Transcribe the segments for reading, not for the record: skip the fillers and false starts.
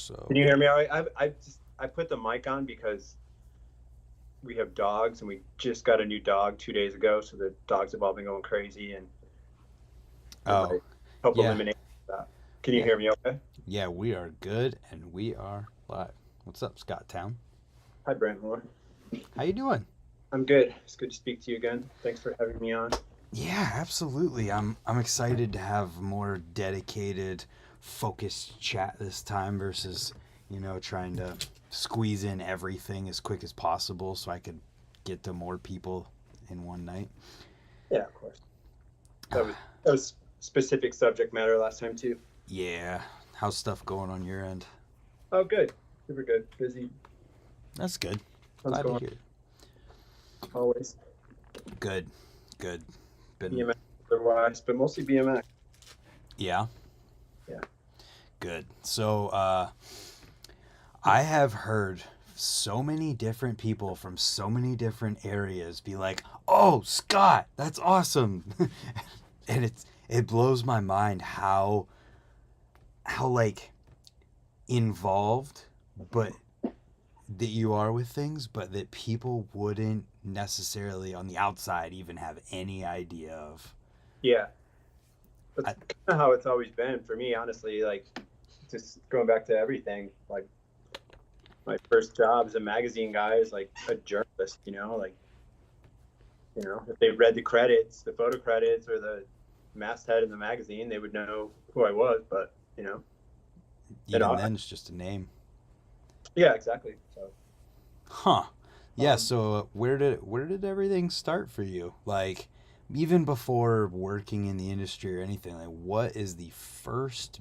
So Can you hear me all right? I put the mic on because we have dogs and we just got a new dog 2 days ago, so the dogs have all been going crazy and it oh might help yeah, eliminate that. Can you yeah, hear me okay? yeah, we are good and we are live. What's up, Scott Town? Hi, Brent Moore. How you doing? I'm good. It's good to speak to you again. Thanks for having me on. Yeah, absolutely. I'm excited to have more dedicated, focused chat this time versus, trying to squeeze in everything as quick as possible so I could get to more people in one night. Yeah, of course. That was specific subject matter last time too. Yeah, how's stuff going on your end? Oh, good. Super good. Busy. That's good. Tons Glad to going hear it. on always. Good, good. Been BMX otherwise, but mostly BMX. yeah, Yeah. good. So I have heard so many different people from so many different areas be like, "Oh, Scott, that's awesome," and it blows my mind how like involved, but that you are with things, but that people wouldn't necessarily on the outside even have any idea of. Yeah. That's I, kind of how it's always been for me, honestly. Like, just going back to everything, like my first job as a magazine guy is like a journalist, like, if they read the credits, the photo credits or the masthead in the magazine, they would know who I was. But, it, Even then, it's just a name. yeah, exactly. So, Huh. Yeah, um, so where did everything start for you? Like even before working in the industry or anything, like what is the first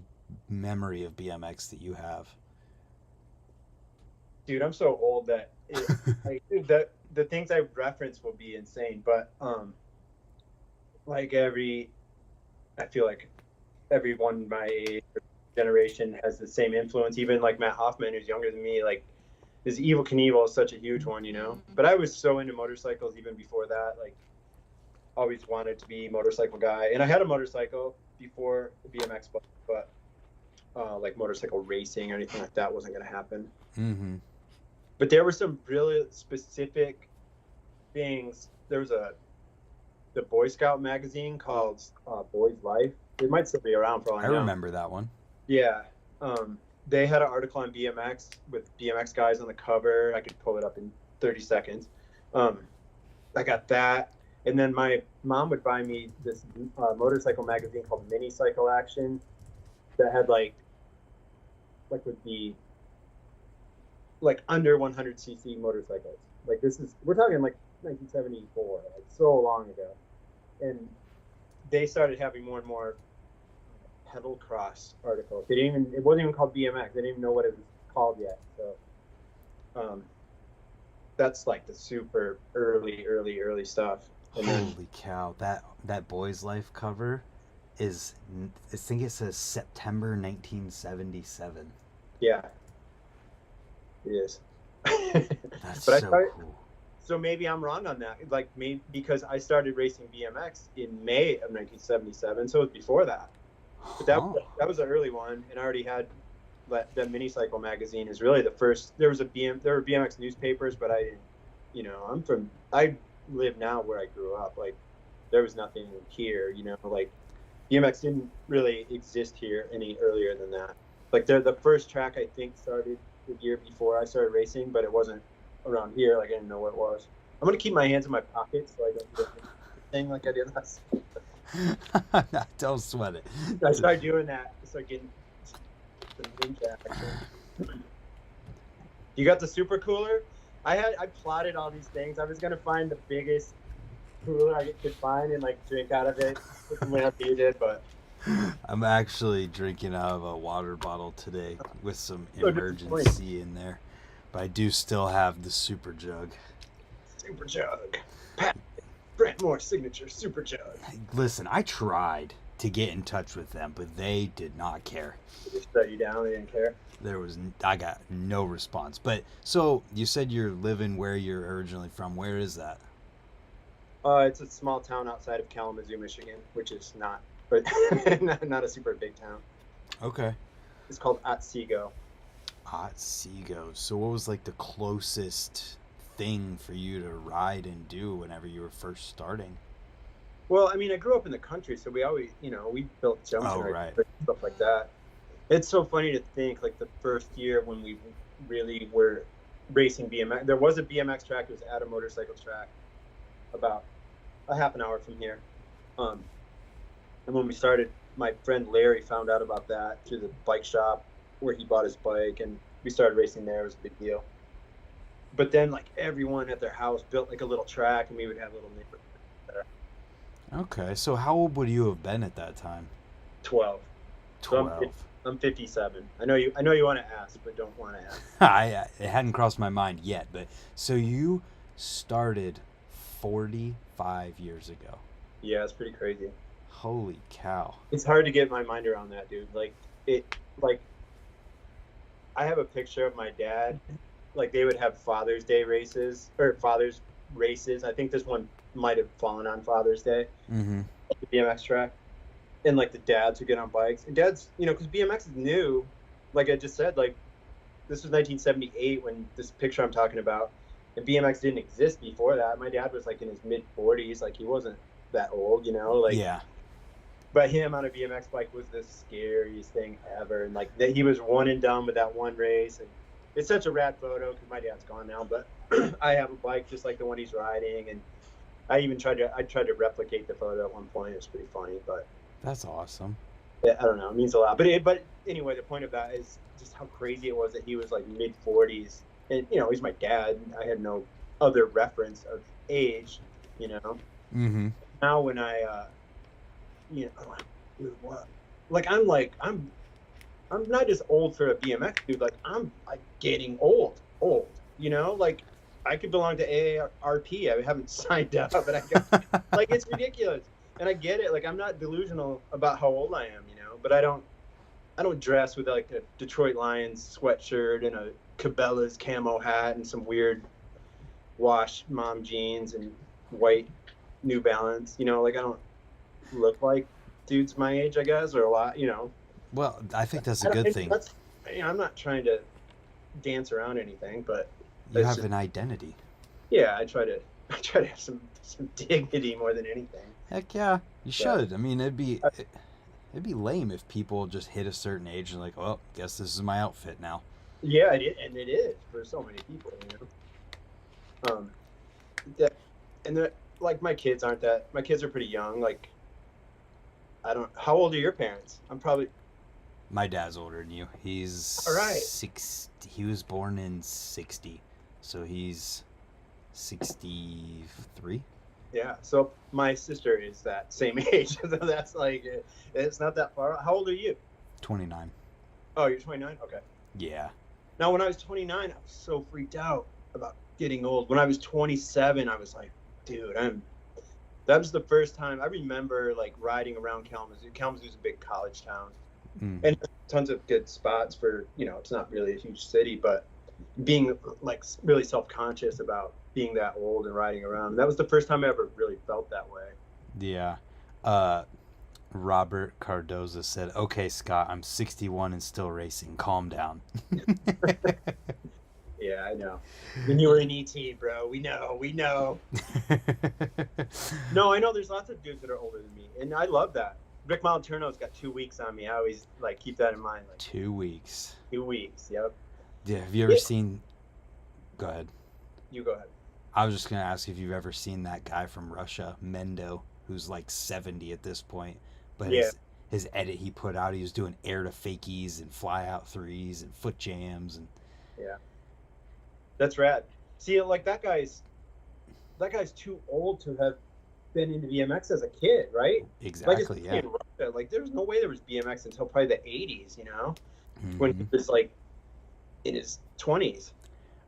memory of BMX that you have? dude, I'm so old that like the things I reference will be insane. But, like I feel like everyone my age generation has the same influence. Even like Matt Hoffman, who's younger than me, like his Evil Knievel is such a huge one. But I was so into motorcycles even before that. Like, always wanted to be a motorcycle guy, and I had a motorcycle before the BMX, but like motorcycle racing or anything like that wasn't going to happen. Mm-hmm. But there were some really specific things. There was the Boy Scout magazine called Boy's Life. It might still be around for all I I know. remember that one. Yeah. They had an article on BMX with BMX guys on the cover. I could pull it up in 30 seconds. I got that. And then my mom would buy me this motorcycle magazine called Mini Cycle Action that had would be like under 100cc motorcycles. Like we're talking like 1974, like so long ago. And they started having more and more pedal cross articles. It wasn't even called BMX. They didn't even know what it was called yet. So, that's like the super early stuff. And then, Holy cow! That Boy's Life cover is, I think it says September 1977. yeah, it is. That's But I so started, cool. so maybe I'm wrong on that. Like maybe because I started racing BMX in May of 1977, so it was before that. But Huh. that was an early one, and I already had the Mini Cycle magazine is really the first. There were BMX newspapers, but I didn't. I live now where I grew up. Like there was nothing here. Like BMX didn't really exist here any earlier than that. Like the first track I think started the year before I started racing, but it wasn't around here. Like I didn't know what it was. I'm gonna keep my hands in my pockets so I don't do anything like I did last. Don't sweat it. I started doing that. I started getting some ninja action. You got the super cooler? I plotted all these things. I was gonna find the biggest cooler I could find and like drink out of it when I needed, but I'm actually drinking out of a water bottle today with some so disappointing. emergency in there, but I do still have the super jug. Super jug. Pat Brent Moore signature super jug. Listen, I tried to get in touch with them, but they did not care. They just shut you down. They didn't care. I got no response. But so you said you're living where you're originally from. Where is that? It's a small town outside of Kalamazoo, Michigan, which is not, but not a super big town. Okay. It's called Otsego. Otsego. So what was like the closest thing for you to ride and do whenever you were first starting? Well, I mean, I grew up in the country, so we always, we built jumps Oh, and right. stuff like that. It's so funny to think, like the first year when we really were racing BMX, there was a BMX track. It was at a motorcycle track about a half an hour from here. And when we started, my friend Larry found out about that through the bike shop where he bought his bike, and we started racing there. It was a big deal. But then, like, everyone at their house built like a little track, and we would have little neighborhoods there. Okay, so how old would you have been at that time? 12. So 12. I'm 57. I know you want to ask, but don't want to ask. It hadn't crossed my mind yet, but so you started 45 years ago. Yeah, it's pretty crazy. Holy cow. It's hard to get my mind around that, dude. Like I have a picture of my dad. Like, they would have Father's Day races or Father's races. I think this one might have fallen on Father's Day. Mm-hmm. At the BMX track. And like the dads would get on bikes. And dads, because BMX is new. Like I just said, like this was 1978 when this picture I'm talking about. And BMX didn't exist before that. My dad was like in his mid 40s. Like, he wasn't that old, Like, yeah. But him on a BMX bike was the scariest thing ever. And like he was one and done with that one race. And it's such a rad photo because my dad's gone now. But I have a bike just like the one he's riding, and I tried to replicate the photo at one point. It was pretty funny, but that's awesome. Yeah, I don't know. It means a lot. But anyway, the point of that is just how crazy it was that he was like mid 40s, and he's my dad. I had no other reference of age, Mm-hmm. Now when I, what? Like I'm not just old for a BMX dude. Like, I'm like getting old. Like I could belong to AARP. I haven't signed up, but I got like, it's ridiculous. And I get it. Like, I'm not delusional about how old I am, but I don't dress with like a Detroit Lions sweatshirt and a Cabela's camo hat and some weird wash mom jeans and white New Balance. Like, I don't look like dudes my age, I guess, or a lot, Well, I think that's a good thing. I'm not trying to dance around anything, but you have an identity. Yeah, I try to have some dignity more than anything. Heck yeah, you should. I mean, it'd be lame if people just hit a certain age and like, well, guess this is my outfit now. Yeah, it is for so many people, like my kids aren't that. My kids are pretty young. Like, how old are your parents? I'm probably. My dad's older than you. He's all right. 6. He was born in 60, so he's 63. Yeah, so my sister is that same age. So that's like, it's not that far. How old are you? 29. Oh, you're 29? Okay. Yeah. Now, when I was 29, I was so freaked out about getting old. When I was 27, I was like, dude, that was the first time I remember like riding around Kalamazoo. Kalamazoo's a big college town. And tons of good spots for, it's not really a huge city, but being like really self-conscious about being that old and riding around. And that was the first time I ever really felt that way. Yeah. Robert Cardoza said, "Okay, Scott, I'm 61 and still racing. Calm down." Yeah, I know. When you were in ET, bro, we know. No, I know there's lots of dudes that are older than me, and I love that. Rick Moliterno's got 2 weeks on me. I always like keep that in mind. Like, 2 weeks. 2 weeks. Yep. Yeah. Have you ever seen? Go ahead. You go ahead. I was just gonna ask if you've ever seen that guy from Russia, Mendo, who's like 70 at this point, but Yeah. his edit he put out, he was doing air to fakies and fly out threes and foot jams and. Yeah. That's rad. See, like that guy's too old to have been into BMX as a kid, right? Exactly. Like, yeah. In Russia, like there's no way there was BMX until probably the 80s, Mm-hmm. when he was like in his 20s.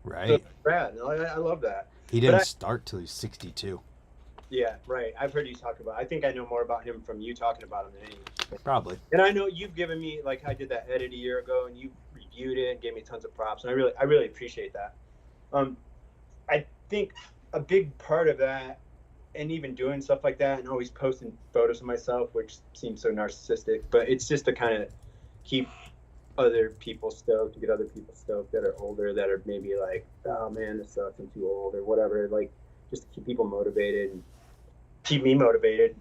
Right. So it's rad. No, I love that. He didn't start till he was 62. Yeah, right. I've heard you talk about. I think I know more about him from you talking about him than anything. Probably. And I know you've given me, like, I did that edit a year ago, and you reviewed it and gave me tons of props, and I really appreciate that. I think a big part of that, and even doing stuff like that, and always posting photos of myself, which seems so narcissistic, but it's just to kind of keep other people stoked, to get other people stoked that are older, that are maybe like, oh man, this sucks, I'm too old or whatever. Like, just to keep people motivated and keep me motivated,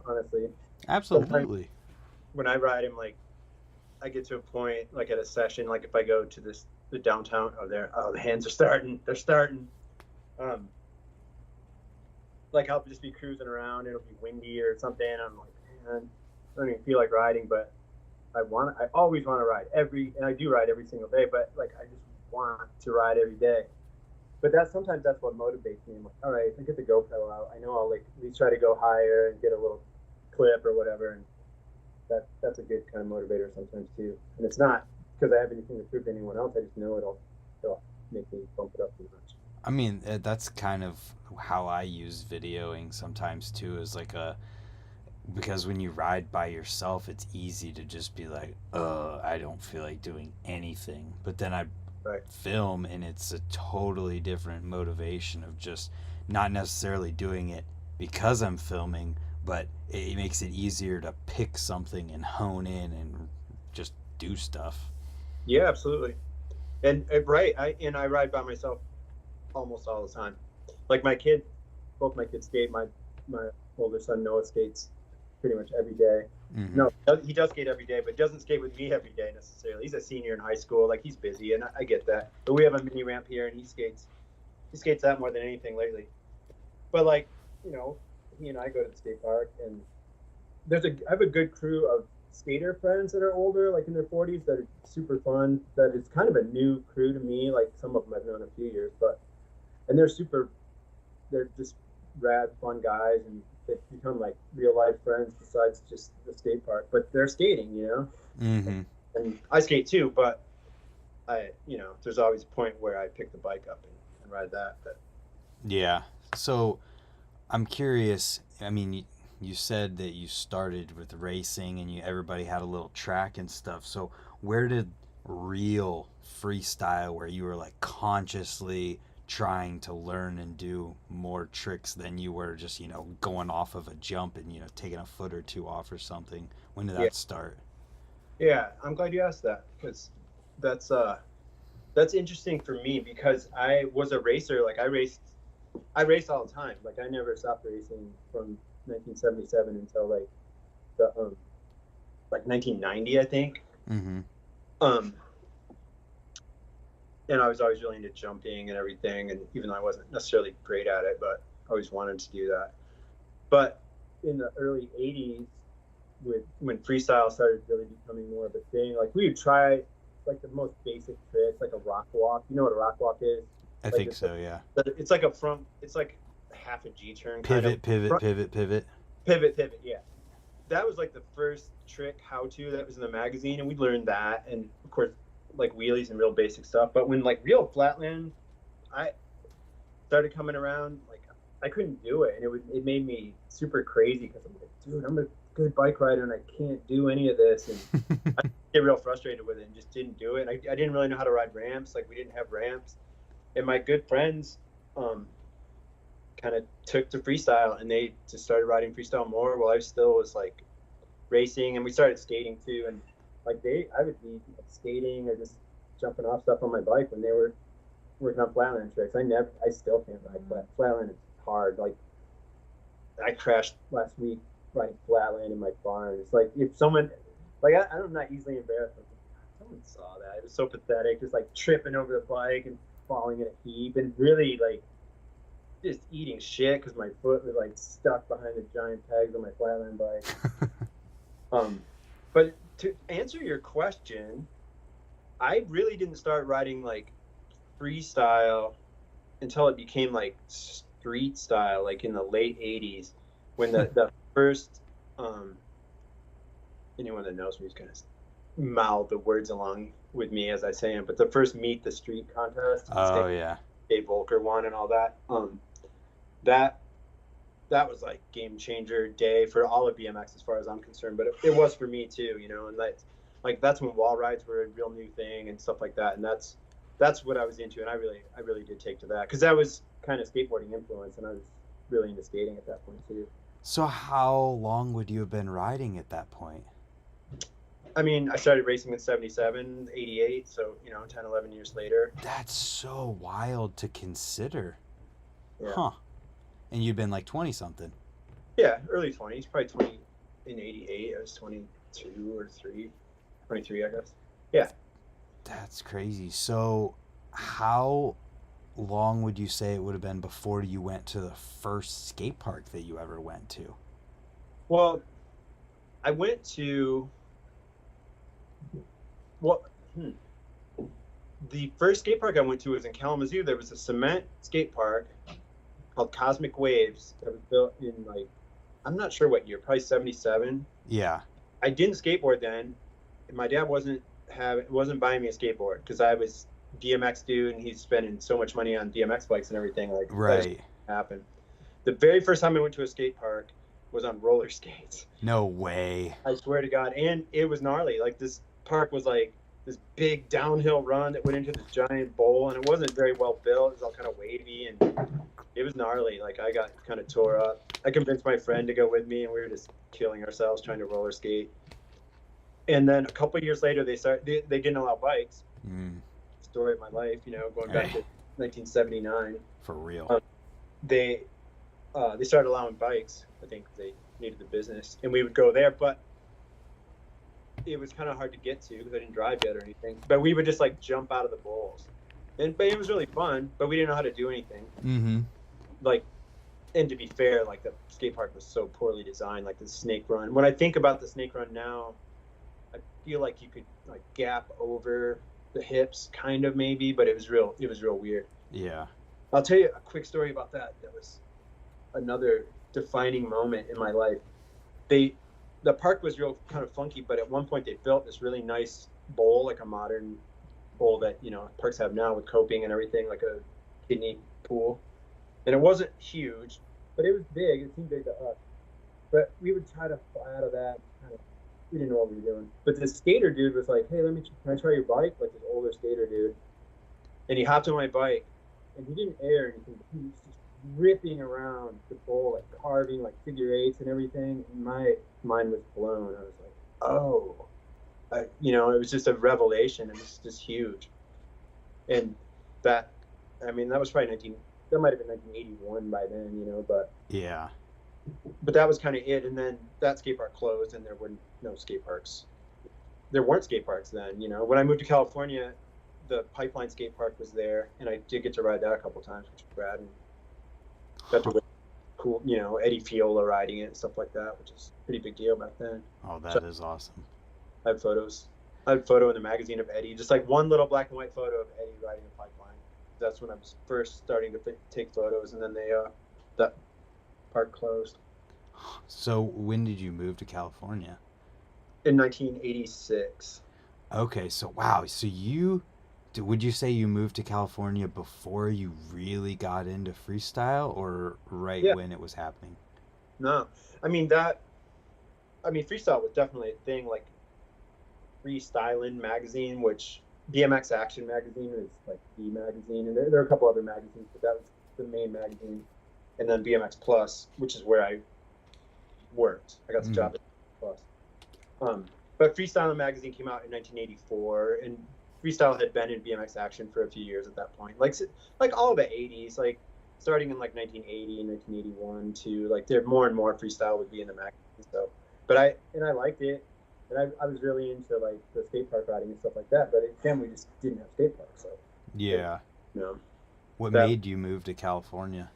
honestly. Sometimes Absolutely. when I ride him, like, I get to a point, like at a session, like if I go to the downtown, the hands are starting, they're starting. Um, like I'll just be cruising around, it'll be windy or something. I'm like, man, I don't even feel like riding, but I always want to ride and I do ride every single day, but like I just want to ride every day. But sometimes that's what motivates me. I'm like, all right, if I get the GoPro out, I know I'll like at least try to go higher and get a little clip or whatever. And that's a good kind of motivator sometimes too. And it's not because I have anything to prove to anyone else. I just know it'll make me bump it up too much. I mean, that's kind of how I use videoing sometimes too, is like because when you ride by yourself, it's easy to just be like, I don't feel like doing anything. But then I Right. film, and it's a totally different motivation of just not necessarily doing it because I'm filming, but it makes it easier to pick something and hone in and just do stuff. Yeah, absolutely. And right, I ride by myself almost all the time. Like both my kids skate. My older son Noah skates pretty much every day. Mm-hmm. No, he does skate every day, but doesn't skate with me every day necessarily. He's a senior in high school, like he's busy, and I get that. But we have a mini ramp here, and he skates. He skates that more than anything lately. But like, he and I go to the skate park, and I have a good crew of skater friends that are older, like in their 40s, that are super fun. That is kind of a new crew to me. Like some of them I've known a few years, and they're just rad, fun guys, and they've become like real life friends besides just the skate park. But they're skating, Mm-hmm. and I skate too. But there's always a point where I pick the bike up and ride that. But Yeah. So I'm curious. I mean, you said that you started with racing, and everybody had a little track and stuff. So where did real freestyle, where you were like consciously trying to learn and do more tricks than you were just going off of a jump and taking a foot or two off or something, when did yeah, that start? yeah, I'm glad you asked that because that's interesting for me because I was a racer. Like I raced all the time. Like I never stopped racing from 1977 until the like 1990, I think. Mm-hmm. Um, and I was always really into jumping and everything. And even though I wasn't necessarily great at it, but I always wanted to do that. But in the early 80s, when freestyle started really becoming more of a thing, like we would try like the most basic tricks, like a rock walk. You know what a rock walk is? I Like think so, yeah. it's like it's like half a G turn kind Pivot, of pivot, pivot, pivot. pivot. Yeah, that was like the first trick how to that was in the magazine, and we learned that, and of course like wheelies and real basic stuff. But when like real flatland, I started coming around, like I couldn't do it, and it made me super crazy because I'm like, dude, I'm a good bike rider and I can't do any of this, and I get real frustrated with it and just didn't do it. And I didn't really know how to ride ramps. Like we didn't have ramps, and my good friends kind of took to freestyle, and they just started riding freestyle more while I still was like racing, and we started skating too. And like I would be skating or just jumping off stuff on my bike when they were working on flatland tricks. I still can't ride flatland. It's hard. Like I crashed last week riding flatland in my barn. It's like if someone, like I'm not easily embarrassed. Like, someone saw that. It was so pathetic, just like tripping over the bike and falling in a heap, and really like just eating shit because my foot was like stuck behind the giant pegs on my flatland bike. But to answer your question, I really didn't start riding like freestyle until it became like street style, like in the late 80s, when the first anyone that knows me is gonna mouth the words along with me as I say them, but the first Meet the Street contest, Oh, yeah. Dave Volker won and all that. That was like game changer day for all of BMX as far as I'm concerned, but it was for me too, and that's when wall rides were a real new thing and stuff like that, and that's what I was into, and I really did take to that because that was kind of skateboarding influence, and I was really into skating at that point too. So how long would you have been riding at that point? I mean, I started racing in 77, 88, so, 10, 11 years later. That's so wild to consider. Yeah. Huh. And you'd been like 20 something. Yeah, early 20s, probably 20 in 88. I was 22 or 23, I guess. Yeah. That's crazy. So, how long would you say it would have been before you went to the first skate park that you ever went to? Well, I went to, well, the first skate park I went to was in Kalamazoo. There was a cement skate park called Cosmic Waves that was built in, like, I'm not sure what year, probably 77. Yeah. I didn't skateboard then. And my dad wasn't buying me a skateboard because I was BMX dude and he's spending so much money on BMX bikes and everything. Like, Right. that just happened. The very first time I went to a skate park was on roller skates. No way. I swear to God. And it was gnarly. Like, this park was like this big downhill run that went into this giant bowl, and it wasn't very well built. It was all kind of wavy, and it was gnarly. Like, I got kind of tore up. I convinced my friend to go with me, and we were just killing ourselves trying to roller skate. And then a couple of years later, they didn't allow bikes. Story of my life, going back to 1979. For real. They started allowing bikes. I think they needed the business, and we would go there, but it was kind of hard to get to because I didn't drive yet or anything. But we would just like jump out of the bowls, but it was really fun. But we didn't know how to do anything. Mm-hmm. Like, and to be fair, like, the skate park was so poorly designed. Like, the snake run. When I think about the snake run now, I feel like you could like gap over the hips, kind of, maybe, but it was real weird. Yeah. I'll tell you a quick story about that. That was another defining moment in my life. The park was real kind of funky, but at one point they built this really nice bowl, like a modern bowl that, parks have now with coping and everything, like a kidney pool. And it wasn't huge, but it was big. It seemed big to us. But we would try to fly out of that. We didn't know what we were doing. But this skater dude was like, hey, can I try your bike? Like, this older skater dude. And he hopped on my bike, and he didn't air anything. He was just ripping around the bowl, like carving like figure eights and everything. And my mind was blown. I was like, oh, it was just a revelation. It was just huge. And that was probably that might have been 1981 by then, but yeah. But that was kind of it. And then that skate park closed, and there were no skate parks. There weren't skate parks then, When I moved to California, the Pipeline skate park was there, and I did get to ride that a couple times, which was rad. And got to witness cool, Eddie Fiola riding it and stuff like that, which is a pretty big deal back then. Oh, that is awesome. I have photos. I had a photo in the magazine of Eddie, just like one little black and white photo of Eddie riding a Pipeline. That's when I was first starting to take photos, and then that park closed. So when did you move to California? In 1986. Okay, so wow. So would you say you moved to California before you really got into freestyle, or when it was happening? No. Freestyle was definitely a thing. Like, Freestyling magazine, which BMX Action magazine is like the magazine, and there are a couple other magazines, but that was the main magazine. And then BMX Plus, which is where I worked. I got the job at Plus. But Freestyling magazine came out in 1984, and freestyle had been in BMX Action for a few years at that point. Like all the 80s, like starting in like 1980 and 1981 to like there more and more freestyle would be in the magazine. So, but I liked it. And I was really into like the skate park riding and stuff like that. But again, we just didn't have skate parks. So yeah. No. What made you move to California?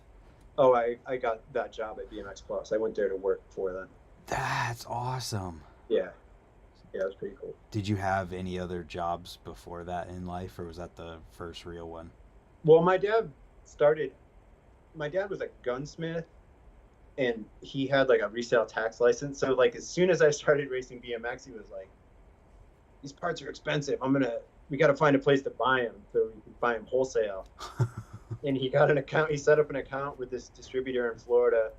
Oh, I got that job at BMX Plus. I went there to work for them. That's awesome. Yeah. Yeah, it was pretty cool. Did you have any other jobs before that in life, or was that the first real one? Well, my dad was a gunsmith, and he had like a resale tax license. So like as soon as I started racing BMX, he was like, these parts are expensive. We got to find a place to buy them so we can buy them wholesale. And he got an account. He set up an account with this distributor in Florida,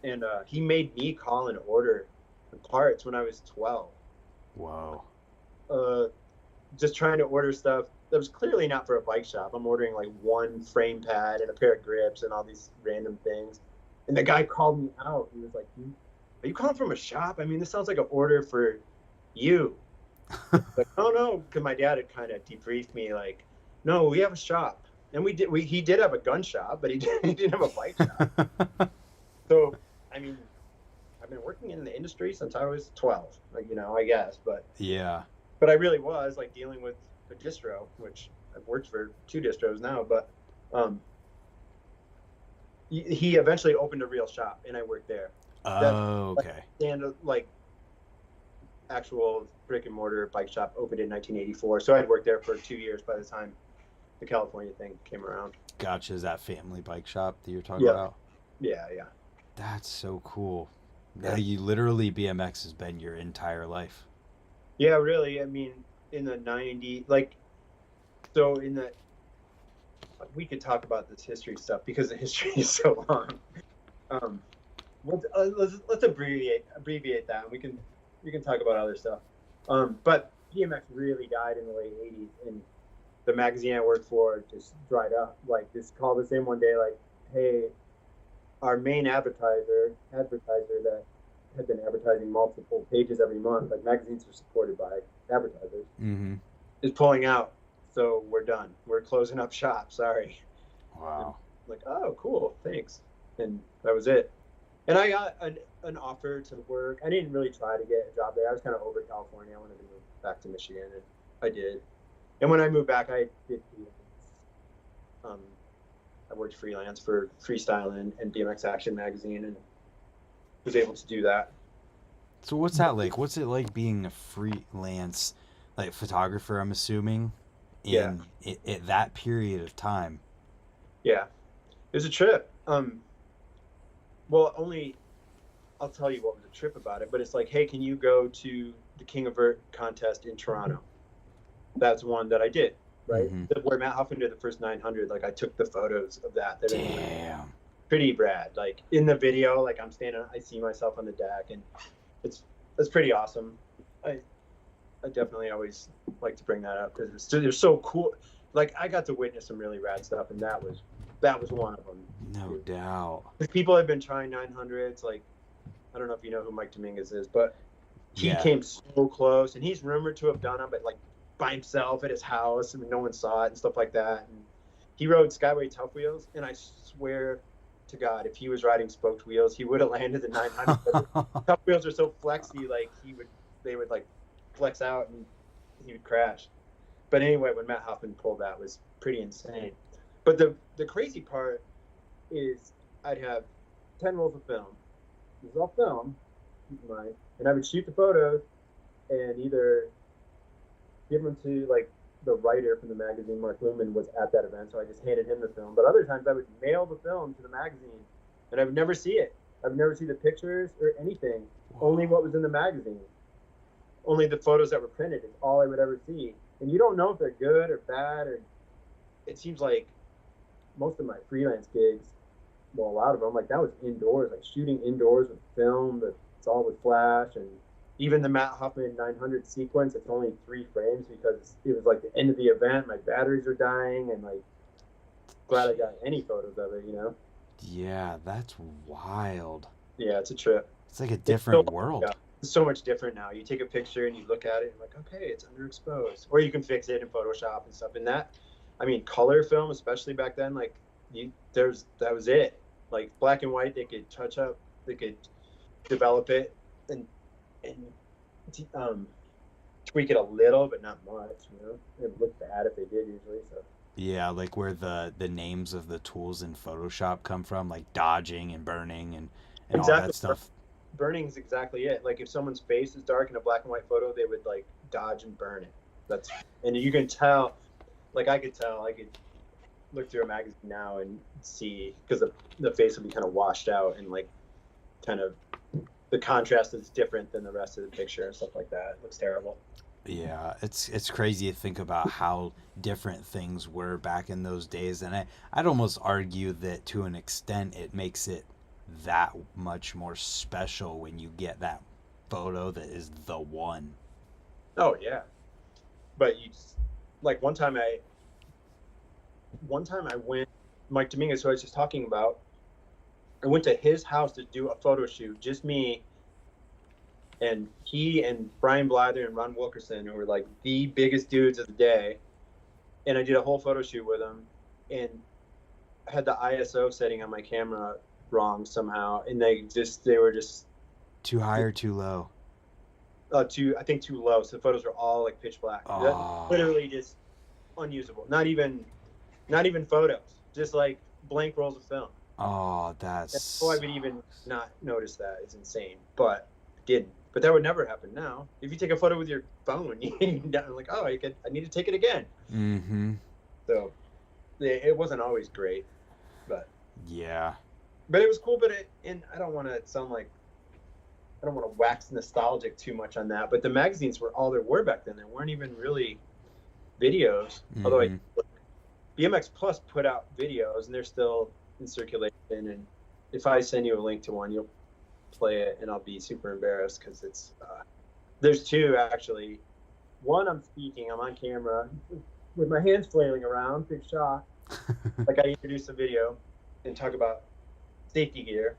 and he made me call and order the parts when I was 12. Whoa. Just trying to order stuff that was clearly not for a bike shop. I'm ordering like one frame pad and a pair of grips and all these random things. And the guy called me out. He was like, are you calling from a shop? I mean, this sounds like an order for You. Like, oh no, because my dad had kind of debriefed me like, no, we have a shop, and he did have a gun shop, but he didn't have a bike shop. So I mean, I've been working in the industry since I was 12, like, I guess, Yeah. but I really was like dealing with a distro, which I've worked for 2 distros now, but he eventually opened a real shop, and I worked there. That's Oh, like, okay. like actual brick and mortar bike shop opened in 1984. So I'd worked there for 2 years by the time the California thing came around. Gotcha. Is that family bike shop that you're talking Yep. about? Yeah. Yeah. That's so cool. Yeah. You literally BMX has been your entire life. Yeah, really. I mean, in the 90s, like, so we could talk about this history stuff because the history is so long. Let's abbreviate that, and we can talk about other stuff. But BMX really died in the late 80s, and the magazine I worked for just dried up. Like, just called us in one day, like, hey, our main advertiser that had been advertising multiple pages every month, like magazines are supported by advertisers, is pulling out. So we're done. We're closing up shop. Sorry. Wow. I'm like, oh, cool. Thanks. And that was it. And I got an offer to work. I didn't really try to get a job there. I was kind of over California. I wanted to move back to Michigan, and I did. And when I moved back, I did freelance. I worked freelance for Freestyle and BMX Action magazine, and was able to do that. So what's that like? What's it like being a freelance, like photographer? I'm assuming, Yeah. at that period of time. Yeah. It was a trip. Well, I'll tell you what was a trip about it, but it's like, hey, can you go to the King of Vert contest in Toronto? That's one that I did, right? Where Matt Huffman did the first 900, like I took the photos of that. Damn. Pretty rad. Like in the video, like I'm standing, I see myself on the deck, and it's pretty awesome. I definitely always like to bring that up because they're so cool. Like I got to witness some really rad stuff, and that was one of them. No doubt. People have been trying 900s. Like I don't know if you know who Mike Dominguez is, but he came so close, and he's rumored to have done them, but like by himself at his house, and no one saw it and stuff like that. And he rode Skyway Tough Wheels, and I swear to God, if he was riding spoked wheels, he would have landed the 900. Tough Wheels are so flexy, like they would like flex out and he would crash. But anyway, when Matt Hoffman pulled that, was pretty insane. But the crazy part is I'd have 10 rolls of film. This is all film, keep in mind, and I would shoot the photos and either give them to like the writer from the magazine, Mark Luman, was at that event, so I just handed him the film. But other times I would mail the film to the magazine, and I would never see it. I would never see the pictures or anything. Whoa. Only what was in the magazine. Only the photos that were printed is all I would ever see. And you don't know if they're good or bad. Or it seems like most of my freelance gigs, well, a lot of them, like that was indoors, like shooting indoors with film. It's all with flash, and even the Matt Huffman 900 sequence, it's only 3 frames because it was like the end of the event. My batteries are dying, and like, glad I got any photos of it, Yeah, that's wild. Yeah, it's a trip. It's like a different world. Yeah, it's so much different now. You take a picture and you look at it and like, okay, it's underexposed. Or you can fix it in Photoshop and stuff. And that, I mean, color film, especially back then, like that was it. Like black and white, they could touch up, they could develop it and tweak it a little, but not much. It would look bad if they did usually. So yeah, like where the names of the tools in Photoshop come from, like dodging and burning and exactly. All that stuff. Burning is exactly it. Like if someone's face is dark in a black and white photo, they would like dodge and burn it. And you can tell. Like I could tell. I could look through a magazine now and see, because the face will be kind of washed out and like kind of the contrast is different than the rest of the picture and stuff like that. It looks terrible. Yeah, it's crazy to think about how different things were back in those days, and I'd almost argue that to an extent it makes it that much more special when you get that photo that is the one. Oh yeah, but you just, like one time I went, Mike Dominguez, who I was just talking about, I went to his house to do a photo shoot, just me and he and Brian Blather and Ron Wilkerson, who were like the biggest dudes of the day, and I did a whole photo shoot with them, and I had the ISO setting on my camera wrong somehow, and they were just Too high or too low? I think too low, so the photos were all like pitch black. Oh. Literally just unusable. Not even photos, just like blank rolls of film. Oh, that's. I would even not notice that. It's insane, but I didn't. But that would never happen now. If you take a photo with your phone, you're like, oh, I need to take it again. Mm-hmm. So it wasn't always great, but yeah. But it was cool. And I don't want to sound like, I don't want to wax nostalgic too much on that. But the magazines were all there were back then. There weren't even really videos. Mm-hmm. Although BMX Plus put out videos, and they're still in circulation. And if I send you a link to one, you'll play it, and I'll be super embarrassed because it's there's two actually. One, I'm speaking, I'm on camera with my hands flailing around, big shock, like I introduce a video and talk about safety gear.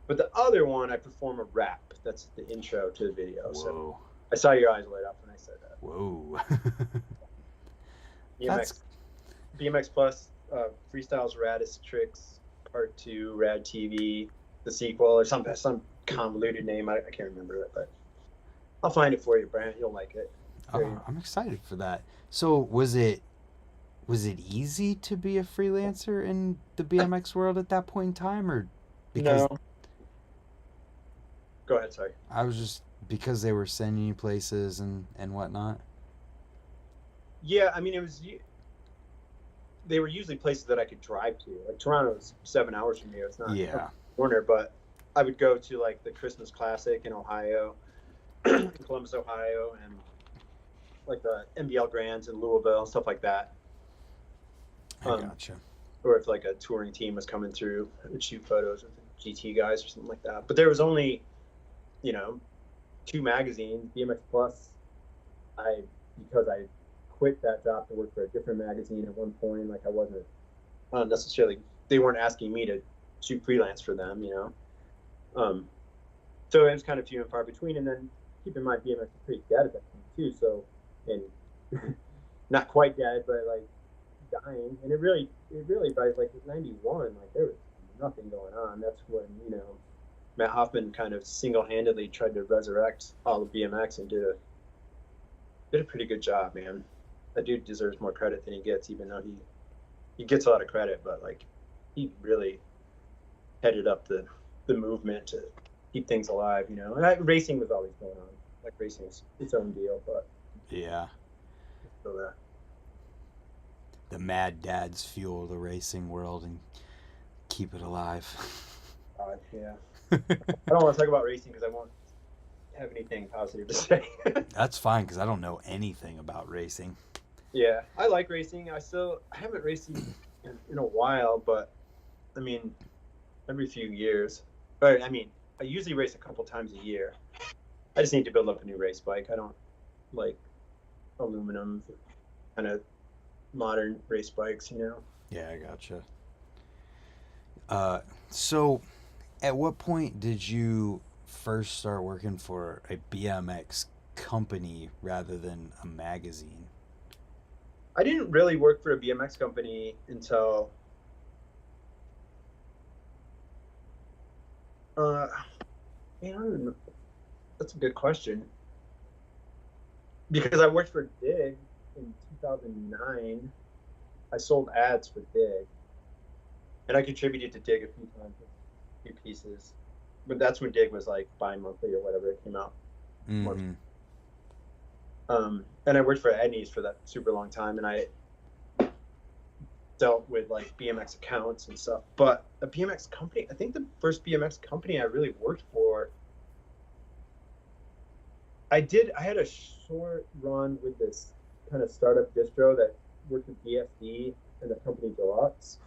But the other one, I perform a rap. That's the intro to the video. Whoa. So I saw your eyes light up when I said that. Whoa. BMX Plus, Freestyle's Raddest Tricks Part 2, Rad TV, the sequel, or some convoluted name. I can't remember it, but I'll find it for you, Brant. You'll like it. I'm excited for that. So was it easy to be a freelancer in the BMX world at that point in time, or because No. Go ahead, sorry. I was just because they were sending you places and whatnot? Yeah, I mean, they were usually places that I could drive to. Like Toronto's 7 hours from here. It's not a corner, but I would go to like the Christmas Classic in Ohio, in Columbus, Ohio, and like the NBL Grands in Louisville and stuff like that. I gotcha. Or if like a touring team was coming through, I would shoot photos with the GT guys or something like that. But there was only, 2 magazines, BMX Plus. Because I quit that job to work for a different magazine at one point. Like I wasn't necessarily, they weren't asking me to shoot freelance for them, So it was kind of few and far between. And then keep in mind, BMX was pretty dead at that point too. So, and not quite dead, but like dying. And it really by like 91, like there was nothing going on. That's when, Matt Hoffman kind of single-handedly tried to resurrect all of BMX and did a pretty good job, man. That dude deserves more credit than he gets, even though he gets a lot of credit, but like he really headed up the movement to keep things alive, And racing was always going on. Like racing's its own deal, but yeah. So the mad dads fuel the racing world and keep it alive. Yeah. I don't want to talk about racing because I won't have anything positive to say. That's fine because I don't know anything about racing. Yeah, I like racing. I haven't raced in a while, but I mean, every few years. But I mean, I usually race a couple times a year. I just need to build up a new race bike. I don't like aluminum, kind of modern race bikes, Yeah, I gotcha. So at what point did you first start working for a BMX company rather than a magazine? I didn't really work for a BMX company until I don't even know. That's a good question. Because I worked for Dig in 2009. I sold ads for Dig. And I contributed to Dig a few times, a few pieces. But that's when Dig was like bi-monthly or whatever it came out. Mm-hmm. And I worked for Etnies for that super long time, and I dealt with like BMX accounts and stuff. But a BMX company, I think the first BMX company I really worked for, I had a short run with this kind of startup distro that worked with DSD and the company Deluxe,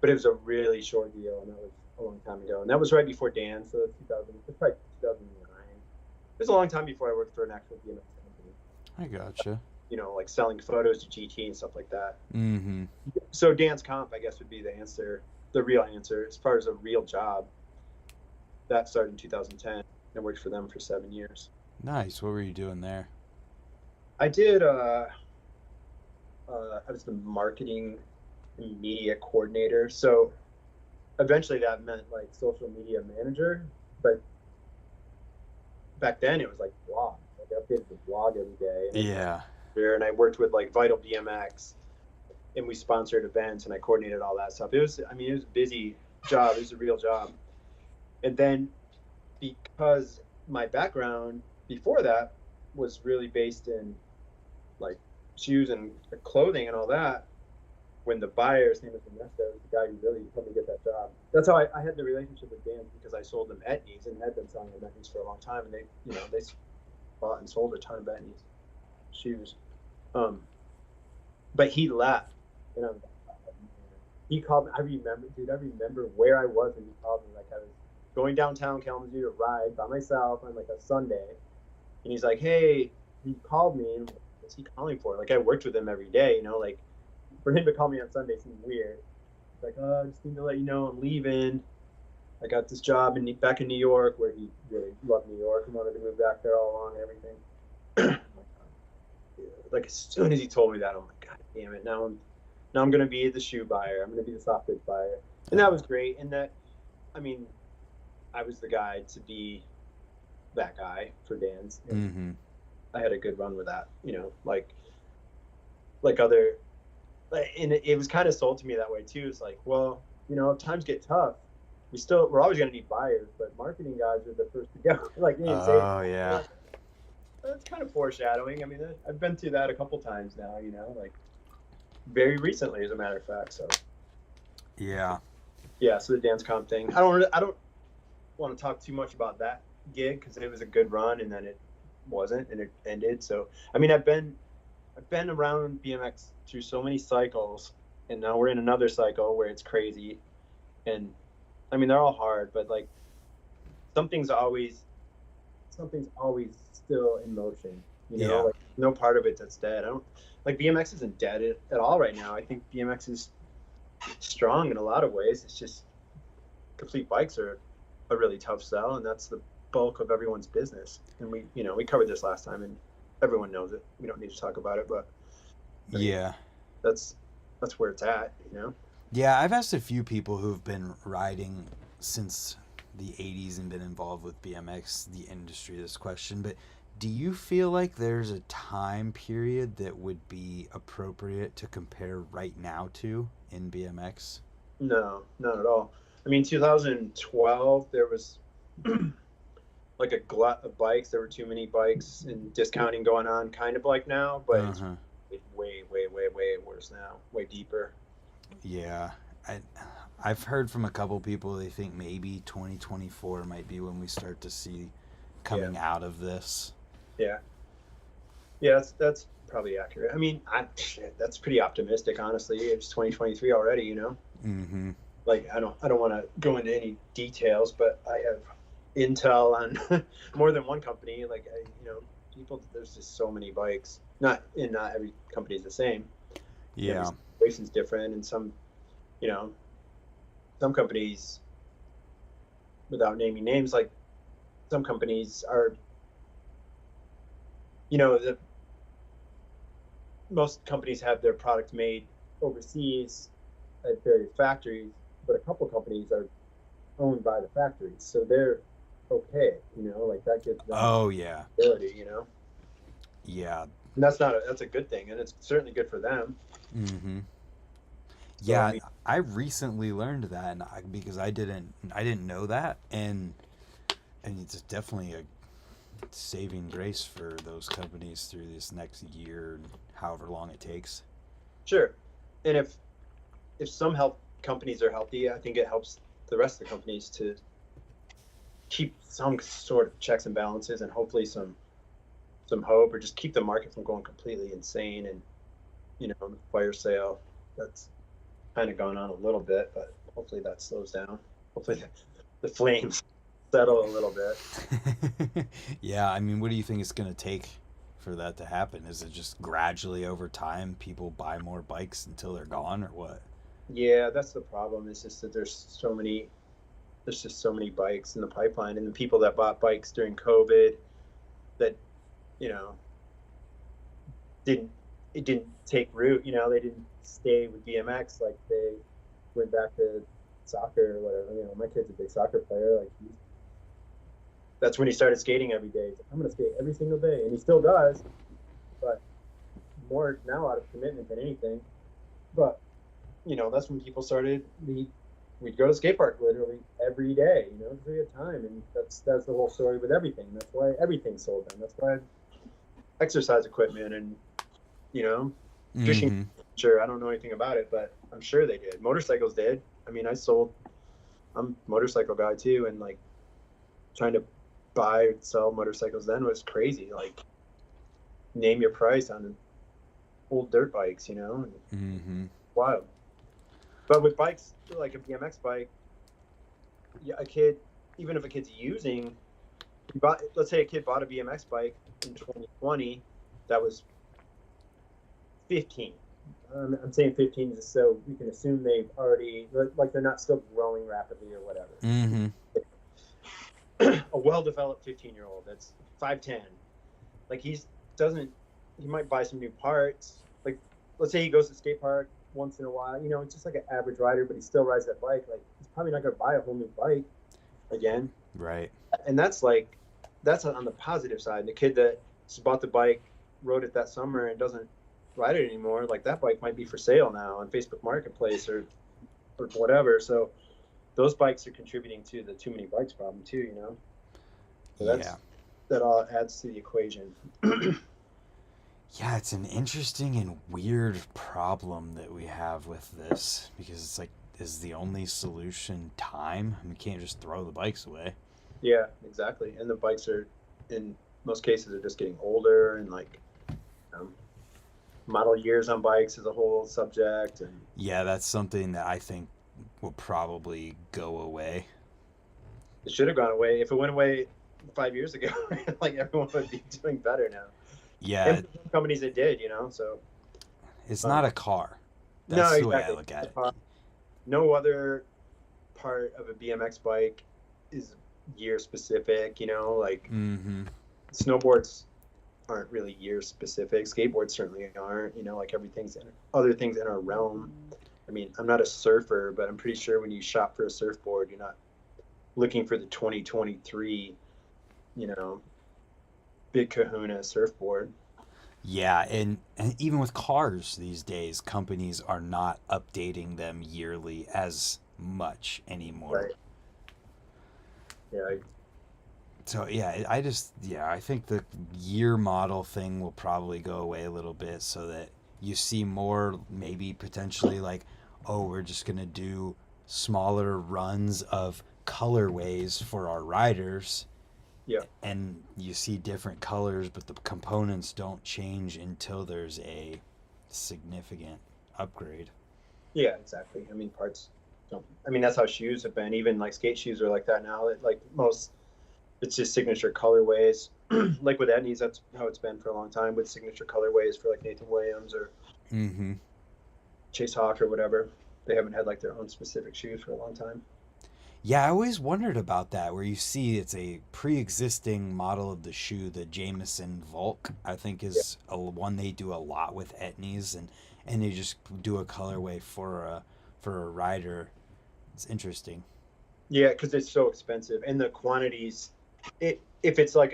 but it was a really short deal, and that was a long time ago. And that was right before Dan, so that's probably 2009. It was a long time before I worked for an actual BMX company. I gotcha. Like selling photos to GT and stuff like that. Mm-hmm. So Dan's Comp, I guess, would be the answer, the real answer, as far as a real job. That started in 2010. I worked for them for 7 years. Nice. What were you doing there? I did. I was the marketing and media coordinator. So eventually that meant like social media manager. But back then it was like blog. Like I updated the blog every day. Yeah. And I worked with like Vital BMX, and we sponsored events, and I coordinated all that stuff. It was, I mean, it was a busy job. It was a real job. And then because my background before that was really based in like shoes and clothing and all that, when the buyer, his name was Ernesto, was the guy who really helped me get that job. That's how I had the relationship with Dan, because I sold them Etnies and had been selling them Etnies for a long time, and they bought and sold a ton of Etnies shoes. But he left, and he called me. I remember where I was when he called me. Like I was going downtown Kalamazoo to ride by myself on like a Sunday, and he's like, "Hey," he called me. And what's he calling for? Like I worked with him every day, like for him to call me on Sunday seemed weird. He's like, "Oh, I just need to let you know I'm leaving. I got this job back in New York," where he really loved New York and wanted to move back there all along and everything. Like as soon as he told me that, I'm like, God damn it! Now I'm gonna be the shoe buyer. I'm gonna be the soft goods buyer, and that was great. And that, I mean, I was the guy to be that guy for Dan's. Mm-hmm. I had a good run with that, like other, and it was kind of sold to me that way too. It's like, well, if times get tough, we're always gonna need buyers, but marketing guys are the first to go. Like you didn't say. Oh, yeah. That's kind of foreshadowing. I mean, I've been through that a couple times now, like very recently, as a matter of fact. So Yeah. yeah, so the dance comp thing. I don't want to talk too much about that gig because it was a good run, and then it wasn't, and it ended. So I mean, I've been around BMX through so many cycles, and now we're in another cycle where it's crazy, and I mean they're all hard, but like something's always still in motion, Yeah. like no part of it that's dead. I don't like BMX isn't dead at all right now. I think BMX is strong in a lot of ways. It's just complete bikes are a really tough sell, and that's the bulk of everyone's business. And we covered this last time, and everyone knows it. We don't need to talk about it, but Yeah. that's where it's at, Yeah, I've asked a few people who've been riding since the 80s and been involved with BMX, the industry, this question, but do you feel like there's a time period that would be appropriate to compare right now to in BMX? No, not at all. I mean, 2012, there was like a glut of bikes. There were too many bikes and discounting going on, kind of like now, but it's way, way, way, way worse now, way deeper. Yeah. I've heard from a couple people they think maybe 2024 might be when we start to see coming out of this. Yeah. Yeah, that's probably accurate. I mean, that's pretty optimistic, honestly. It's 2023 already, Mm-hmm. Like I don't want to go into any details, but I have intel on more than one company. Like people, there's just so many bikes. Not every company is the same. Yeah. Every situation's different, and some companies, without naming names, like some companies are, most companies have their product made overseas at various factories, but a couple companies are owned by the factories, so they're okay, like that gives them ability, Yeah. And that's a good thing, and it's certainly good for them. Mm-hmm. So, Yeah, I recently learned that, because I didn't know that, and it's definitely a saving grace for those companies through this next year, however long it takes. Sure, and if some companies are healthy, I think it helps the rest of the companies to keep some sort of checks and balances, and hopefully some hope, or just keep the market from going completely insane. And the fire sale that's kind of gone on a little bit, but hopefully that slows down. Hopefully the flames settle a little bit. Yeah, I mean, what do you think it's going to take for that to happen? Is it just gradually over time people buy more bikes until they're gone, or what? Yeah, that's the problem. It's just that there's so many there's just so many bikes in the pipeline, and the people that bought bikes during COVID that, you know, it didn't take root. You know, they didn't stay with BMX. Like they went back to soccer or whatever. You know, my kid's a big soccer player. Like that's when he started skating every day. He's like, I'm gonna skate every single day, and he still does, but more now out of commitment than anything. But you know, that's when people started. We'd go to skate park literally every day, you know, because we had time, and that's the whole story with everything. That's why everything sold then. That's why exercise equipment and, you know, fishing. Sure, I don't know anything about it, but I'm sure they did. Motorcycles did. I mean, I'm a motorcycle guy too, and like trying to buy and sell motorcycles then was crazy. Like name your price on old dirt bikes, you know, and wild. But with bikes, like a BMX bike, yeah, a kid, even if a kid's using, let's say a kid bought a BMX bike in 2020, that was 15. I'm saying 15 just so we can assume they've already, like they're not still growing rapidly or whatever. A well-developed 15-year-old that's 5'10", like he might buy some new parts. Like, let's say he goes to skate park once in a while, you know, it's just like an average rider, but he still rides that bike. Like, he's probably not going to buy a whole new bike again. Right. And that's on the positive side. The kid that just bought the bike, rode it that summer, and doesn't ride it anymore, like that bike might be for sale now on Facebook Marketplace or whatever. So those bikes are contributing to the too many bikes problem too, you know. So that all adds to the equation. Yeah, it's an interesting and weird problem that we have with this, because it's like, is the only solution time? We can't just throw the bikes away. Yeah, exactly. And the bikes are, in most cases, are just getting older, and like model years on bikes is a whole subject. And yeah, that's something that I think will probably go away. It should have gone away. If it went away 5 years ago, like everyone would be doing better now. Yeah. And for some companies it did, you know, so. It's not a car. That's the way I look at it. No other part of a BMX bike is year specific, you know, like snowboards aren't really year specific. Skateboards certainly aren't, you know, like other things in our realm. I mean, I'm not a surfer, but I'm pretty sure when you shop for a surfboard, you're not looking for the 2023, you know, big kahuna surfboard. Yeah, and even with cars these days, companies are not updating them yearly as much anymore. Right. Yeah. So yeah, I think the year model thing will probably go away a little bit, so that you see more, maybe potentially like, oh, we're just gonna do smaller runs of colorways for our riders. Yeah. And you see different colors, but the components don't change until there's a significant upgrade. Yeah, exactly. I mean, parts don't. I mean, that's how shoes have been. Even like skate shoes are like that now. It's just signature colorways. Like with Etnies, that's how it's been for a long time, with signature colorways for like Nathan Williams or Chase Hawk or whatever. They haven't had like their own specific shoes for a long time. Yeah, I always wondered about that, where you see it's a pre-existing model of the shoe. The Jameson Volk, I think, is one they do a lot with Etnies, and they just do a colorway for a rider. It's interesting. Yeah, because it's so expensive, and the quantities. If it's like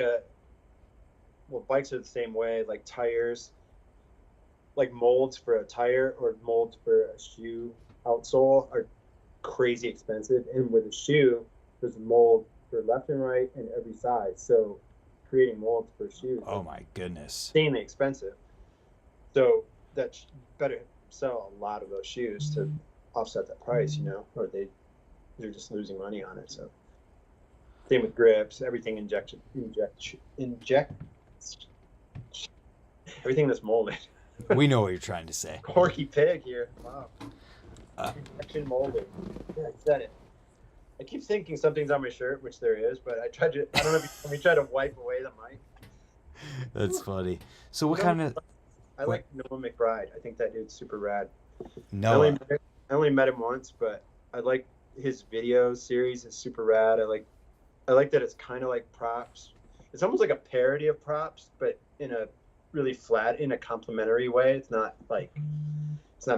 bikes are the same way. Like tires, like molds for a tire or molds for a shoe outsole are crazy expensive, and with a shoe there's a mold for left and right and every size, so creating molds for shoes, oh my goodness, insanely expensive. So that's better sell a lot of those shoes to offset that price, you know, or they're just losing money on it. So same with grips, everything inject everything that's molded. We know what you're trying to say. Corky pig here. Wow. Injection molding. Yeah, I said it. I keep thinking something's on my shirt, which there is, but I don't know if you try to wipe away the mic. That's funny. So what kind of... I like Noah McBride. I think that dude's super rad. Noah. I only met him once, but I like his video series is super rad. I like that it's kind of like Props. It's almost like a parody of Props, but in a really flat, in a complimentary way. It's not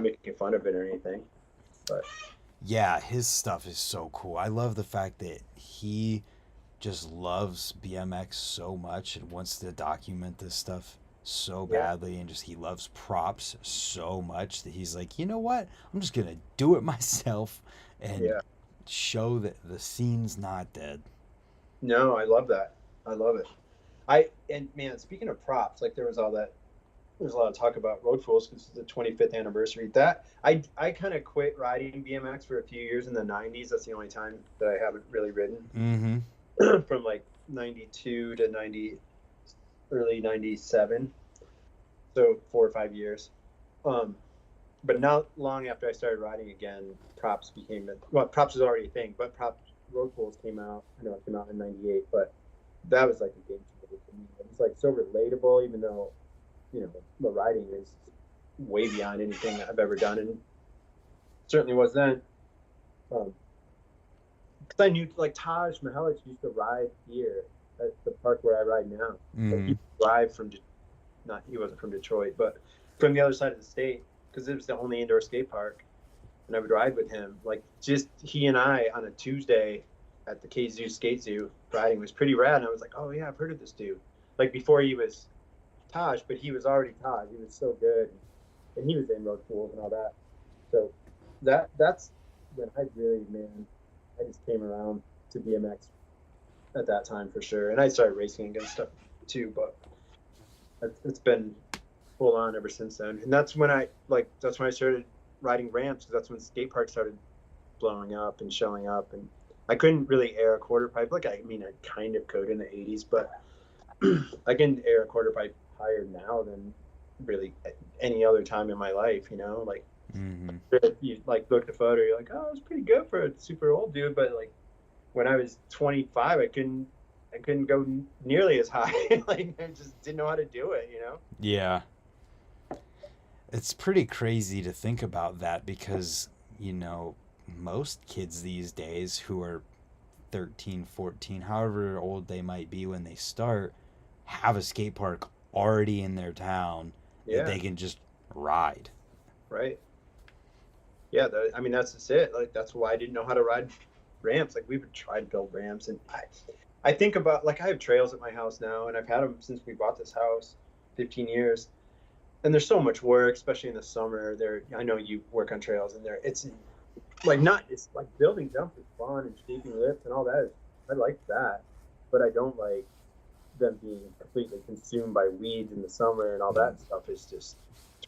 making fun of it or anything. But Yeah, his stuff is so cool. I love the fact that he just loves BMX so much and wants to document this stuff so yeah, badly, and just he loves props so much that he's like, you know what? I'm just gonna do it myself and yeah. show that the scene's not dead. No, I love that. I love it. And man, speaking of props, like there was a lot of talk about Road Fools because it's the 25th anniversary. That I kind of quit riding BMX for a few years in the 90s. That's the only time that I haven't really ridden Mm-hmm. from like 92 to 90, early 97. So 4 or 5 years. Um, but not long after I started riding again, props was already a thing, but props Road Fools came out. I know it came out in '98, but that was like a game changer for me. It was like so relatable, even though the writing is way beyond anything I've ever done, and certainly was then. Because I knew like Taj Mihelic used to ride here at the park where I ride now. Like Mm-hmm. he drive from, not he wasn't from Detroit, but from the other side of the state because it was the only indoor skate park, and I would ride with him. Like just he and I on a Tuesday at the KZoo Skate Zoo riding was pretty rad. And I was like, oh yeah, I've heard of this dude. Like before he was Taj, but he was already Taj. He was so good, and he was in Road Fools and all that. So that's when I really, man, I just came around to BMX at that time for sure, and I started racing against stuff too. But it's been full on ever since then, and that's when I started riding ramps because that's when skate parks started blowing up and showing up, and I couldn't really air a quarter pipe. Like I mean, I kind of could in the '80s, but I can air a quarter pipe higher now than really any other time in my life. Like Mm-hmm. if you like look at the photo, you're like, oh, it's pretty good for a super old dude. But like when I was 25, I couldn't go nearly as high. Like I just didn't know how to do it. Yeah. It's pretty crazy to think about that because, most kids these days who are 13, 14, however old they might be when they start, have a skate park already in their town that Yeah, they can just ride. right. Yeah, I mean that's just it. Like that's why I didn't know how to ride ramps. Like we would try to build ramps, and I think about like I have trails at my house now, and I've had them since we bought this house, 15 years. And there's so much work, especially in the summer. I know you work on trails, and it's like building jumps is fun and shaping lifts and all that. I like that, but I don't like them being completely consumed by weeds in the summer and all that stuff is just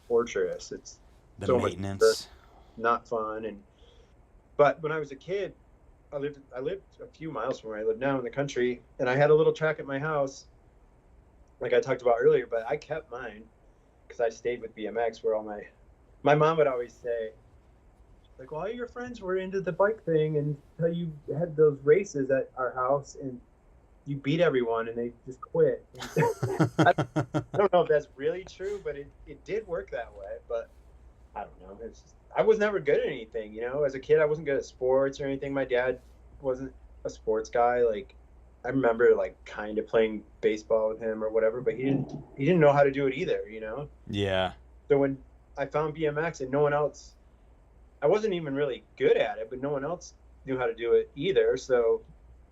torturous. It's The so much work, maintenance. not fun. But when I was a kid, I lived a few miles from where I live now in the country, and I had a little track at my house, like I talked about earlier. But I kept mine because I stayed with BMX, where all my mom would always say, like, well, all your friends were into the bike thing until you had those races at our house and you beat everyone and they just quit. I don't know if that's really true, but it did work that way. But I don't know. I was never good at anything. As a kid, I wasn't good at sports or anything. My dad wasn't a sports guy. Like I remember like kind of playing baseball with him or whatever, but he didn't know how to do it either. Yeah. So when I found BMX and no one else, I wasn't even really good at it, but no one else knew how to do it either. So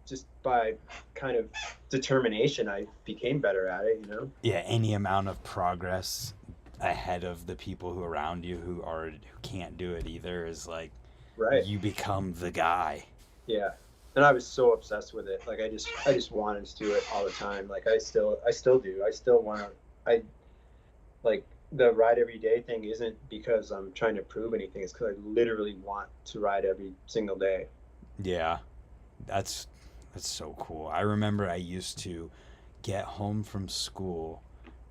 just by kind of determination, I became better at it. Yeah, any amount of progress ahead of the people who are around you who can't do it either is like Right. you become the guy. Yeah. And I was so obsessed with it. Like I just wanted to do it all the time. Like I still do. I still want to, like the ride every day thing isn't because I'm trying to prove anything. It's because I literally want to ride every single day. Yeah. That's so cool. I remember I used to get home from school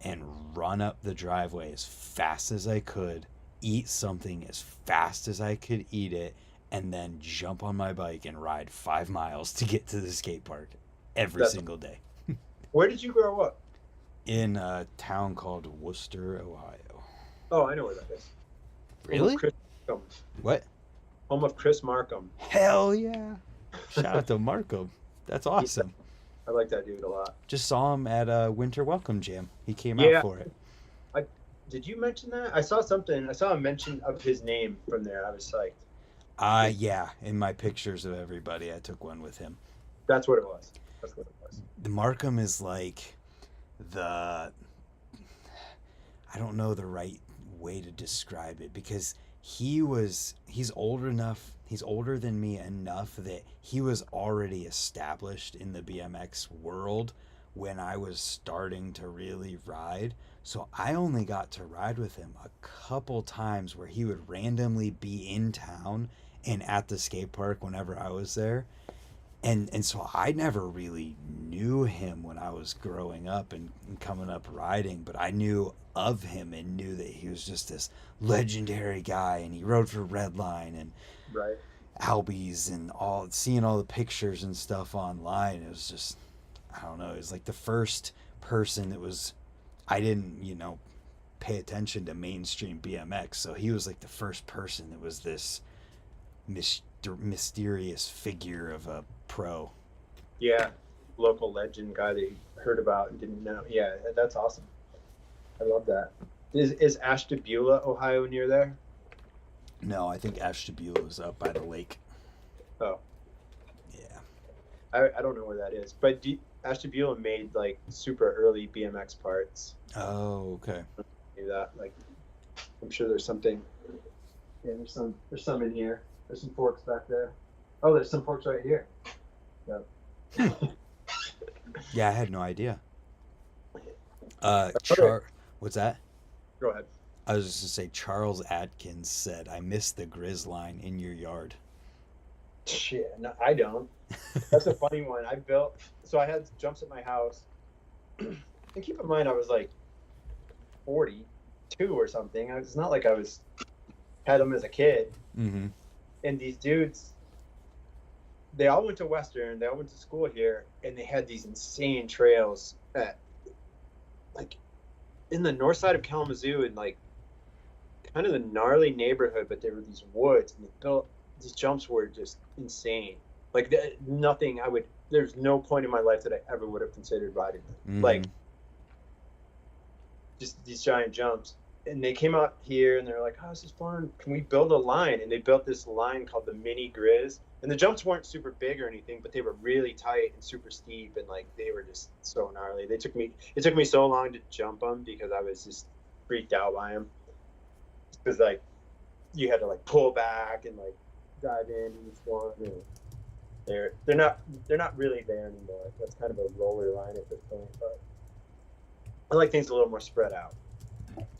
and run up the driveway as fast as I could, eat something as fast as I could eat it, and then jump on my bike and ride 5 miles to get to the skate park every That's single day. Where did you grow up? In a town called Worcester, Ohio. Oh, I know where that is. Really? Chris Combs. What? home of Chris Markham. Hell yeah! Shout out to Markham. That's awesome. I like that dude a lot. Just saw him at a Winter Welcome Jam. He came out Yeah. for it. Did you mention that? I saw something. I saw a mention of his name from there. I was psyched. Yeah. In my pictures of everybody, I took one with him. That's what it was. That's what it was. The Markham is like I don't know the right way to describe it, because he's older than me enough that he was already established in the BMX world when I was starting to really ride. So I only got to ride with him a couple times where he would randomly be in town and at the skate park whenever I was there. And so I never really knew him when I was growing up and coming up riding, but I knew of him and knew that he was just this legendary guy, and he rode for Redline and Right. Albe's and seeing all the pictures and stuff online. It was just, I don't know, it was like the first person that was, I didn't, pay attention to mainstream BMX. So he was like the first person that was this mysterious figure of a pro. Yeah. Local legend guy that you heard about and didn't know. Yeah, that's awesome. I love that. Is Ashtabula, Ohio near there? No, I think Ashtabula is up by the lake. Oh. Yeah. I don't know where that is. But Ashtabula made like super early BMX parts. Oh, okay. Do that. Like, I'm sure there's something. Yeah, there's some in here. There's some forks back there. Oh, there's some forks right here. Yeah. Yeah, I had no idea. What's that? Go ahead. I was just gonna say, Charles Atkins said, "I missed the Grizz line in your yard." Shit, no, I don't. That's a funny one. So I had jumps at my house. And keep in mind, I was like 42 or something. It's not like I had them as a kid. Mm-hmm. And these dudes, they all went to Western. They all went to school here, and they had these insane trails at, like, in the north side of Kalamazoo, and like kind of the gnarly neighborhood. But there were these woods, and these jumps were just insane. Like nothing there's no point in my life that I ever would have considered riding them. Mm-hmm. Like just these giant jumps. And they came out here and they're like, "Oh, this is fun. Can we build a line?" And they built this line called the Mini Grizz. And the jumps weren't super big or anything, but they were really tight and super steep, and like they were just so gnarly. It took me so long to jump them because I was just freaked out by them. Because like you had to like pull back and like dive in each one. And they're not really there anymore. That's kind of a roller line at this point, but I like things a little more spread out.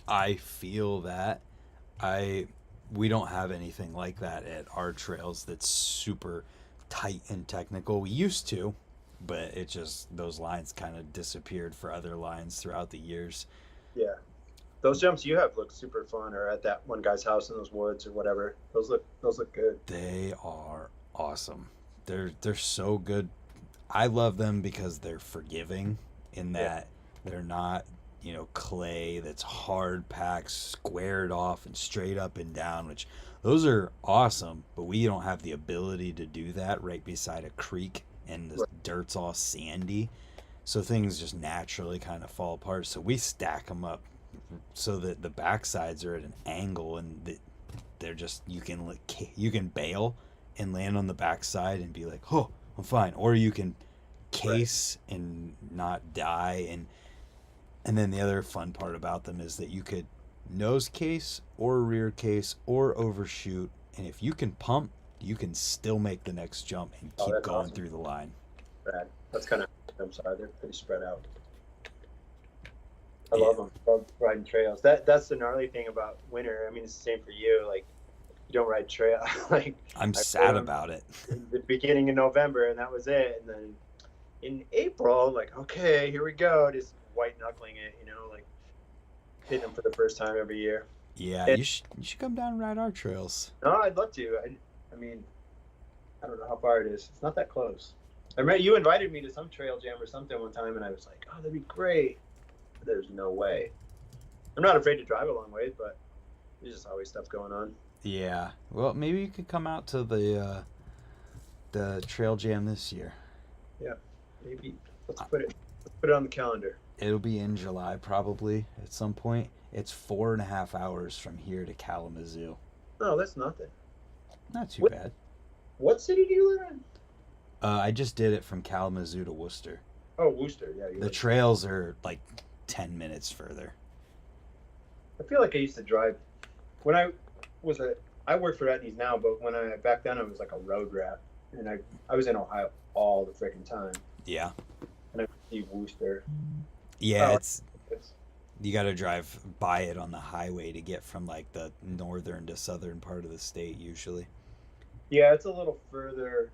I feel that. We don't have anything like that at our trails that's super tight and technical. We used to, but it just, those lines kind of disappeared for other lines throughout the years. Yeah. Those jumps you have look super fun, or at that one guy's house in those woods or whatever. Those look good. They are awesome. They're so good. I love them because they're forgiving in that they're not, clay that's hard packed, squared off and straight up and down, which those are awesome, but we don't have the ability to do that right beside a creek, and the dirt's all sandy, so things just naturally kind of fall apart. So we stack them up so that the back sides are at an angle, and they're just, you can bail and land on the back side and be like, "Oh, I'm fine," or you can case and not die. And then the other fun part about them is that you could nose case or rear case or overshoot, and if you can pump, you can still make the next jump and keep going awesome through the line. Rad. That's kind of, I'm sorry, they're pretty spread out. I love them. Love riding trails. That's the gnarly thing about winter. I mean, it's the same for you. Like, you don't ride trail. Like, I'm sad about it. The beginning of November, and that was it. And then in April, like, okay, here we go. Just white knuckling it, like hitting them for the first time every year. Yeah, and you should come down and ride our trails. No, I'd love to. I mean, I don't know how far it is. It's not that close. I remember you invited me to some trail jam or something one time, and I was like, "Oh, that'd be great." But there's no way. I'm not afraid to drive a long way, but there's just always stuff going on. Yeah. Well, maybe you could come out to the trail jam this year. Yeah, maybe. Let's put it on the calendar. It'll be in July probably at some point. It's 4.5 hours from here to Kalamazoo. Oh, that's nothing. Not too What bad. what city do you live in? I just did it from Kalamazoo to Worcester. Oh, Worcester. Yeah, The trails are like 10 minutes further. I feel like I used to drive when I work for Etnies now, but back then I was like a road rat, and I was in Ohio all the freaking time, Yeah. and I would see Worcester. Yeah, Oh, it's you got to drive by it on the highway to get from like the northern to southern part of the state usually. yeah, it's a little further.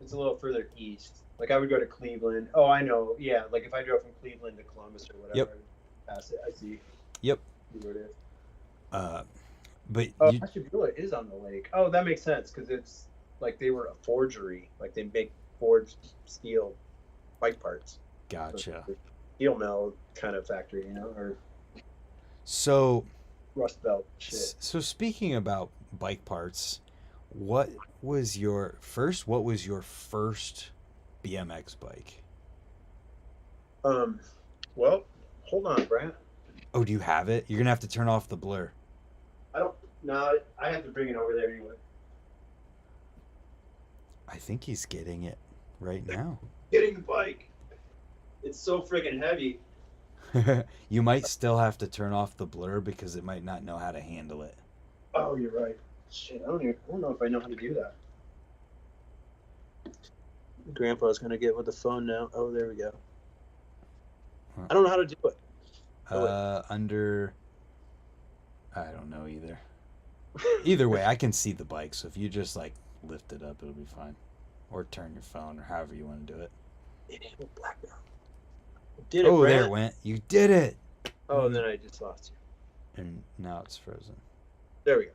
It's a little further east. Like I would go to Cleveland. Oh, I know. Yeah, like if I drove from Cleveland to Columbus or whatever, Yep. I would pass it. I see. Yep. See where it is. But Oh, you Ashtabula is on the lake. Oh, that makes sense because it's like they were a forgery. Like they make forged steel bike parts. gotcha. Steel mill kind of factory, or So rust belt shit. so speaking about bike parts, what was your first BMX bike? Well, hold on, Brant. Oh, do you have it? You're gonna have to turn off the blur. I don't. No, I have to bring it over there anyway. I think he's getting it right now. Getting the bike. It's so freaking heavy. You might still have to turn off the blur because it might not know how to handle it. Oh, you're right. Shit, I don't know if I know how to do that. Grandpa's gonna get with the phone now. Oh, there we go. I don't know how to do it. Under I don't know either. Either way, I can see the bike, so if you just like lift it up, it'll be fine. Or turn your phone or however you want to do it. Enable blackground. Did it, Oh, Brant. there it went. You did it. Oh, and then I just lost you. And now it's frozen. There we go.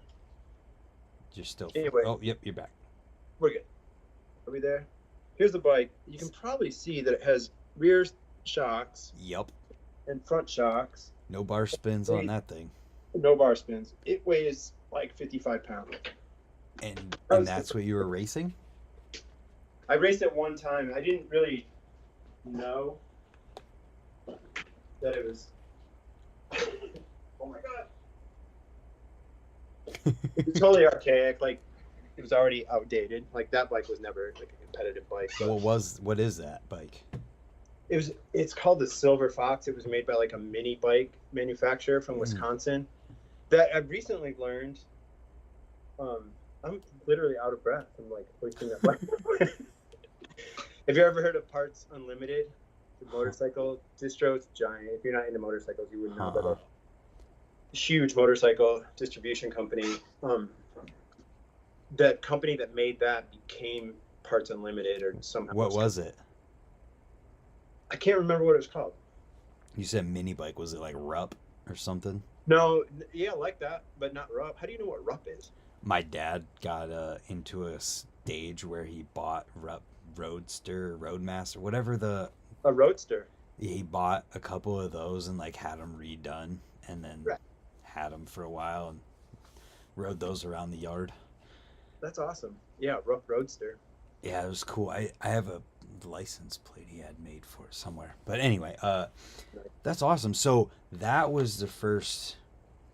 You're still Anyway. Oh, yep, you're back. We're good. Are we there? Here's the bike. You can probably see that it has rear shocks Yep. and front shocks. No bar spins on that thing. No bar spins. It weighs like 55 pounds. And That was that's what you were racing? I raced it one time. I didn't really know that it was. Oh my god! It was totally archaic. Like it was already outdated. Like that bike was never like a competitive bike. But What is that bike? It's called the Silver Fox. It was made by like a mini bike manufacturer from Wisconsin. That I've recently learned. I'm literally out of breath from like hoisting that bike. Have you ever heard of Parts Unlimited? The motorcycle distro. It's giant. If you're not into motorcycles, you wouldn't know. But a huge motorcycle distribution company. That company that made that became Parts Unlimited or somehow. What was it? I can't remember what it was called. You said mini bike. Was it like Rupp or something? No, yeah, like that, but not Rupp. How do you know what Rupp is? My dad got into a stage where he bought Rupp Roadster, Roadmaster, whatever A Roadster. he bought a couple of those and like had them redone and then had them for a while and rode those around the yard. That's awesome. Yeah, Rupp Roadster. Yeah, it was cool. I have a license plate he had made for it somewhere. But anyway, that's awesome. So that was the first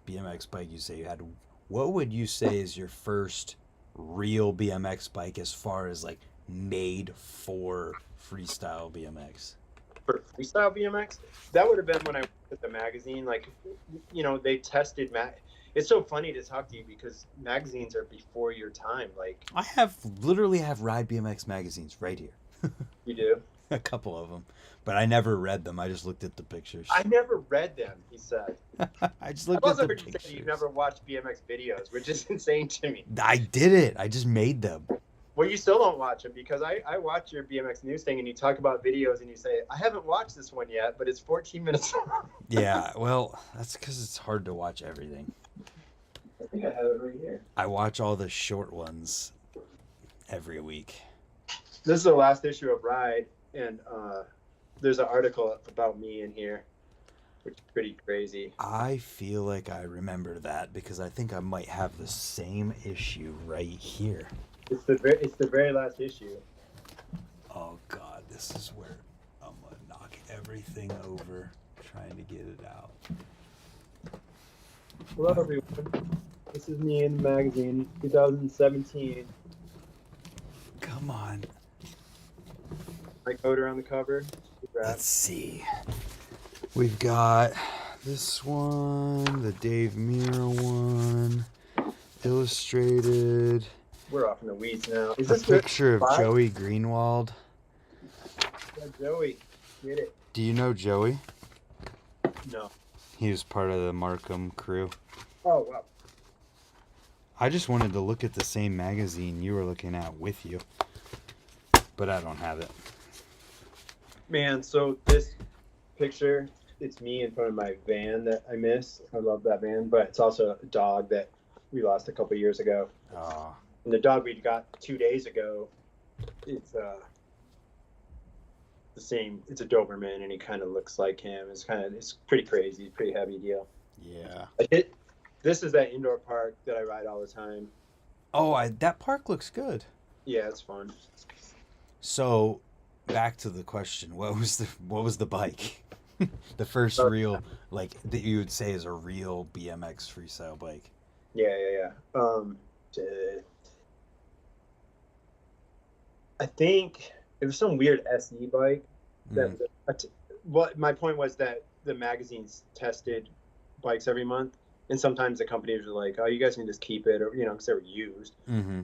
BMX bike you say you had. What would you say is your first real BMX bike as far as like made for freestyle BMX? For freestyle BMX? That would have been when I worked at the magazine. Like, they tested It's so funny to talk to you because magazines are before your time. Like, I literally have Ride BMX magazines right here. You do? A couple of them, but I never read them. I just looked at the pictures. I never read them, he said. I just I've looked at also the heard you pictures. say you've never watched BMX videos, which is insane to me. I did it. I just made them. Well, you still don't watch them because I watch your BMX news thing and you talk about videos and you say, I haven't watched this one yet, but it's 14 minutes long. Yeah, well, that's because it's hard to watch everything. I think I have it right here. I watch all the short ones every week. This is the last issue of Ride, and there's an article about me in here. which is pretty crazy. I feel like I remember that because I think I might have the same issue right here. It's the very last issue. Oh God, this is where I'm gonna knock everything over trying to get it out. Hello, everyone. This is me in the magazine, 2017. Come on. My coder on the cover. Let's see. We've got this one, the Dave Mira one, illustrated. We're off in the weeds now. Is A this picture of five? Joey Greenwald. Yeah, Joey, get it? Do you know Joey? No. He was part of the Markham crew. Oh, wow. I just wanted to look at the same magazine you were looking at with you, but I don't have it. Man, so this picture, it's me in front of my van that I miss. I love that van, but it's also a dog that we lost a couple years ago. Oh. And the dog we got 2 days ago, it's the same. It's a Doberman, and he kind of looks like him. It's pretty crazy, pretty heavy deal. Yeah. This is that indoor park that I ride all the time. Oh, that park looks good. Yeah, it's fun. So, back to the question: what was the bike? The first real, like, that you would say is a real BMX freestyle bike. Yeah. I think it was some weird SE bike. What my point was that the magazines tested bikes every month, and sometimes the companies were like, "Oh, you guys can just keep it," or because they were used. Mm-hmm.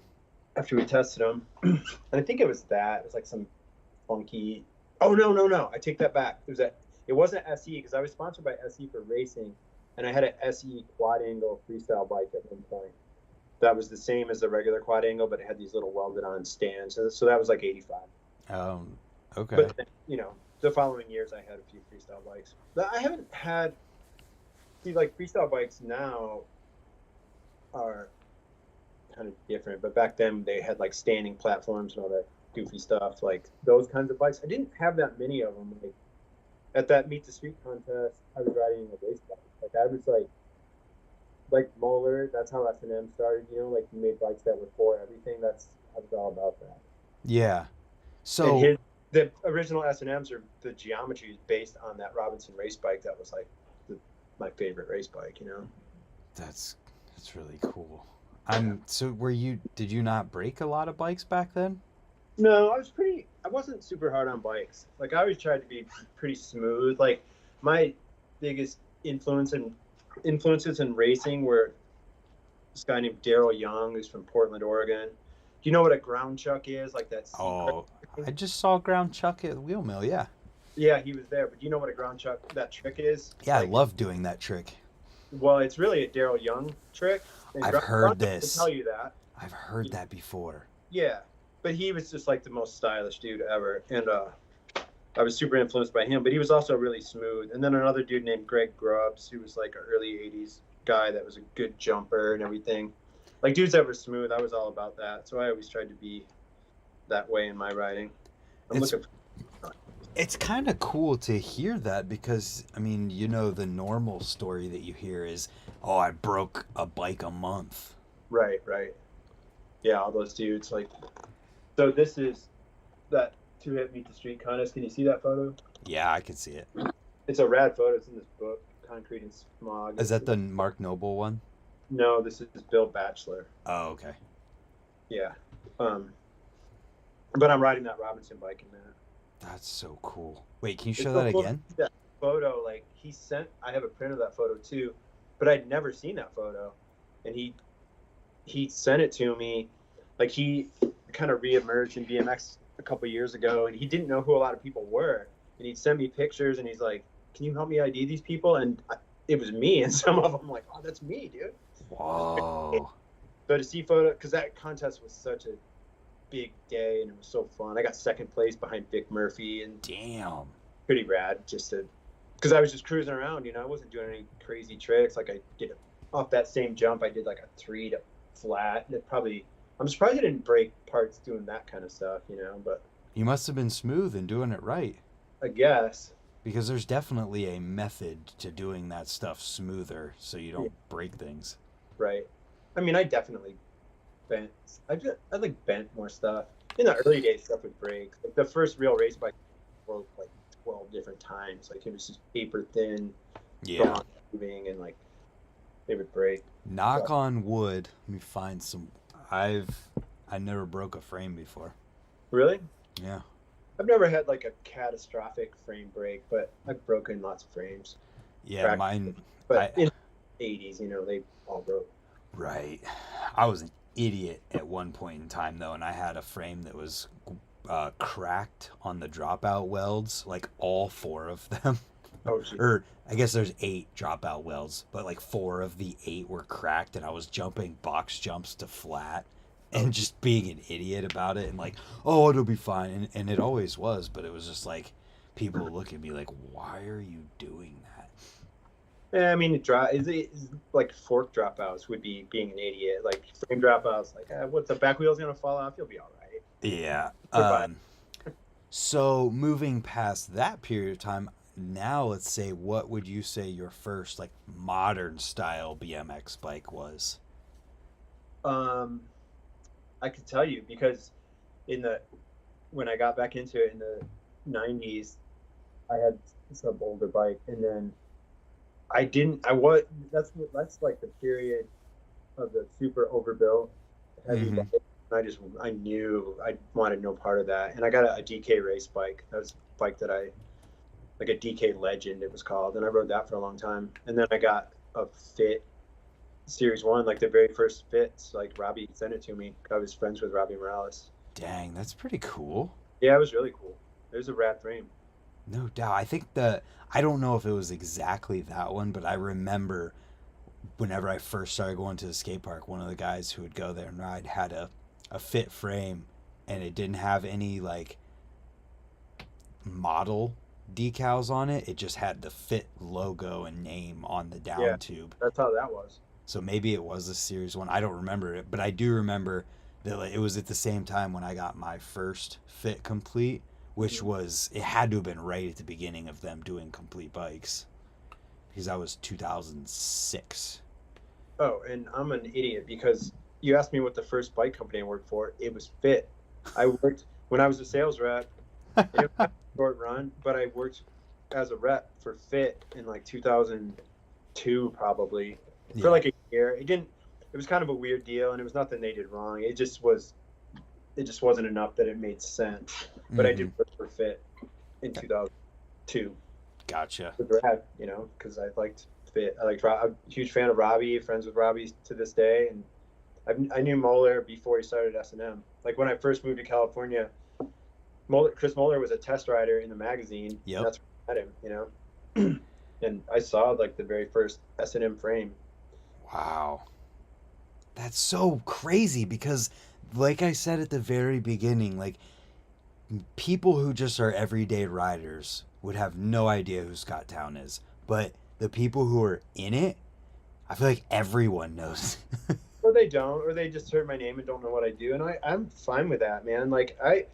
After we tested them, and I think it was that. It was like some funky. Oh no! I take that back. It wasn't SE because I was sponsored by SE for racing, and I had an SE quad angle freestyle bike at one point. That was the same as the regular quad angle, but it had these little welded on stands. So that was like 85. Okay. But then, the following years I had a few freestyle bikes. But I haven't had. See, like freestyle bikes now are kind of different, but back then they had like standing platforms and all that goofy stuff, like those kinds of bikes. I didn't have that many of them. Like at that Meet the Street contest, I was riding a race bike. Like I was like Moeller. That's how S&M started. Like he made bikes that were for everything. I was all about that. Yeah. So the original S&Ms are the geometry is based on that Robinson race bike. That was like my favorite race bike. That's really cool. So did you not break a lot of bikes back then? No, I wasn't super hard on bikes. Like I always tried to be pretty smooth. Like my biggest influences in racing were this guy named Daryl Young, who's from Portland, Oregon. Do you know what a ground chuck is? Like that. Oh, I just saw ground chuck at Wheel Mill. Yeah. Yeah, he was there. But do you know what a ground chuck, that trick is? Yeah, I love doing that trick. Well, it's really a Daryl Young trick. I've heard this. I'll tell you that. I've heard that before. Yeah, but he was just like the most stylish dude ever, and I was super influenced by him. But he was also really smooth. And then another dude named Greg Grubbs, who was like an early '80s guy that was a good jumper and everything. Like dudes that were smooth, I was all about that. So I always tried to be that way in my riding. It's kind of cool to hear that because, I mean, the normal story that you hear is, oh, I broke a bike a month. Right. Yeah, all those dudes. Like, so this is that 2-hit Meet the Street contest. Can you see that photo? Yeah, I can see it. It's a rad photo. It's in this book, Concrete and Smog. Is that the Mark Noble one? No, this is Bill Batchelor. Oh, okay. Yeah. But I'm riding that Robinson bike in that. That's so cool. Wait, can you show that again? That photo, like I have a print of that photo too, but I'd never seen that photo, and he sent it to me. Like he kind of reemerged in BMX a couple years ago, and he didn't know who a lot of people were, and he'd send me pictures, and he's like, "Can you help me ID these people?" And it was me, and some of them like, "Oh, that's me, dude." Whoa. So to see photo, because that contest was such a big day and it was so fun. I got second place behind Vic Murphy, and damn, pretty rad. Because I was just cruising around, I wasn't doing any crazy tricks. Like I did off that same jump, I did like a 3 to flat. I'm surprised I didn't break parts doing that kind of stuff, but you must have been smooth and doing it right. I guess. Because there's definitely a method to doing that stuff smoother so you Yeah, don't break things. right. I mean, I definitely bent. I like bent more stuff. In the early days, stuff would break. Like the first real race bike broke like 12 different times. Like it was just paper thin, Yeah. gone moving, and like they would break. Knock But on wood. Let me find some. I never broke a frame before. really, Yeah. I've never had like a catastrophic frame break, but I've broken lots of frames. Yeah, Cracked. mine. But I in the 80s, they all broke. Right. I was an idiot at one point in time though, and I had a frame that was cracked on the dropout welds, like all four of them. Oh, gee. Or I guess there's 8 dropout welds, but like 4 of the 8 were cracked, and I was jumping box jumps to flat Oh, and just being an idiot about it, and like, oh, it'll be fine, and it always was, but it was just like people look at me like, why are you doing that? yeah, I mean, is like fork dropouts would be being an idiot. Like frame dropouts, like what's the back wheel's gonna fall off? You'll be all right. Yeah. Goodbye. So moving past that period of time, now let's say, what would you say your first like modern style BMX bike was? Um, I could tell you because in the when I got back into it in the 90s, I had some older bike, and then I didn't. I was that's like the period of the super overbuilt heavy Mm-hmm. bike. I knew I wanted no part of that, and I got a DK race bike. That was a bike that I like a DK Legend it was called, and I rode that for a long time. And then I got a Fit Series One, like the very first Fits. Like Robbie sent it to me. I was friends with Robbie Morales. Dang, that's pretty cool. Yeah, it was really cool. It was a rad frame. No doubt. I don't know if it was exactly that one, but I remember whenever I first started going to the skate park, one of the guys who would go there and ride had a fit frame, and it didn't have any like model decals on it. It just had the fit logo and name on the Yeah, down tube. that's how that was. So maybe it was a series one. I don't remember it, but I do remember that like, it was at the same time when I got my first fit complete, which was it had to have been right at the beginning of them doing complete bikes because that was 2006. Oh, and I'm an idiot because you asked me what the first bike company I worked for. It was Fit. I worked when I was a sales rep. And it was a short run, but I worked as a rep for Fit in like 2002 probably for Yeah. like a year. It was kind of a weird deal, and it was nothing they did wrong. It just wasn't enough that it made sense. But I Mm-hmm. did work for Fit in 2002. Gotcha. It was rad, because I liked Fit. I'm a huge fan of Robbie, friends with Robbie to this day, and I knew Moeller before he started S&M. Like when I first moved to California, Chris Moeller was a test rider in the magazine. Yep. And that's where I met him, and I saw like the very first S&M frame. Wow. That's so crazy because, like I said at the very beginning, like people who just are everyday riders would have no idea who Scott Towne is. But the people who are in it, I feel like everyone knows. Or they don't, or they just heard my name and don't know what I do, and I'm fine with that, man. I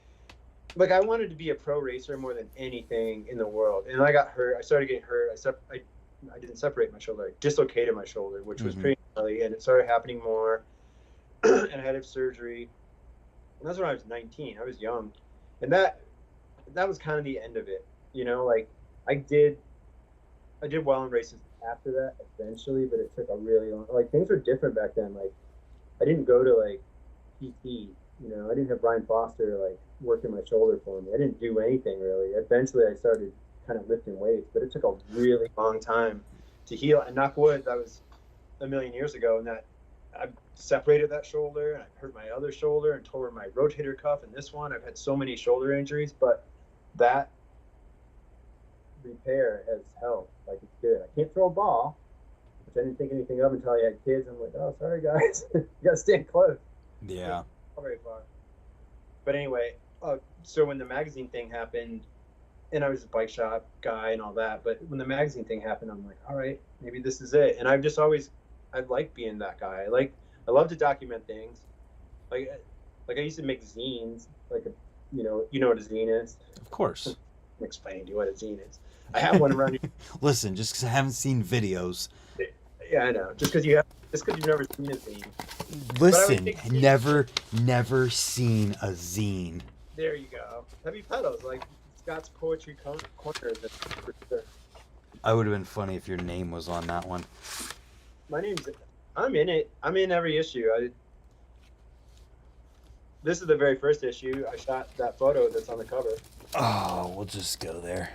wanted to be a pro racer more than anything in the world, and I got hurt. I started getting hurt. I didn't separate my shoulder. I dislocated my shoulder, which was pretty gnarly, and it started happening more. And I had to have surgery. And that's when I was 19. I was young, and that was kind of the end of it. Like I did well in races after that eventually, but it took a really long. Like things were different back then. Like I didn't go to like PT. I didn't have Brian Foster like working my shoulder for me. I didn't do anything really. Eventually, I started kind of lifting weights, but it took a really long time to heal. And knock wood, that was a million years ago, and that I separated that shoulder, and I hurt my other shoulder, and tore my rotator cuff, and this one. I've had so many shoulder injuries, but that repair has helped. Like it's good. I can't throw a ball, which I didn't think anything of until I had kids. I'm like, oh, sorry guys, you gotta stand close. Yeah. Not very far. But anyway, so when the magazine thing happened, and I was a bike shop guy and all that, but when the magazine thing happened, I'm like, all right, maybe this is it. And I've just always, I like being that guy. I love to document things. Like I used to make zines, like you know what a zine is. Of course. explaining to you what a zine is. I have one around here. Listen, just because I haven't seen videos. Yeah, I know. Just because you've never seen a zine. Listen, never seen a zine. There you go. Heavy pedals, like Scott's Poetry Corner. I would have been funny if your name was on that one. I'm in it. I'm in every issue. This is the very first issue. I shot that photo that's on the cover. Oh, we'll just go there.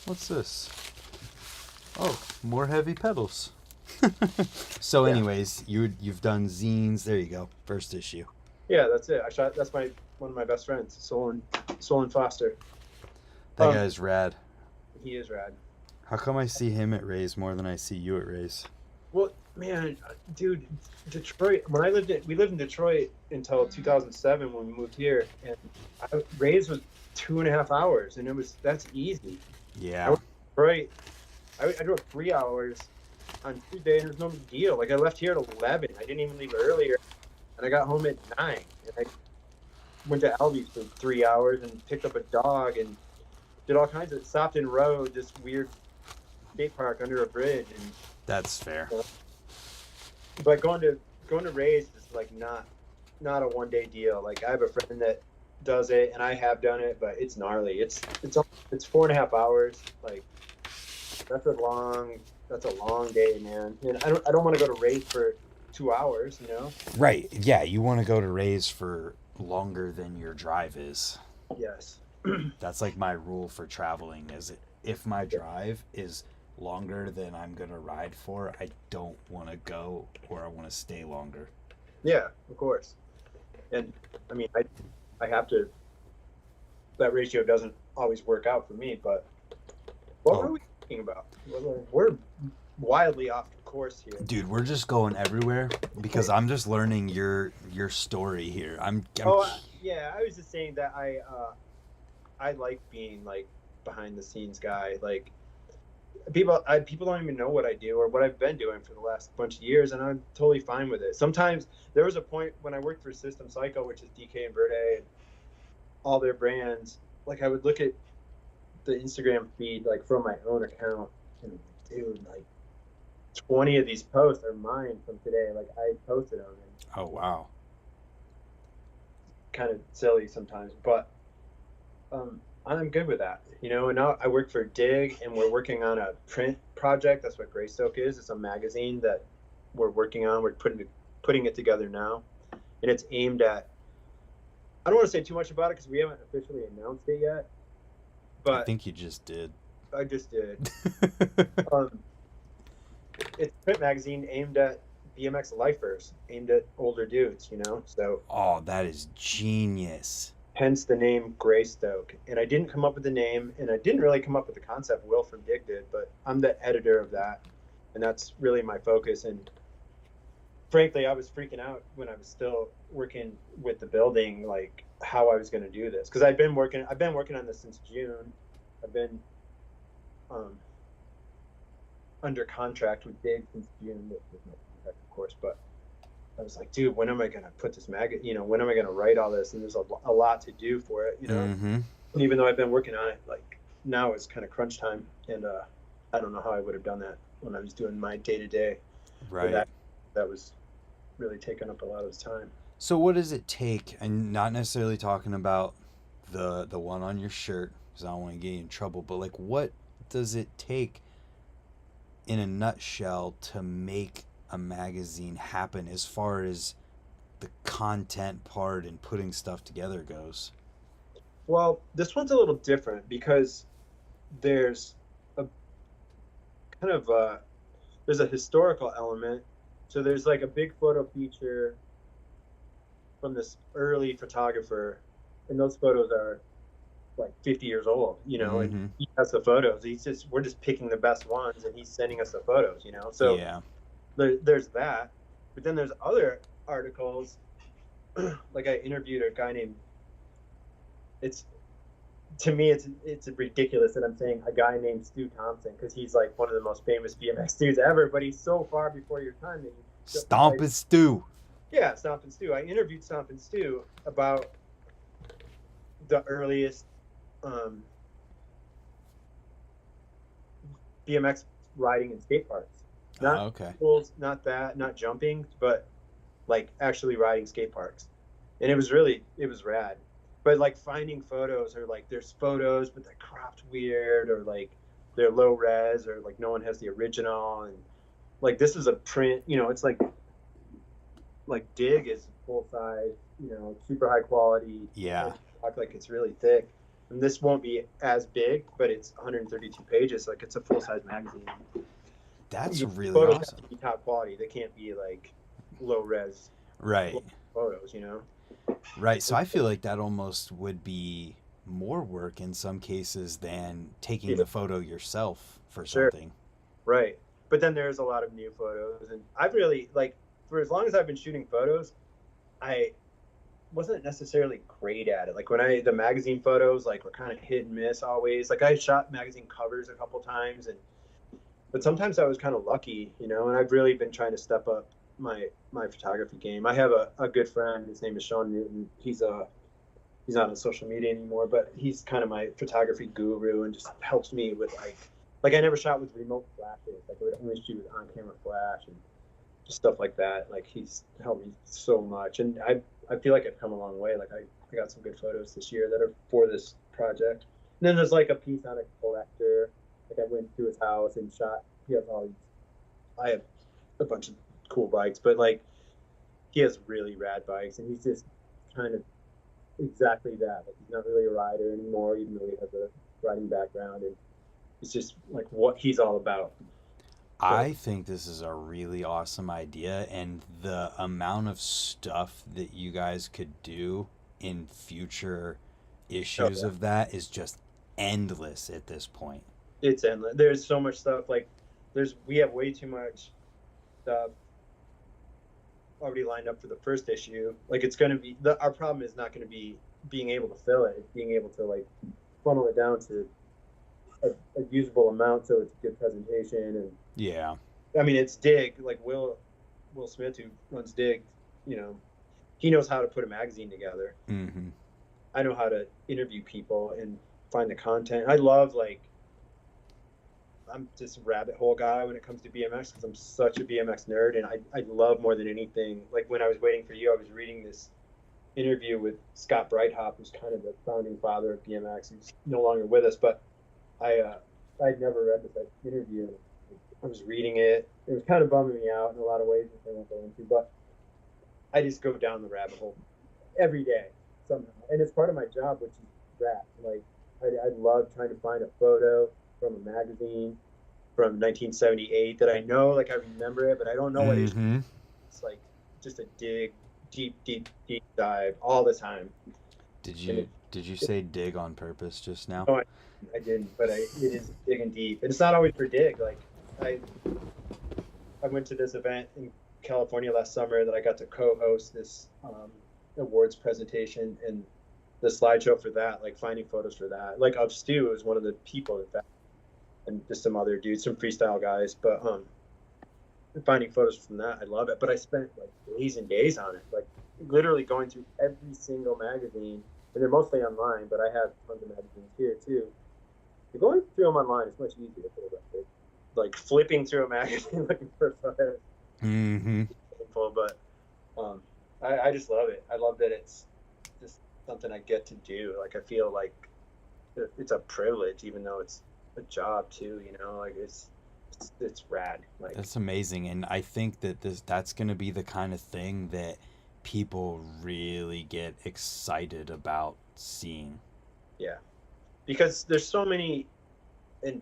What's this? Oh, more heavy pedals. So anyways, you've done zines. There you go. First issue. Yeah, that's it. That's one of my best friends, Solon Foster. That guy's rad. He is rad. How come I see him at Ray's more than I see you at Ray's? Well, man, dude, Detroit. We lived in Detroit until 2007 when we moved here, and Ray's was 2.5 hours, and that's easy. Yeah. Right. I drove 3 hours on Tuesday, and it was no big deal. Like, I left here at 11. I didn't even leave earlier, and I got home at 9. And I went to Albe for 3 hours and picked up a dog and did all kinds of stopped and rode this weird skate park under a bridge. And that's fair. But going to Ray's is like not a one-day deal. Like, I have a friend that does it, and I have done it, but it's gnarly. It's 4.5 hours. Like, that's a long day, man. And I don't want to go to Ray's for 2 hours, you know? Right. Yeah, you want to go to Ray's for longer than your drive is. Yes. That's like my rule for traveling is if my drive is longer than I'm going to ride for, I don't want to go, or I want to stay longer. Yeah, of course. And I mean, I have to, that ratio doesn't always work out for me, but what were we talking about? We're wildly off course here. Dude, we're just going everywhere because I'm just learning your story here. Yeah, I was just saying that I like being like behind the scenes guy. Like, people don't even know what I do or what I've been doing for the last bunch of years, and I'm totally fine with it. Sometimes there was a point when I worked for System Cycle, which is DK and Verde and all their brands. Like, I would look at the Instagram feed like from my own account, and dude, like 20 of these posts are mine from today. Like, I posted them. Oh wow. Kind of silly sometimes, but I'm good with that, you know. And now I work for Dig, and we're working on a print project. That's what Greystoke is. It's a magazine that we're working on. We're putting it together now, and it's aimed at. I don't want to say too much about it because we haven't officially announced it yet. But I think you just did. I just did. It's a print magazine aimed at BMX lifers, aimed at older dudes, you know. So. Oh, that is genius. Hence the name Greystoke. And I didn't come up with the name, and I didn't really come up with the concept. Will from Dig did, but I'm the editor of that, and that's really my focus. And frankly, I was freaking out when I was still working with the building, like how I was going to do this, because I've been working on this since June. I've been under contract with Dig since June, with no contract, of course, but I was like, dude, when am I going to put this magazine, you know, when am I going to write all this? And there's a lot to do for it, you know? Mm-hmm. And even though I've been working on it, like, now it's kind of crunch time. And I don't know how I would have done that when I was doing my day-to-day. Right. That was really taking up a lot of his time. So what does it take, and not necessarily talking about the one on your shirt, because I don't want to get you in trouble, but like, what does it take in a nutshell to make a magazine happen as far as the content part and putting stuff together goes? Well, this one's a little different because there's a kind of there's a historical element. So there's like a big photo feature from this early photographer, and those photos are like 50 years old, you know. Mm-hmm. And he has the photos. We're just picking the best ones, and he's sending us the photos, you know. So yeah. There's that, but then there's other articles. Like, I interviewed a guy named. To me, it's ridiculous that I'm saying a guy named Stu Thompson, because he's like one of the most famous BMX dudes ever. But he's so far before your time that Stomp is Stu. Yeah, Stomp and Stu. I interviewed Stomp and Stu about the earliest BMX riding in skate parks. Not Okay. schools, not that, not jumping, but like actually riding skate parks. And it was rad. But like finding photos, or like there's photos but they're cropped weird, or like they're low res, or like no one has the original. And like this is a print, it's like Dig is full size, super high quality. Yeah. Like it's really thick. And this won't be as big, but it's 132 pages. Like it's a full size magazine. That's really Photos awesome. have to be top quality. They can't be like low res Right. photos. Right. So I feel like that almost would be more work in some cases than taking the photo yourself for Sure. something. Right. But then there's a lot of new photos, and I've really like, for as long as I've been shooting photos, I wasn't necessarily great at it. Like the magazine photos like were kind of hit and miss always. Like I shot magazine covers a couple times, but sometimes I was kind of lucky, and I've really been trying to step up my photography game. I have a good friend. His name is Sean Newton. He's not on social media anymore, but he's kind of my photography guru and just helps me with like I never shot with remote flashes. Like I would only shoot with on-camera flash and just stuff like that. Like he's helped me so much, and I feel like I've come a long way. Like I got some good photos this year that are for this project. And then there's like a piece on a collector. Like I went to his house and shot. He has all these. I have a bunch of cool bikes, but like he has really rad bikes, and he's just kind of exactly that. Like he's not really a rider anymore, even though he has a riding background, and it's just like what he's all about. I think this is a really awesome idea, and the amount of stuff that you guys could do in future issues of that is just endless at this point. It's endless. There's so much stuff. Like we have way too much stuff already lined up for the first issue. Like it's going to be our problem is not going to be being able to fill it. It's being able to like funnel it down to a usable amount so it's a good presentation. And yeah, I mean it's Dig, like Will Smith, who runs Dig, he knows how to put a magazine together. Mm-hmm. I know how to interview people and find the content. I love I'm just a rabbit hole guy when it comes to BMX because I'm such a BMX nerd, and I love more than anything. Like when I was waiting for you, I was reading this interview with Scott Breithaupt, who's kind of the founding father of BMX. He's no longer with us, but I'd never read this interview. I was reading it. It was kind of bumming me out in a lot of ways, which I won't go into, but I just go down the rabbit hole every day somehow, and it's part of my job, which is that. Like I love trying to find a photo from a magazine from 1978 that I know, like I remember it, but I don't know what it is. It's like just a deep dive all the time. Did you say dig on purpose just now? No, I didn't, but it is digging deep, and it's not always for dig. Like I went to this event in California last summer that I got to co-host this awards presentation, and the slideshow for that, like finding photos for that, like of Stu was one of the people in fact, and just some other dudes, some freestyle guys, but finding photos from that, I love it. But I spent like days and days on it, like literally going through every single magazine, and they're mostly online, but I have tons of magazines here too. Going through them online is much easier for the record. Like flipping through a magazine looking for photos. Mm-hmm. But I just love it. I love that it's just something I get to do. Like I feel like it's a privilege, even though it's a job too. Like it's rad. Like That's amazing, and I think that that's going to be the kind of thing that people really get excited about seeing. Yeah, because there's so many, and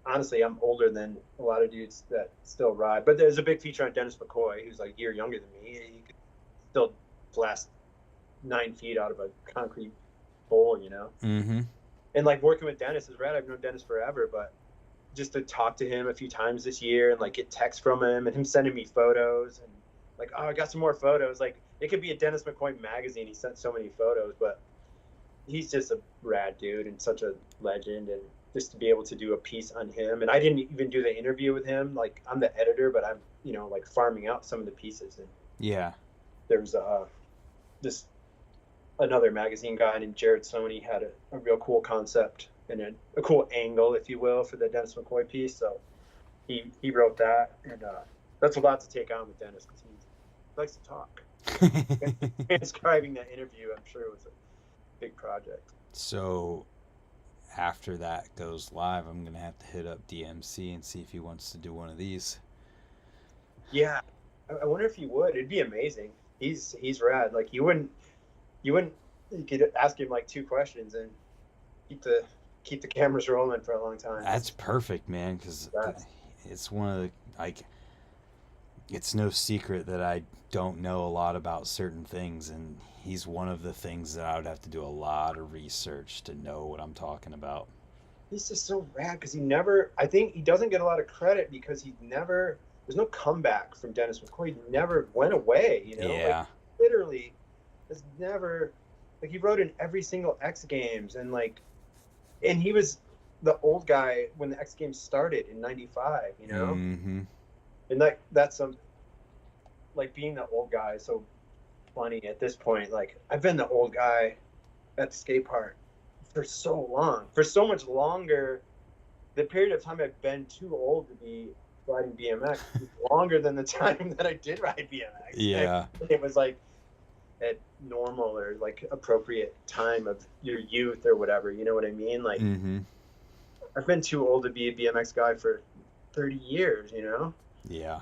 honestly, I'm older than a lot of dudes that still ride. But there's a big feature on Dennis McCoy, who's like a year younger than me. He could still blast 9 feet out of a concrete bowl, Mm-hmm. And like working with Dennis is rad. I've known Dennis forever, but just to talk to him a few times this year and like get texts from him and him sending me photos and like, oh, I got some more photos. Like it could be a Dennis McCoy magazine. He sent so many photos, but he's just a rad dude and such a legend. And just to be able to do a piece on him, and I didn't even do the interview with him. Like I'm the editor, but I'm like farming out some of the pieces. And Yeah. there's this another magazine guy named Jared Sony had a real cool concept and a cool angle, if you will, for the Dennis McCoy piece. So he wrote that, and that's a lot to take on with Dennis because he likes to talk. Transcribing that interview, I'm sure it was a big project. So after that goes live, I'm gonna have to hit up DMC and see if he wants to do one of these. Yeah, I wonder if he would. It'd be amazing. He's rad. Like you could ask him like 2 questions and keep the cameras rolling for a long time. That's perfect, man, because it's one of the, like, it's no secret that I don't know a lot about certain things, and he's one of the things that I would have to do a lot of research to know what I'm talking about. He's just so rad because I think he doesn't get a lot of credit because there's no comeback from Dennis McCoy. He never went away, you know? Yeah. Like, literally, has never, like, he rode in every single X Games, and he was the old guy when the X Games started in '95, you know? Mm-hmm. And that's some, like, being the old guy is so funny at this point. Like, I've been the old guy at the skate park for so long, for so much longer. The period of time I've been too old to be riding BMX is longer than the time that I did ride BMX. Yeah. It was like at normal or like appropriate time of your youth or whatever, you know what I mean? Like, I've been too old to be a BMX guy for 30 years, you know? Yeah.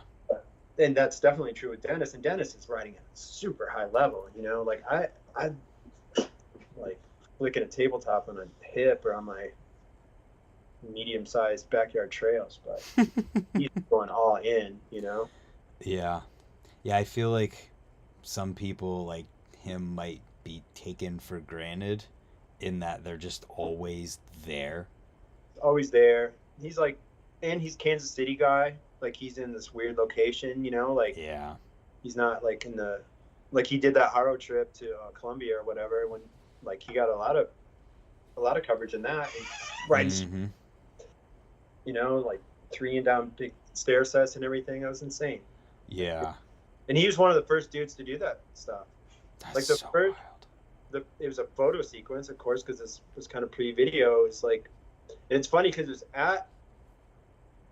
And that's definitely true with Dennis, and Dennis is riding at a super high level, you know? Like, I like flicking a tabletop on a hip or on my medium-sized backyard trails, but he's going all in, you know? Yeah. I feel like some people like him might be taken for granted in that they're just always there. Always there. He's like, and he's Kansas City guy. Like, he's in this weird location, you know? Like, yeah, he's not like like he did that Haro trip to Columbia or whatever when, like, he got a lot of coverage in that. And riding, you know, like 3 and down big stair sets and everything. That was insane. Yeah. And he was one of the first dudes to do that stuff. That's like the so first, wild. It was a photo sequence, of course, because this was kind of pre-video. It's like, and it's funny because it was at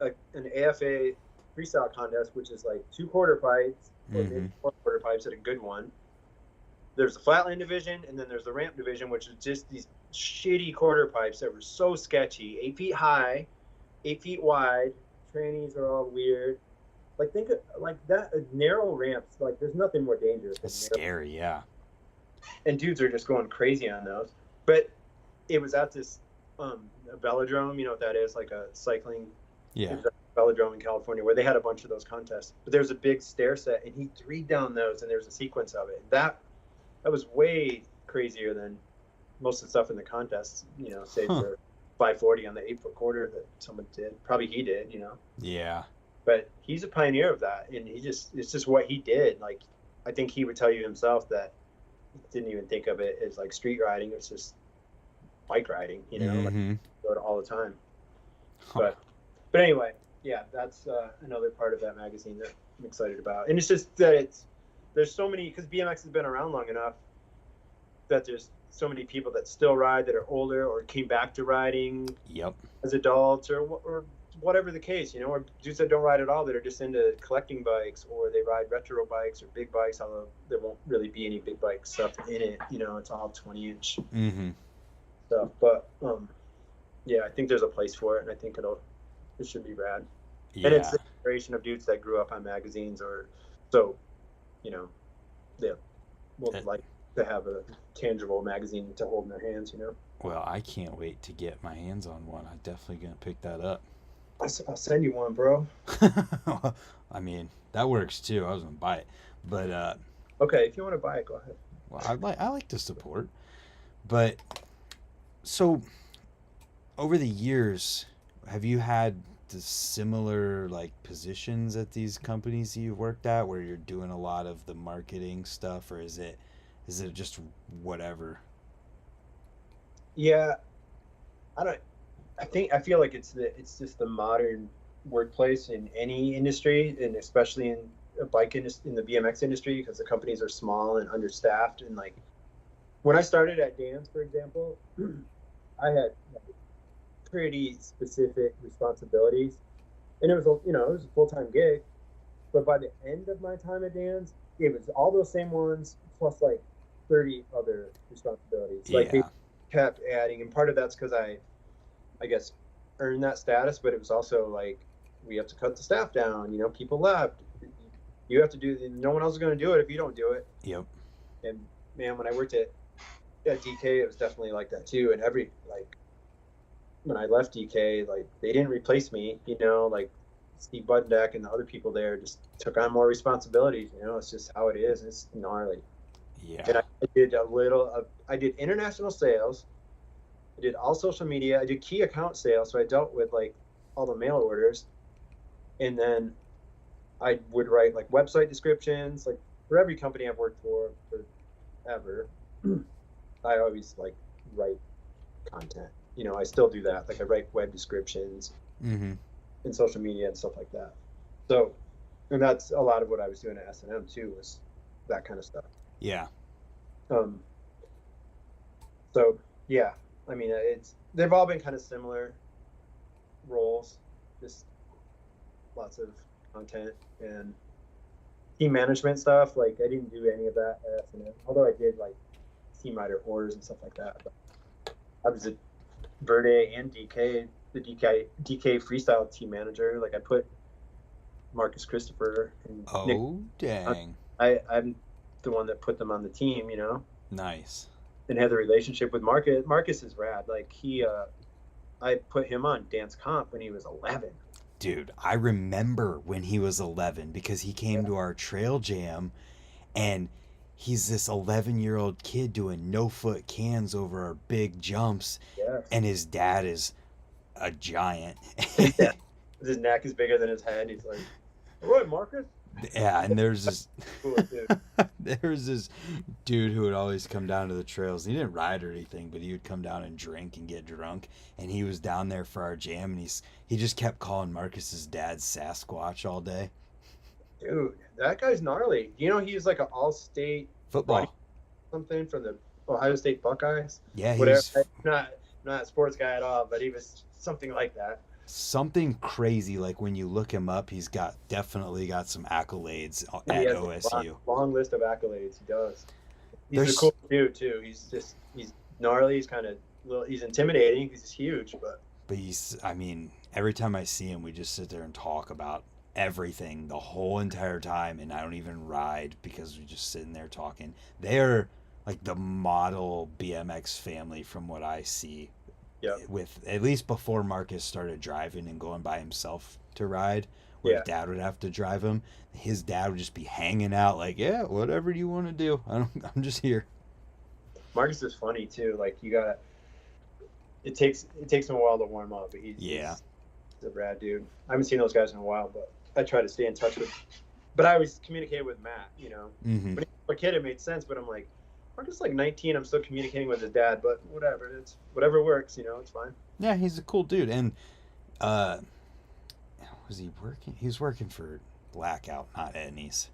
an AFA freestyle contest, which is like 2 quarter pipes or maybe 4 quarter pipes at a good one. There's the flatland division, and then there's the ramp division, which is just these shitty quarter pipes that were so sketchy, 8 feet high, 8 feet wide. Trannies are all weird. Like, think of like that, narrow ramps. Like, there's nothing more dangerous. It's scary, yeah. And dudes are just going crazy on those. But it was at this velodrome. You know what that is? Like a cycling. Yeah. It was at a velodrome in California where they had a bunch of those contests. But there was a big stair set, and he 3'd down those, and there's a sequence of it. That was way crazier than most of the stuff in the contests. You know, say for 540 on the 8 foot quarter that someone did. Probably he did. You know. Yeah. But he's a pioneer of that, and it's just what he did. Like, I think he would tell you himself that he didn't even think of it as like street riding. It's just bike riding, you know, like, do it all the time. But anyway, yeah, that's another part of that magazine that I'm excited about. And it's just that there's so many, because BMX has been around long enough that there's so many people that still ride that are older or came back to riding as adults or whatever the case, you know, or dudes that don't ride at all that are just into collecting bikes, or they ride retro bikes or big bikes, although there won't really be any big bike stuff in it, you know, it's all 20-inch stuff. But yeah, I think there's a place for it, and I think it should be rad. And it's the generation of dudes that grew up on magazines, or so, you know, they will like to have a tangible magazine to hold in their hands, you know. Well, I can't wait to get my hands on one. I'm definitely gonna pick that up. I'll send you one, bro. I mean, that works too. I was gonna buy it, but okay, if you want to buy it, go ahead. Well, I like to support, but so over the years, have you had the similar like positions at these companies you've worked at, where you're doing a lot of the marketing stuff, or is it just whatever? Yeah, I feel like it's just the modern workplace in any industry, and especially a bike industry, in the BMX industry, because the companies are small and understaffed. And like when I started at Dan's, for example, I had like, pretty specific responsibilities, and it was a full-time gig. But by the end of my time at Dan's, it was all those same ones plus like 30 other responsibilities. Like they Yeah. kept adding, and part of that's because I guess earned that status, but it was also like we have to cut the staff down. People left. You have to do. No one else is going to do it if you don't do it. Yep. And man, when I worked at DK, it was definitely like that too. And when I left DK, like they didn't replace me. Like Steve Buddeck and the other people there just took on more responsibilities. It's just how it is. It's gnarly. Yeah. And I did I did international sales. I did all social media. I did key account sales. So I dealt with like all the mail orders. And then I would write like website descriptions, like for every company I've worked for forever. I always like write content. I still do that. Like I write web descriptions in social media and stuff like that. So, and that's a lot of what I was doing at S&M too, was that kind of stuff. Yeah. So yeah, I mean, they've all been kind of similar roles, just lots of content and team management stuff. Like I didn't do any of that at S&M, although I did like team rider orders and stuff like that. But I was at Verde and DK, the DK freestyle team manager. Like I put Marcus Christopher and Nick. Dang. I'm the one that put them on the team, Nice. and had the relationship with Marcus. Marcus is rad. Like I put him on dance comp when he was 11. Dude, I remember when he was 11 because he came to our trail jam, and he's this 11-year-old kid doing no-foot cans over our big jumps, and his dad is a giant. Yeah. His neck is bigger than his head. He's like, all right, Marcus. Yeah, and there's this Cool, dude. there's this dude who would always come down to the trails. He didn't ride or anything, but he would come down and drink and get drunk. And he was down there for our jam, and he just kept calling Marcus's dad Sasquatch all day. Dude, that guy's gnarly. He's like an all-state Football. Something from the Ohio State Buckeyes. Yeah, whatever. he's Not a sports guy at all, but he was something like that. something crazy. Like when you look him up, he's definitely got some accolades at OSU. Long list of accolades. He does. He's a cool dude too. He's gnarly. He's kind of he's intimidating because he's huge, but I mean, every time I see him, we just sit there and talk about everything the whole entire time, and I don't even ride because we're just sitting there talking. They're like the model BMX family from what I see. Yep. With at least before Marcus started driving and going by himself to ride, where dad would have to drive him, his dad would just be hanging out like, yeah, whatever you want to do. I'm just here. Marcus is funny too. Like it takes him a while to warm up, but he's a rad dude. I haven't seen those guys in a while, but I try to stay in touch with. But I always communicate with Matt. When he was a kid, it made sense. But I'm like, Marcus is like 19. I'm still communicating with his dad, but whatever. It's whatever works. It's fine. Yeah, he's a cool dude. And was he working? He was working for Blackout, not Etnies.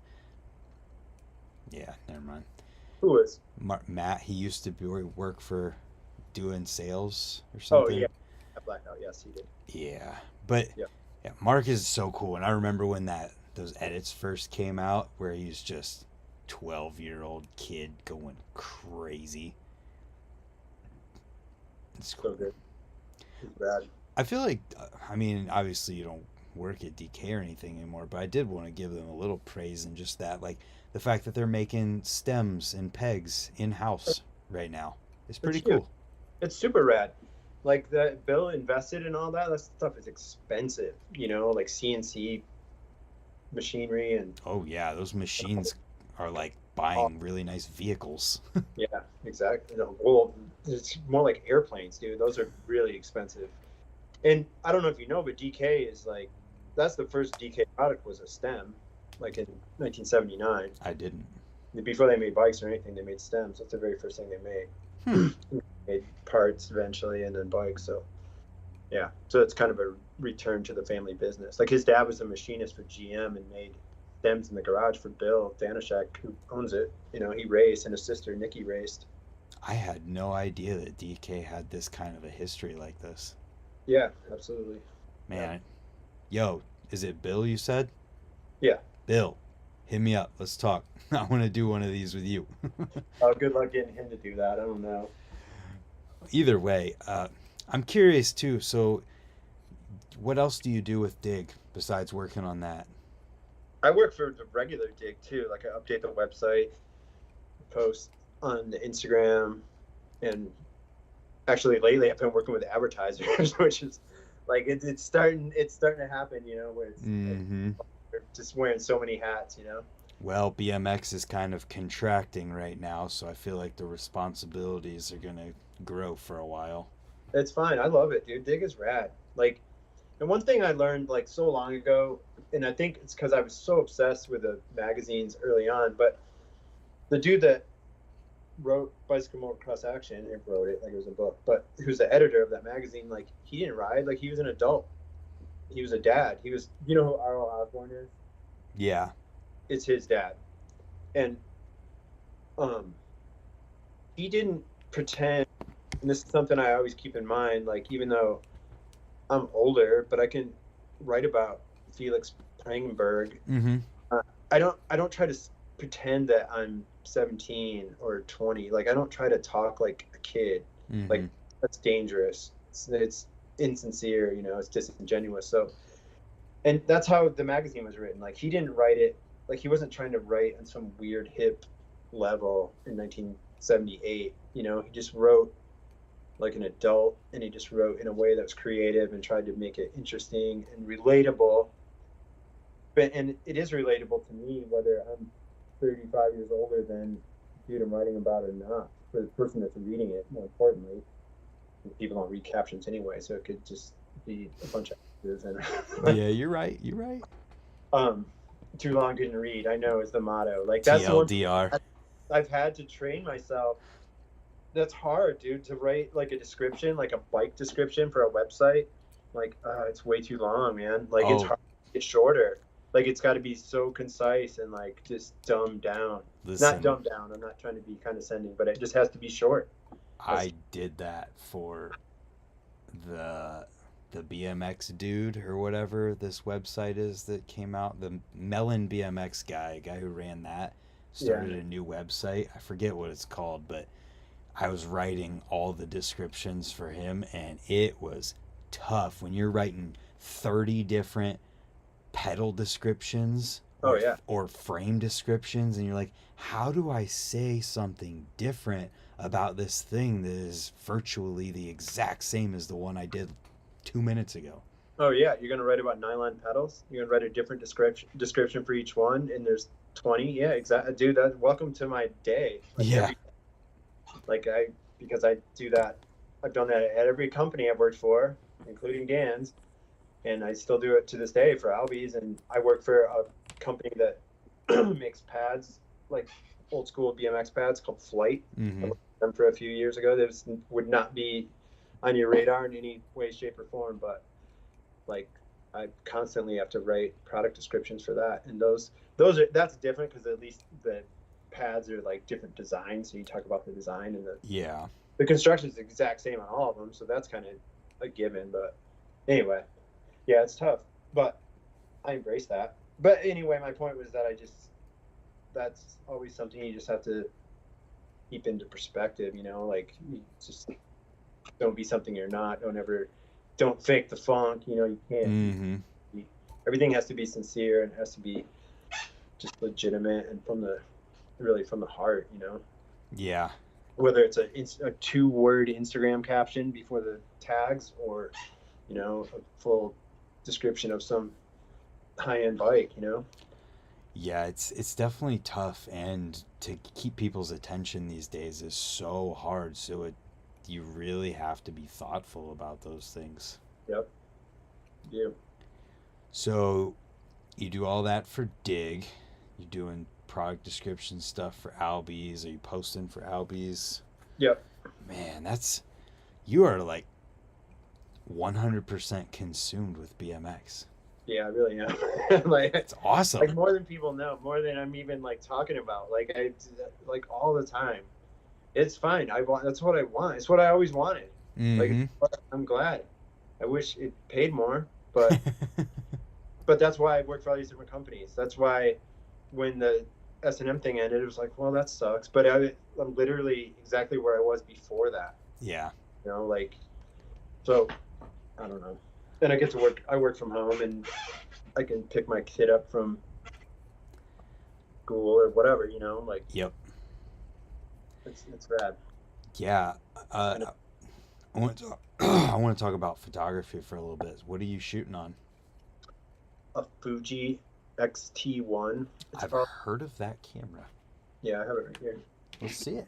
Yeah, never mind. Who is? Matt. He used to work for doing sales or something. Oh yeah, at Blackout. Yes, he did. Yeah, but yeah, Marcus is so cool. And I remember when those edits first came out, where he's just 12-year-old kid going crazy. It's cool. So good. It's bad. I feel like, I mean, obviously you don't work at DK or anything anymore, but I did want to give them a little praise in just that, like the fact that they're making stems and pegs in-house right now. It's pretty cool. It's super rad. Like that Bill invested in all that stuff is expensive, like CNC machinery and. Oh yeah, those machines are like buying really nice vehicles. Yeah, exactly. Well, it's more like airplanes, dude. Those are really expensive. And I don't know if you know, but DK is like, that's the first DK product was a stem, like in 1979. I didn't. Before they made bikes or anything, they made stems. That's the very first thing they made. Made parts eventually, and then bikes. So, so it's kind of a return to the family business. Like his dad was a machinist for GM and made stems in the garage for Bill Danishek, who owns it. You know, he raced, and his sister Nikki raced. I had no idea that DK had this kind of a history like this. Yeah, absolutely. Man, yo, is it Bill you said? Yeah. Bill, hit me up. Let's talk. I want to do one of these with you. Oh, good luck getting him to do that. I don't know. Either way, I'm curious too. So, what else do you do with Dig besides working on that? I work for the regular Dig too. Like I update the website, post on the Instagram, and actually lately I've been working with advertisers, which is like it's starting to happen. You know, where it's like, just wearing so many hats. You know. Well, BMX is kind of contracting right now, so I feel like the responsibilities are gonna grow for a while. It's fine. I love it, dude. Dig is rad. Like, and one thing I learned like so long ago, and I think it's because I was so obsessed with the magazines early on, but the dude that wrote Bicycle Motocross Action, and wrote it like it was a book, but who's the editor of that magazine, like he didn't ride, like he was an adult. He was a dad. He was, you know who Arlo Osborne is? Yeah. It's his dad. And he didn't pretend, and this is something I always keep in mind, like even though I'm older, but I can write about Felix Prangenberg. I don't try to pretend that I'm 17 or 20. Like I don't try to talk like a kid. Like that's dangerous. It's insincere, you know, it's disingenuous. So, and that's how the magazine was written. Like he didn't write it, like he wasn't trying to write on some weird hip level in 1978. You know, he just wrote like an adult, and he just wrote in a way that was creative and tried to make it interesting and relatable. But and it is relatable to me whether I'm 35 years older than the dude I'm writing about or not. For the person that's reading it, more importantly, people don't read captions anyway, so it could just be a bunch of and Yeah, you're right. You're right. Too long didn't read, I know, is the motto. Like that's TLDR. the one I've had to train myself. That's hard, dude, to write like a description, like a bike description for a website. Like it's way too long, man. Like it's hard to get shorter. Like it's got to be so concise and like just dumbed down. Listen, not dumbed down. I'm not trying to be condescending, but it just has to be short. I did that for the BMX dude or whatever this website is that came out. The Melon BMX guy who ran that, started a new website. I forget what it's called, but I was writing all the descriptions for him, and it was tough when you're writing 30 different pedal descriptions or frame descriptions, and you're like, how do I say something different about this thing that is virtually the exact same as the one I did 2 minutes ago? Oh yeah, you're gonna write about nylon pedals. You're gonna write a different description for each one, and there's 20. Yeah, exactly, dude. That welcome to my day. Like, because I do that. I've done that at every company I've worked for, including Dan's, and I still do it to this day for Albe's. And I work for a company that makes pads, like old school BMX pads called Flight. I worked with them for a few years ago. This would not be on your radar in any way, shape, or form, but like I constantly have to write product descriptions for that, and that's different because at least the pads are like different designs, so you talk about the design, and the construction is the exact same on all of them, so that's kind of a given. But anyway, yeah, it's tough, but I embrace that. But anyway, my point was that that's always something you just have to keep into perspective, you know, like you just don't be something you're not. Don't fake the funk, you know. You can't. Everything has to be sincere and has to be just legitimate and from the heart, you know. Yeah. Whether it's a 2-word Instagram caption before the tags, or you know, a full description of some high-end bike, you know. Yeah, it's definitely tough, and to keep people's attention these days is so hard. So you really have to be thoughtful about those things. Yep. Yeah. So you do all that for Dig. You're doing product description stuff for Albe's. Are you posting for Albe's? Yep. Man, you are like 100% consumed with BMX. Yeah, I really am. like, It's awesome. like more than people know, more than I'm even like talking about. Like I do that, like all the time. It's fine. I want. That's what I want. It's what I always wanted. Like Mm-hmm. I'm glad. I wish it paid more, but that's why I worked for all these different companies. That's why when the S&M thing ended, it was like, well, that sucks. But I'm literally exactly where I was before that. Yeah. You know, like so. I don't know. And I get to work. I work from home, and I can pick my kid up from school or whatever. You know, like Yep. it's rad. Yeah. And I want to I want to talk about photography for a little bit. What are you shooting on? a Fuji XT1. It's I've about heard of that camera. yeah, I have it right here. Let's see it.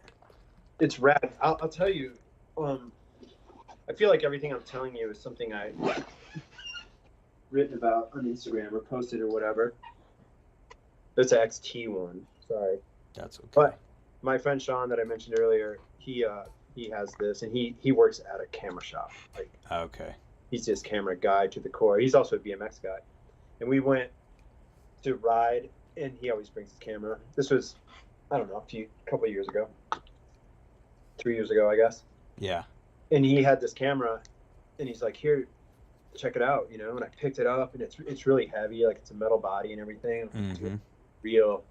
It's rad. I'll tell you. Um, I feel like everything I'm telling you is something I written about on Instagram or posted or whatever. It's an XT1. Sorry, That's okay. but my friend Sean that I mentioned earlier, he has this, and he works at a camera shop. Like Okay. he's just camera guy to the core. He's also a BMX guy, and we went to ride, and he always brings his camera. This was, I don't know, a couple of years ago, 3 years ago, I guess. Yeah. And he had this camera, and he's like, "Here, check it out," you know. And I picked it up, and it's really heavy, like it's a metal body and everything. It's a Mm-hmm. real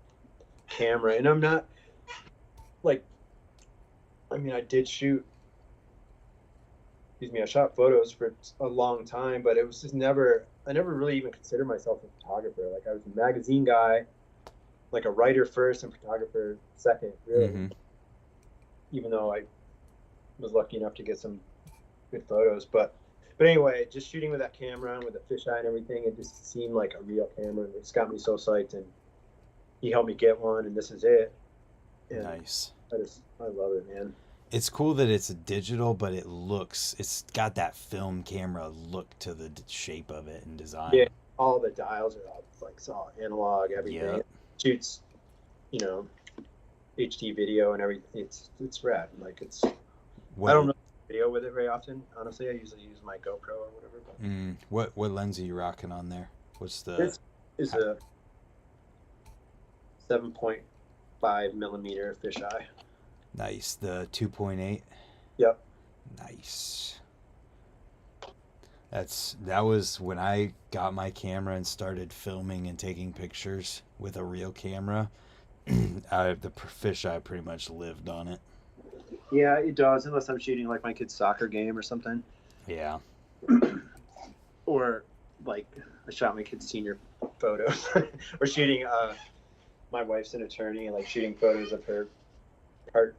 camera, and I'm not like, I mean, I did shoot. Excuse me, I shot photos for a long time, but it was just never. I never really even considered myself a photographer. Like I was a magazine guy, like a writer first and photographer second, really. Mm-hmm. Even though I was lucky enough to get some good photos, but anyway, just shooting with that camera and with the fisheye and everything, it just seemed like a real camera, and it's got me so psyched. And he helped me get one, and this is it. And Nice. I love it, man. It's cool that it's digital, but it's got that film camera look to the shape of it and design. Yeah, all the dials are all like it's all analog, everything. Yep. Shoots, you know, HD video and everything. It's rad. Like it's. I don't know video with it very often. Honestly, I usually use my GoPro or whatever. But What lens are you rocking on there? What's the? this is a 7.5 millimeter fisheye. Nice. The 2.8. Yep. Nice. That was when I got my camera and started filming and taking pictures with a real camera. The fisheye pretty much lived on it. Yeah, it does, unless I'm shooting like my kid's soccer game or something. Yeah. Or like I shot my kid's senior photos. Or shooting my wife's an attorney, and like shooting photos of her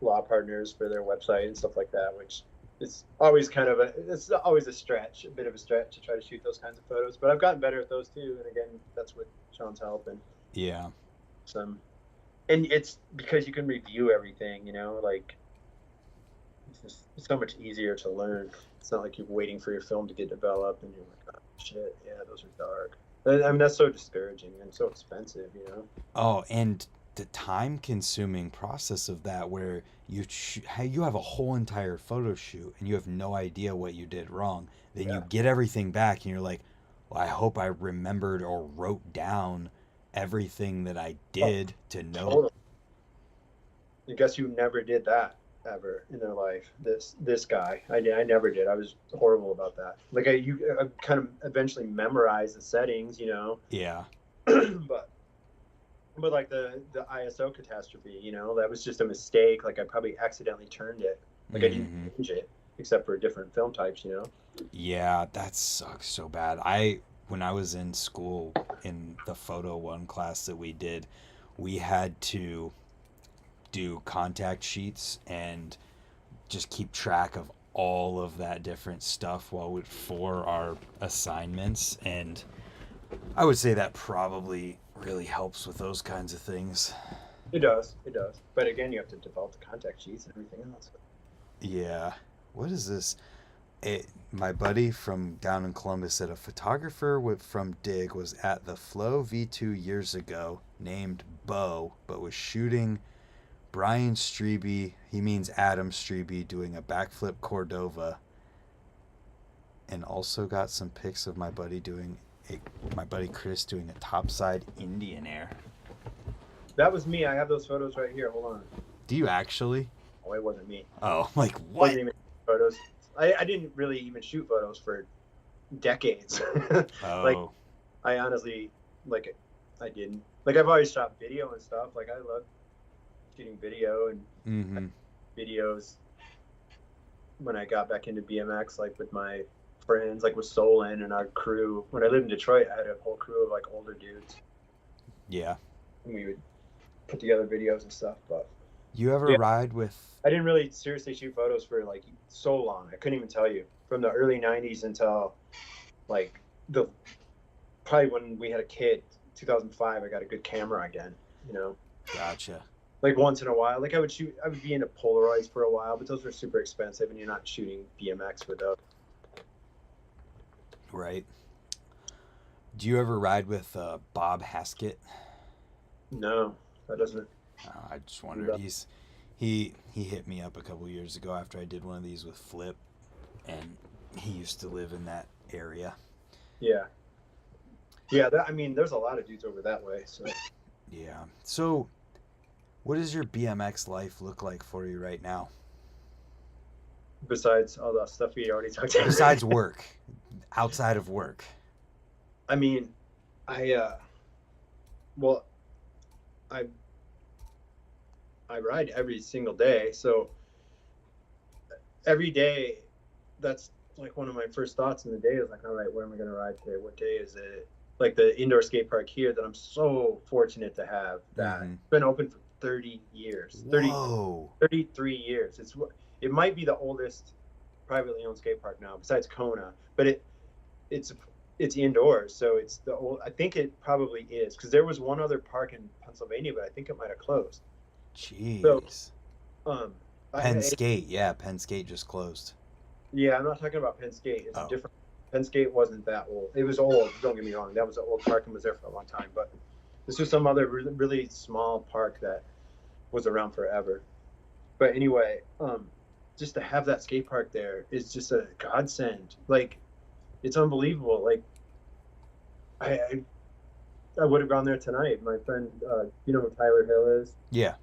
law partners for their website and stuff like that, which is always it's always a bit of a stretch to try to shoot those kinds of photos. But I've gotten better at those too, and again, that's with Sean's help and Yeah. some. And it's because you can review everything, you know, like it's just so much easier to learn. It's not like you're waiting for your film to get developed and you're like, oh shit, yeah, those are dark. I mean, that's so discouraging and so expensive, you know. Oh, and the time-consuming process of that, where you have a whole entire photo shoot and you have no idea what you did wrong. Then you get everything back and you're like, well, I hope I remembered or wrote down everything that I did to know. Totally. I guess you never did that ever in their life. This guy, I never did. I was horrible about that. Like I kind of eventually memorized the settings, you know. Yeah. but like the ISO catastrophe, you know, that was just a mistake. Like I probably accidentally turned it. Like I didn't change it, except for different film types, you know. Yeah, that sucks so bad. When I was in school in the photo one class that we did, we had to do contact sheets and just keep track of all of that different stuff for our assignments, and I would say that probably really helps with those kinds of things. It does. But again, you have to develop the contact sheets and everything else. Yeah. What is this? My buddy from down in Columbus said a photographer from Dig was at the Flow V2 years ago named Bo, but was shooting Brian Strebe, he means Adam Strebe, doing a backflip Cordova, and also got some pics of my buddy doing hey, my buddy Chris doing a topside Indian air. That was me. I have those photos right here. Hold on. Do you actually? Oh, it wasn't me. Oh, like It what? wasn't even photos. I didn't really even shoot photos for decades. Oh. Like, I honestly, like, I didn't. Like, I've always shot video and stuff. Like, I love shooting video and Mm-hmm. videos when I got back into BMX, like with my friends, like with Solon and our crew. When I lived in Detroit, I had a whole crew of like older dudes, Yeah. and we would put together videos and stuff. But You ever Yeah. ride with? I didn't really seriously shoot photos for like so long. I couldn't even tell you, from the early '90s until like probably when we had a kid, 2005. I got a good camera again. You know. Gotcha. Like once in a while, like I would be into Polaroids for a while, but those were super expensive, and you're not shooting BMX with those. Right. Do you ever ride with Bob Haskett? No, that doesn't. I just wondered. He hit me up a couple years ago after I did one of these with Flip, and he used to live in that area. Yeah. I mean, there's a lot of dudes over that way. So. Yeah. So, what does your BMX life look like for you right now? Besides all the stuff we already talked about. Besides work, outside of work. I mean, I ride every single day. So every day, that's like one of my first thoughts in the day is like, all right, where am I going to ride today? What day is it? Like the indoor skate park here that I'm so fortunate to have that Mhm. it's been open for 30 years, 33 years. It might be the oldest privately owned skate park now besides Kona, but it's indoors. So it's I think it probably is, because there was one other park in Pennsylvania, but I think it might have closed. Jeez. So, Penn Skate, yeah, Penn Skate just closed. Yeah, I'm not talking about Penn Skate. It's Oh. different. Penn Skate wasn't that old. It was old. Don't get me wrong. That was an old park and was there for a long time. But this was some other really, really small park that was around forever. But anyway, just to have that skate park there is just a godsend. Like, it's unbelievable. Like, I would have gone there tonight. My friend, you know who Tyler Hill is? Yeah.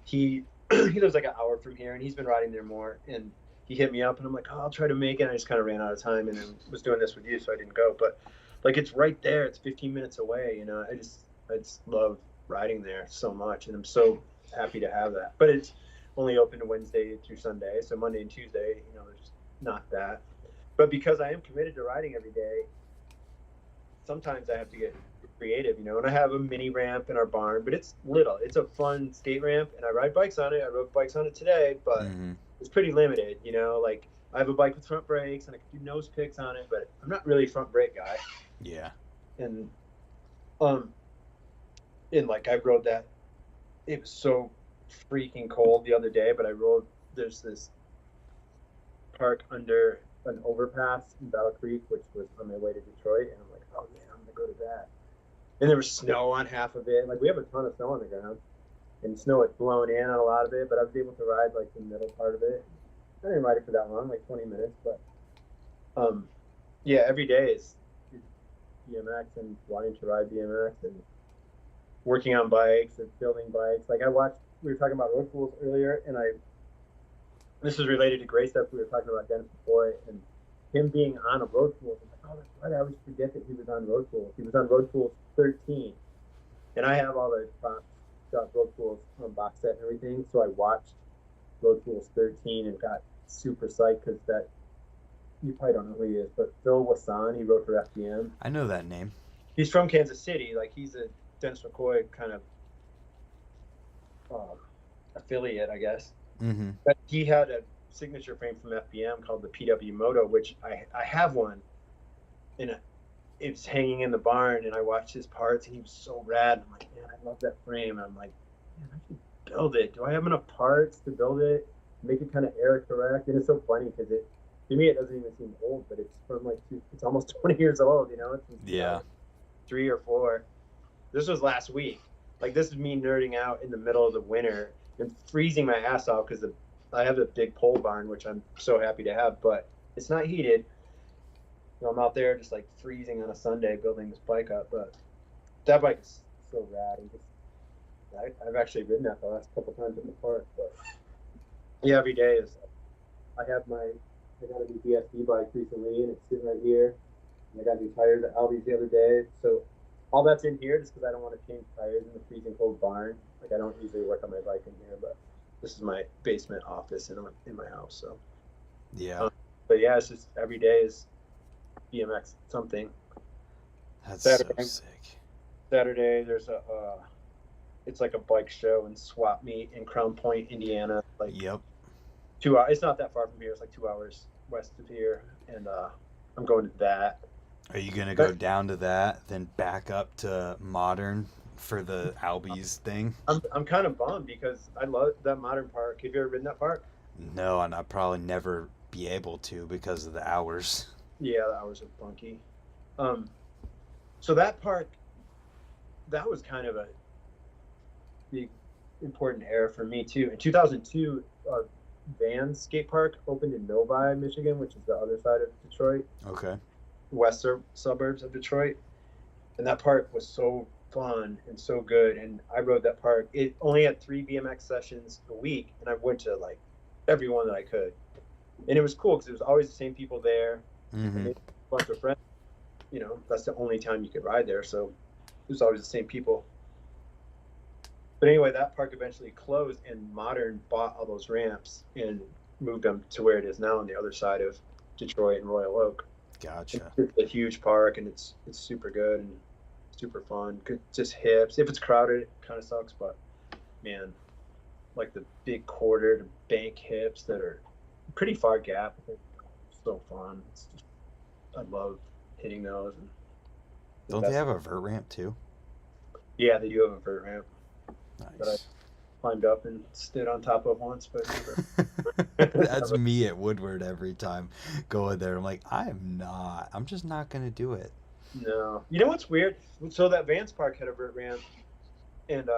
He lives like an hour from here, and he's been riding there more. And he hit me up, and I'm like, oh, I'll try to make it. And I just kind of ran out of time, and then was doing this with you, so I didn't go. But like, it's right there. It's 15 minutes away. You know, I just love riding there so much, and I'm so happy to have that. But it's only open Wednesday through Sunday, so Monday and Tuesday, you know, there's not that. But because I am committed to riding every day, sometimes I have to get creative, you know. And I have a mini ramp in our barn, but it's little. It's a fun skate ramp, and I ride bikes on it. I rode bikes on it today, but it's pretty limited, you know. Like, I have a bike with front brakes, and I can do nose picks on it, but I'm not really a front brake guy. Yeah. And like, I rode that. It was so freaking cold the other day, but there's this park under an overpass in Battle Creek, which was on my way to Detroit, and I'm like, oh yeah, I'm gonna go to that. And there was snow on half of it. Like, we have a ton of snow on the ground, and snow had blown in on a lot of it, but I was able to ride like the middle part of it. I didn't ride it for that long, like 20 minutes, but yeah, every day is BMX and wanting to ride BMX and working on bikes and building bikes. Like, we were talking about road tools earlier, and this is related to Greystoke. We were talking about Dennis McCoy and him being on a road tool. I'm like, oh, that's right. I always forget that he was on road tools. He was on road tools 13, and I have all the road tools box set and everything. So I watched road tools 13 and got super psyched because that, you probably don't know who he is, but Phil Wasson, he wrote for FDM. I know that name. He's from Kansas City. Like, he's a Dennis McCoy kind of affiliate, I guess. Mm-hmm. But he had a signature frame from FBM called the PW Moto, which I have one, and it's hanging in the barn, and I watched his parts, and he was so rad. I'm like, man, I love that frame. And I'm like, man, I should build it. Do I have enough parts to build it, make it kind of error correct? And it's so funny because to me, it doesn't even seem old, but it's from like, it's almost 20 years old, you know? It's Yeah. 3 or 4. This was last week. Like, this is me nerding out in the middle of the winter and freezing my ass off because I have a big pole barn, which I'm so happy to have, but it's not heated. I'm out there just like freezing on a Sunday building this bike up, but that bike is so rad. And just, I've actually ridden that the last couple times in the park, but yeah, every day is. I got a new BSD bike recently, and it's sitting right here. And I got new tires at Albe's the other day, so all that's in here just because I don't want to change tires in the freezing cold barn. Like I don't usually work on my bike in here, but this is my basement office in my house. So Yeah. but yeah, it's just every day is BMX something. That's Saturday, so sick. Saturday there's it's like a bike show and swap meet in Crown Point, Indiana. Like Yep. 2 hours. It's not that far from here. It's like 2 hours west of here, and I'm going to that. Are you gonna go down to that, then back up to Modern for the Albe's thing? I'm kind of bummed because I love that Modern park. Have you ever ridden that park? No, and I'll probably never be able to because of the hours. Yeah, the hours are funky. So that park, that was kind of a big important era for me too. In 2002, Van skate park opened in Novi, Michigan, which is the other side of Detroit, Okay. suburbs of Detroit. And that park was so fun and so good. And I rode that park. It only had 3 BMX sessions a week, and I went to like every one that I could. And it was cool because it was always the same people there. Mm-hmm. I made a bunch of friends. That's the only time you could ride there, so it was always the same people. But anyway, that park eventually closed, and Modern bought all those ramps and moved them to where it is now on the other side of Detroit and Royal Oak. Gotcha. It's a huge park, and it's super good and super fun. Just hips. If it's crowded, it kind of sucks, but man, like the big quarter to bank hips that are pretty far gap, so fun. I love hitting those. And Don't they have a vert ramp too? Yeah, they do have a vert ramp that I Nice. climbed up and stood on top of once, but That's me at Woodward every time going there. I'm like, I'm just not gonna do it. no. You know what's weird? So that Vance Park had a vert ramp, and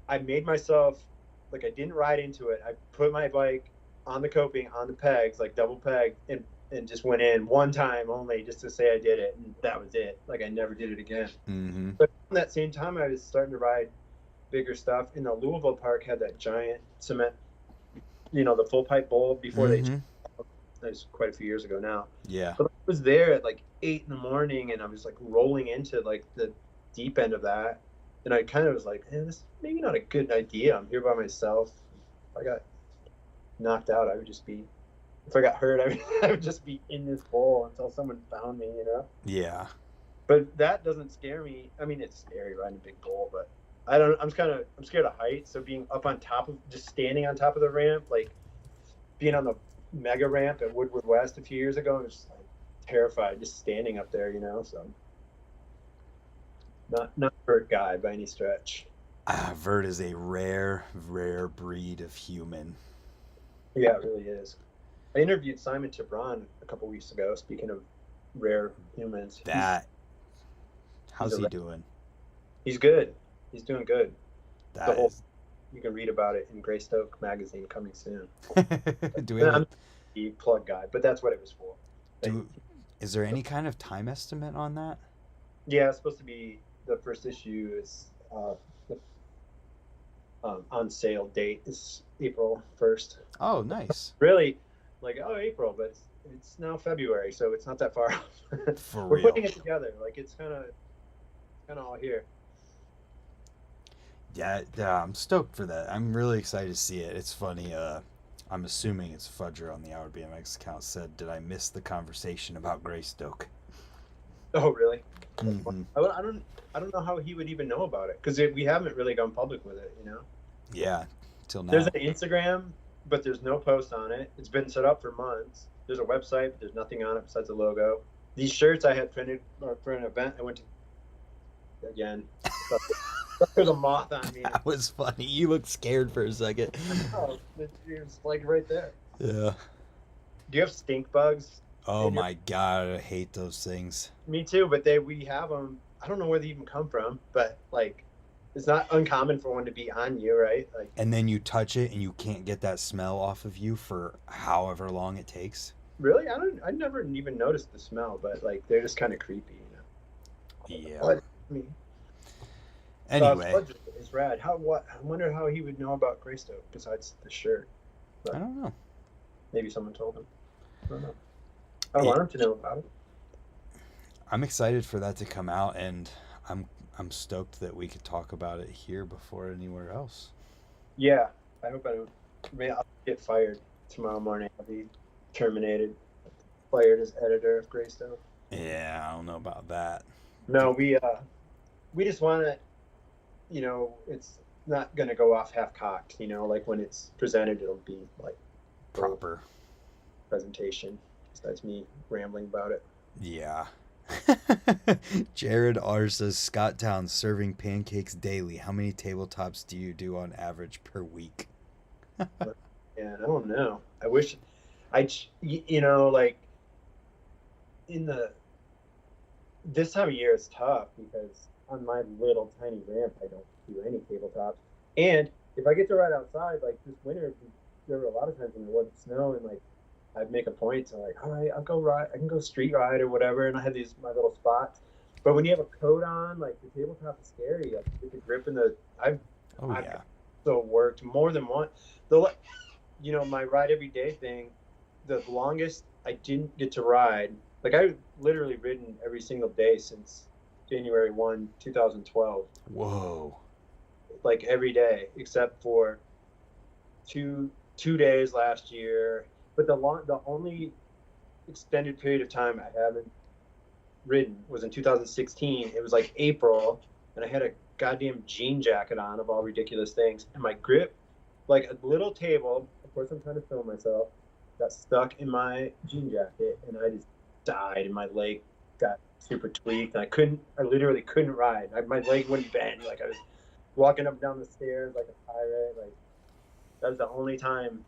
I made myself, like, I didn't ride into it. I put my bike on the coping, on the pegs, like double peg, and just went in one time only just to say I did it, and that was it. Like, I never did it again. Mm-hmm. But at that same time, I was starting to ride bigger stuff. And the Louisville Park had that giant cement, the full pipe bowl before they. Mm-hmm. That was quite a few years ago now. Yeah. But I was there at like 8 in the morning, and I was like rolling into like the deep end of that, and I kind of was like, this is maybe not a good idea. I'm here by myself. If I got knocked out, I would just be. If I got hurt, I would just be in this bowl until someone found me, Yeah. But that doesn't scare me. I mean, it's scary riding a big bowl, but I'm scared of heights. So being up on top of, just standing on top of the ramp, like being on the mega ramp at Woodward West a few years ago, I was just like terrified just standing up there, So not a vert guy by any stretch. Vert is a rare breed of human. Yeah, it really is. I interviewed Simon Chabron a couple weeks ago. Speaking of rare humans, How's he doing? He's good. He's doing good. You can read about it in Greystoke magazine coming soon. Do we have a plug guy, but that's what it was for. Is there any kind of time estimate on that? Yeah, it's supposed to be, the first issue is on sale date is April 1st. Oh, nice. Really, April, but it's now February, so it's not that far off. For We're real. putting it together. Like, it's kind of all here. Yeah, I'm stoked for that. I'm really excited to see it. It's funny. I'm assuming it's Fudger on the BMX account said, "Did I miss the conversation about Greystoke?" Oh, really? Mm-hmm. I don't know how he would even know about it, because we haven't really gone public with it, Yeah, till now. There's an Instagram, but there's no post on it. It's been set up for months. There's a website, but there's nothing on it besides the logo. These shirts I had printed for an event I went to. Again, there's a moth on me. That was funny. You looked scared for a second. Oh, it's like right there. Yeah. Do you have stink bugs? Oh my god, I hate those things. Me too, but we have them. I don't know where they even come from, but like, it's not uncommon for one to be on you, right? Like, and then you touch it and you can't get that smell off of you for however long it takes. Really? I never even noticed the smell, but like they're just kind of creepy, Yeah. What? I mean, Anyway, Sludge is rad. I wonder how he would know about Greystoke besides the shirt. I But don't know. maybe someone told him. I don't know. I It, want him to know about it. I'm excited for that to come out, and I'm I'm stoked that we could talk about it here before anywhere else. Yeah, I hope I don't. Maybe I'll get fired tomorrow morning. I'll be terminated, fired as editor of Greystoke. Yeah, I don't know about that. No, we just want to, it's not gonna go off half cocked. Like when it's presented, it'll be like full Proper. presentation. Besides me rambling about it. Yeah. Jared R says Scott Town serving pancakes daily. How many tabletops do you do on average per week? But, yeah, I don't know. I wish like in the this time of year it's tough because on my little tiny ramp I don't do any tabletops. And if I get to ride outside, like this winter, there were a lot of times when there wasn't snow, and like I'd make a point to like, all right, I'll go ride. I can go street ride or whatever, and I had my little spots. But when you have a coat on, like the tabletop is scary. Like with the grip and Oh I've yeah. so worked more than one. The my ride every day thing, the longest I didn't get to ride, like I've literally ridden every single day since January 1, 2012. Whoa. Like every day except for two days last year. But the only extended period of time I haven't ridden was in 2016. It was like April, and I had a goddamn jean jacket on of all ridiculous things, and my grip, like a little table. Of course, I'm trying to film myself. Got stuck in my jean jacket, and I just died, and my leg got super tweaked, and I literally couldn't ride. My leg wouldn't bend. Like I was walking up and down the stairs like a pirate. Like that was the only time.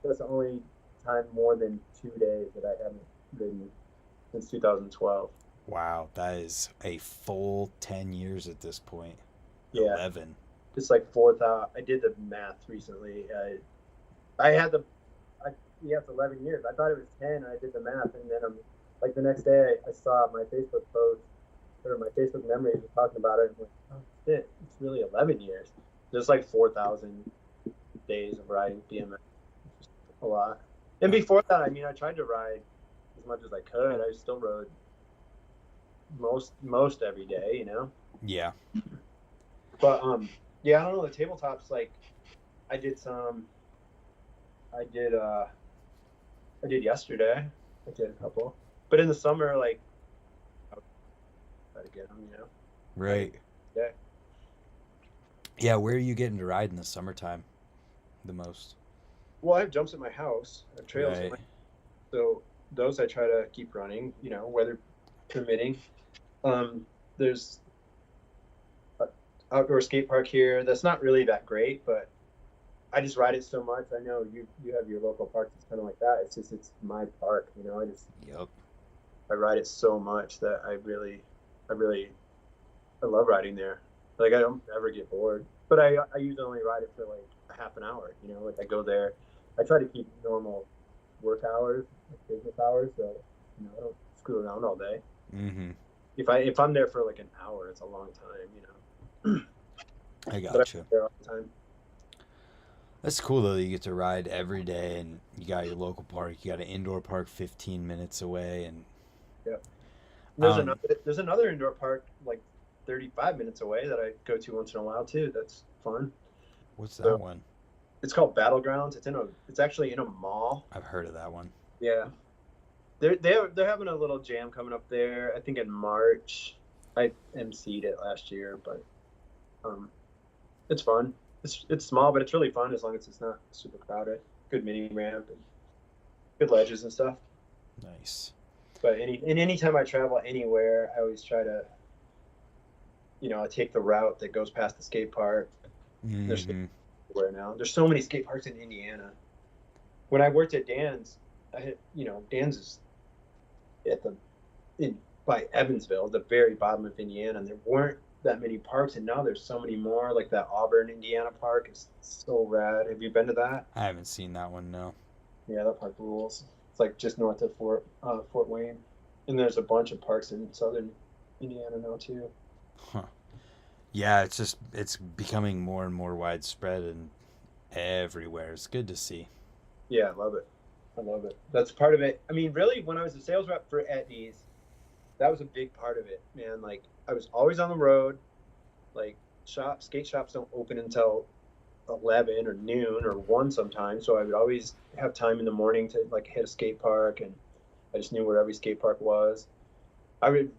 That's the only time more than 2 days that I haven't ridden since 2012. Wow, that is a full 10 years at this point. Yeah, 11. it's like 4,000. I did the math recently. I had yeah, it's 11 years. I thought it was 10. I did the math, and then like the next day, I saw my Facebook post or my Facebook memories were talking about it. And I'm like, oh shit, it's really 11 years. There's like 4,000 days of riding BMX. A lot. And before that, I mean, I tried to ride as much as I could. I still rode most every day, Yeah. But yeah, I don't know. The tabletops, like, I did some. I did yesterday. I did a couple. But in the summer, like, I would try to get them, Right. Yeah. Yeah, where are you getting to ride in the summertime the most? Well, I have jumps at my house. I have trails at Right. my so those I try to keep running, weather permitting. There's an outdoor skate park here that's not really that great, but I just ride it so much. I know you have your local park that's kind of like that. It's my park, Yep. I ride it so much that I love riding there. Like I don't ever get bored, but I usually only ride it for like a half an hour. Like I go there. I try to keep normal work hours, like business hours, so I don't screw around all day. Mm-hmm. If I'm there for like an hour, it's a long time. I But gotcha. I'm there all the time. That's cool though that you get to ride every day, and you got your local park. You got an indoor park 15 minutes away, and Yeah. There's um, another indoor park like 35 minutes away that I go to once in a while too. That's fun. what's that So one? it's called Battlegrounds. It's actually in a mall. I've heard of that one. Yeah. They're having a little jam coming up there. I think in March. I emceed it last year, but it's fun. It's small, but it's really fun as long as it's not super crowded. Good mini ramp and good ledges and stuff. Nice. But anytime I travel anywhere, I always try to, I take the route that goes past the skate park. There's Mm-hmm. everywhere now. There's so many skate parks in Indiana. When I worked at Dan's, Dan's is by Evansville, the very bottom of Indiana, and there weren't that many parks, and now there's so many more. Like that Auburn, Indiana park is so rad. Have you been to that? I haven't seen that one. No. Yeah, that park rules. It's like just north of Fort Wayne, and there's a bunch of parks in southern Indiana now too. Huh. Yeah, it's becoming more and more widespread and everywhere. It's good to see. Yeah, I love it. I love it. That's part of it. I mean, really, when I was a sales rep for Etnies, that was a big part of it, man. Like I was always on the road. Like skate shops don't open until 11 or noon or 1 sometimes, so I would always have time in the morning to like hit a skate park, and I just knew where every skate park was. I would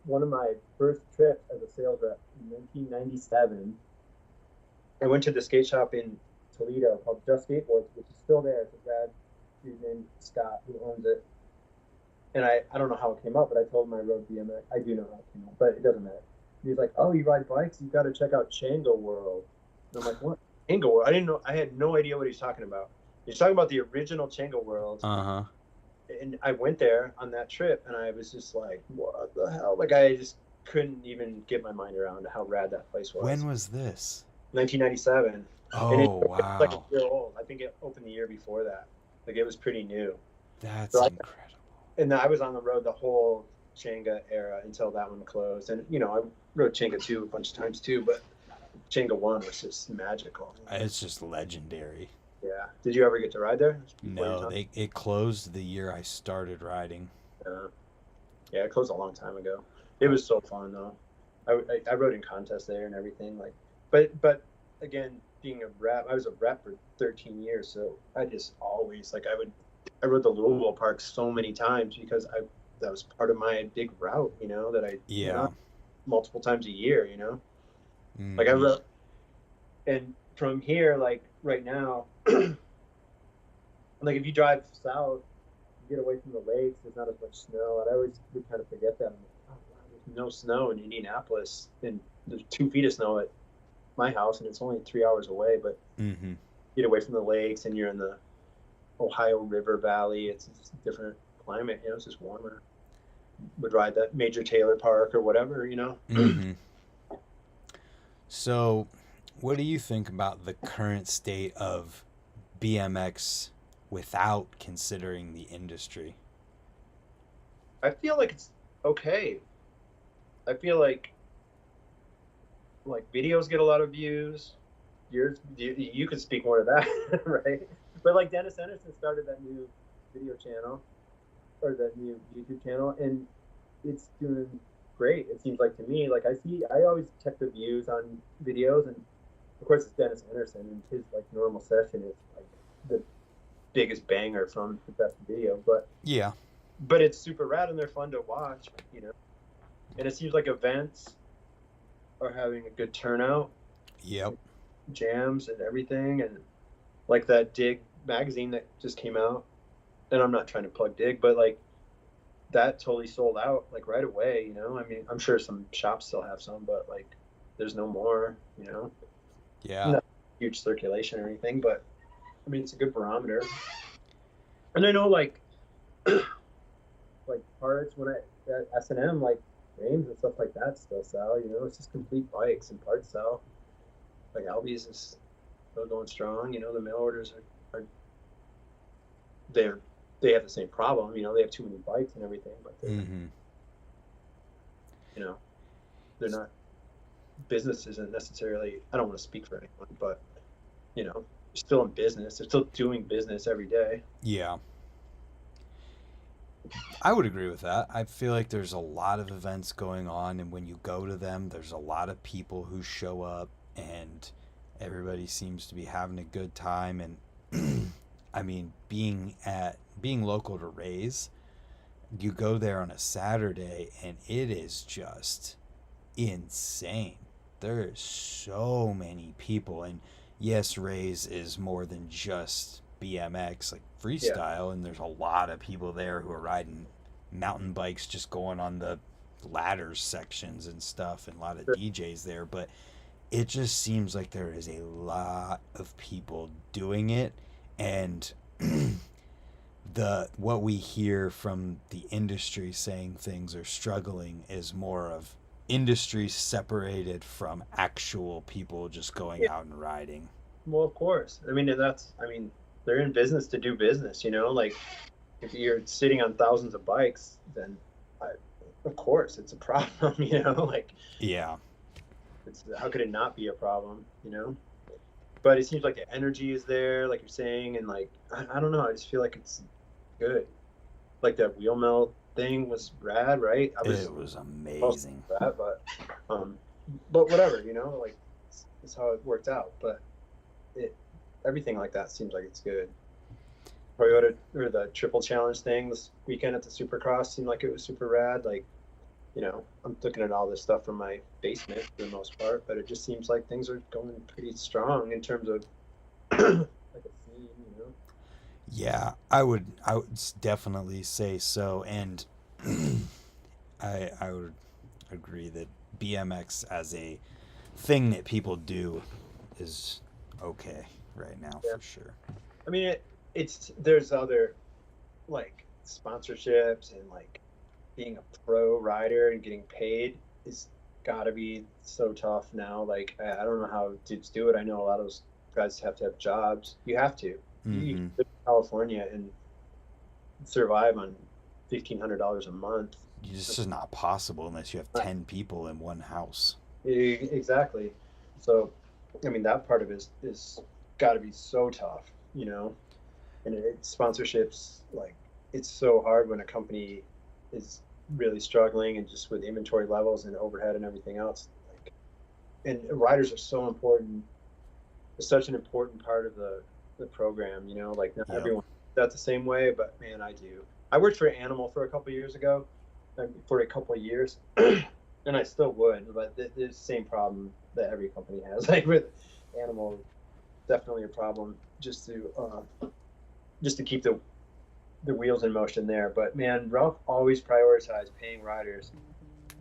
One of my first trips as a sales rep in 1997, I went to the skate shop in Toledo called Just Skateboards, which is still there. It's a grad dude named Scott who owns it. And I don't know how it came up, but I told him I rode BMX. I do know how it came up, but it doesn't matter. And he's like, "Oh, you ride bikes? You got to check out Chango World." And I'm like, "What? Chango World?" I didn't know. I had no idea what he's talking about. He's talking about the original Chango World. Uh-huh. And I went there on that trip, and I was just like, "What the hell?" Like I just couldn't even get my mind around how rad that place was. When was this? 1997. Oh, and wow. Like a year old. I think it opened the year before that. Like it was pretty new. That's so incredible. And I was on the road the whole Changa era until that one closed. And I rode Changa 2 a bunch of times too, but Changa 1 was just magical. It's just legendary. Yeah. Did you ever get to ride there? No, it closed the year I started riding. Yeah, it closed a long time ago. It was so fun though. I rode in contests there and everything. Like, but again, being a rep, I was a rep for 13 years, so I just always I rode the Louisville Park so many times because that was part of my big route, that I went multiple times a year, Mm-hmm. Like I rode, and from here, like right now, like if you drive south, you get away from the lakes. There's not as much snow, and I always would kind of forget that. I'm like, oh wow, there's no snow in Indianapolis, and there's 2 feet of snow at my house, and it's only 3 hours away. But Mm-hmm. get away from the lakes, and you're in the Ohio River Valley. It's just a different climate, it's just warmer. Would ride that Major Taylor Park or whatever, Mm-hmm. So, what do you think about the current state of BMX without considering the industry? I feel like it's okay. I feel like videos get a lot of views. You could speak more to that, right? But like Dennis Anderson started that new video channel or that new YouTube channel, and it's doing great. It seems like to me. Like I always check the views on videos, and of course it's Dennis Anderson, and his like normal session is like the biggest banger from the best video. But it's super rad, and they're fun to watch, And it seems like events are having a good turnout. Yep. Jams and everything, and like that Dig magazine that just came out, and I'm not trying to plug Dig, but like that totally sold out like right away. I mean, I'm sure some shops still have some, but like there's no more. Yeah. Not huge circulation or anything, but I mean it's a good barometer. And I know like like parts when at S&M, like frames and stuff like that still sell. It's just complete bikes and parts sell. Like Albe's is still going strong. The mail orders are they have the same problem. They have too many bikes and everything, but they're not. Business isn't necessarily. I don't want to speak for anyone, but they're still in business. They're still doing business every day. Yeah. I would agree with that. I feel like there's a lot of events going on, and when you go to them, there's a lot of people who show up, and everybody seems to be having a good time. And I mean, being local to Rays, you go there on a Saturday, and it is just insane. There's so many people, and yes, Rays is more than just BMX, like freestyle, and there's a lot of people there who are riding mountain bikes, just going on the ladders sections and stuff, and a lot of DJs there. But it just seems like there is a lot of people doing it, and what we hear from the industry saying things are struggling is more of industry separated from actual people just going out and riding. Well, of course. I mean, they're in business to do business, like if you're sitting on thousands of bikes, then of course it's a problem, you know, like Yeah. how could it not be a problem, you know? But it seems like the energy is there, like you're saying, and like I don't know, I just feel like it's good. Like that wheel melt thing was rad, right? It was amazing. That, but whatever, you know, like it's how it worked out. But everything like that seems like it's good. Toyota or the triple challenge thing this weekend at the Supercross seemed like it was super rad. Like, you know, I'm looking at all this stuff from my basement for the most part, but it just seems like things are going pretty strong in terms of like a scene, you know. Yeah, I would definitely say so, and I would agree that BMX as a thing that people do is okay right now, Yeah. for sure. I mean, there's other like sponsorships and like being a pro rider and getting paid is gotta be so tough now. Like I don't know how dudes do it. I know a lot of those guys have to have jobs. You have to. You Mm-hmm. live in California and survive on $1,500 a month. It's just not possible unless you have 10 people in one house. Exactly. So, I mean, that part of it is got to be so tough, you know. And sponsorships, like, it's so hard when a company is really struggling and just with inventory levels and overhead and everything else. Like, and riders are so important. It's such an important part of the program, you know. Like, not Yep. everyone that's the same way, but man, I do. I worked for Animal for a couple of years ago, for a couple of years, and I still would, but there's the same problem that every company has. Like with Animal, definitely a problem just to keep the wheels in motion there. But man, Ralph always prioritized paying riders,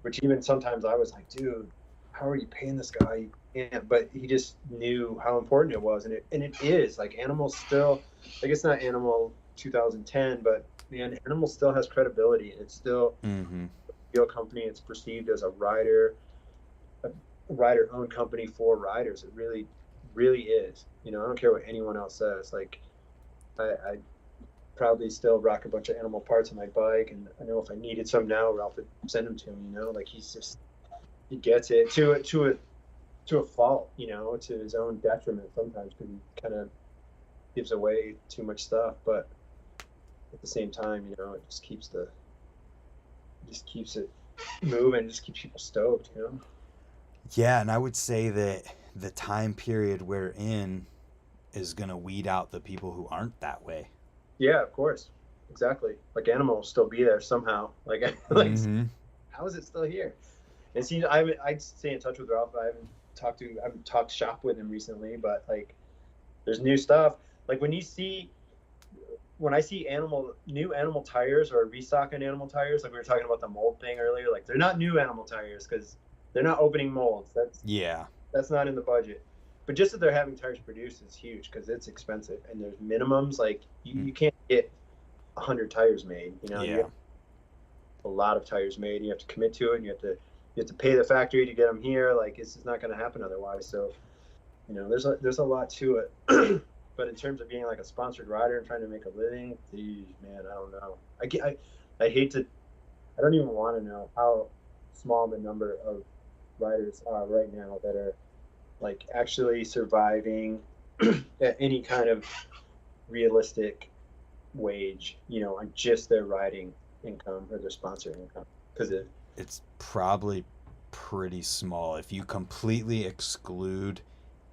which even sometimes I was like, dude, how are you paying this guy? You can't. But he just knew how important it was, and it is like Animal still, like it's not Animal 2010, but man, Animal still has credibility. It's still Mm-hmm. a real company. It's perceived as a rider-owned company for riders. It really, really is. You know, I don't care what anyone else says. Like, I probably still rock a bunch of Animal parts on my bike, and I know if I needed some now, Ralph would send them to me. You know, like he gets it to a fault. You know, to his own detriment sometimes because he kind of gives away too much stuff, but at the same time, you know, it just keeps it moving, just keeps people stoked, you know. Yeah, and I would say that the time period we're in is going to weed out the people who aren't that way. Yeah, of course, exactly. Like Animal will still be there somehow. Like Mm-hmm. how is it still here? And see, I stay in touch with Ralph. I haven't talked shop with him recently, but like there's new stuff. Like when I see new Animal tires or restock on Animal tires, like we were talking about the mold thing earlier, like they're not new Animal tires because they're not opening molds. That's not in the budget. But just that they're having tires produced is huge because it's expensive and there's minimums. Like you can't get 100 tires made. You know, you have a lot of tires made. And you have to commit to it. And you have to pay the factory to get them here. Like it's just not going to happen otherwise. So, you know, there's a lot to it. But in terms of being like a sponsored rider and trying to make a living, geez, man, I don't know. I hate to. I don't even want to know how small the number of riders are right now that are like actually surviving at any kind of realistic wage, you know, on just their riding income or their sponsor income. Because it's probably pretty small if you completely exclude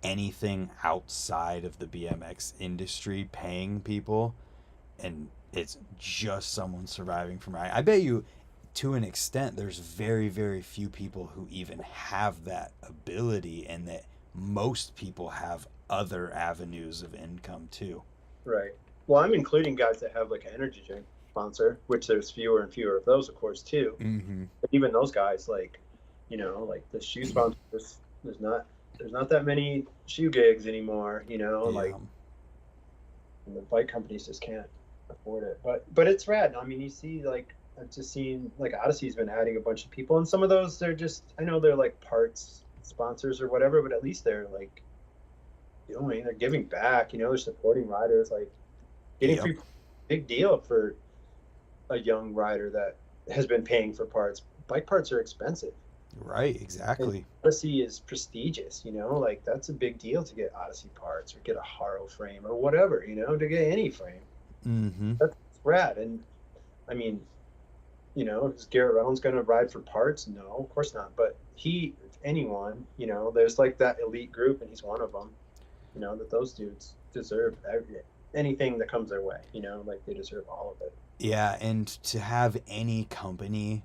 anything outside of the BMX industry paying people, and it's just someone surviving from riding. I bet you, to an extent, there's very, very few people who even have that ability, and that most people have other avenues of income too. right. Well, I'm including guys that have like an energy drink sponsor, which there's fewer and fewer of those, of course, too. Mm-hmm. But even those guys, like, you know, like the shoe sponsors, there's not that many shoe gigs anymore, you know, Yeah. like and the bike companies just can't afford it. But it's rad. I mean, you see, like I've just seen like Odyssey's been adding a bunch of people, and some of those they're just I know they're like parts sponsors or whatever, but at least they're like they're giving back. You know, they're supporting riders. Like getting free, big deal for a young rider that has been paying for parts. Bike parts are expensive. Right, And exactly. Odyssey is prestigious, you know, like that's a big deal to get Odyssey parts or get a Haro frame or whatever, you know, to get any frame. Mm-hmm. That's rad. And I mean, you know, is Garrett Reynolds going to ride for parts? No, of course not. But he, if anyone, you know, there's like that elite group, and he's one of them. You know, that those dudes deserve anything that comes their way. You know, like they deserve all of it. Yeah, and to have any company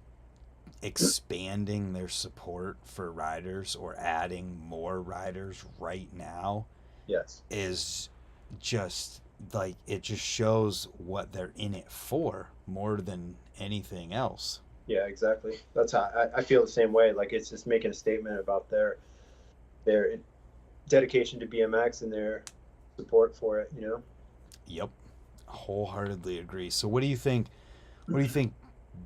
expanding their support for riders or adding more riders right now Yes. is just like it just shows what they're in it for more than anything else. Yeah, exactly. That's how I feel the same way. Like it's just making a statement about their dedication to BMX and their support for it. You know. Yep, wholeheartedly agree. So what do you think? What do you think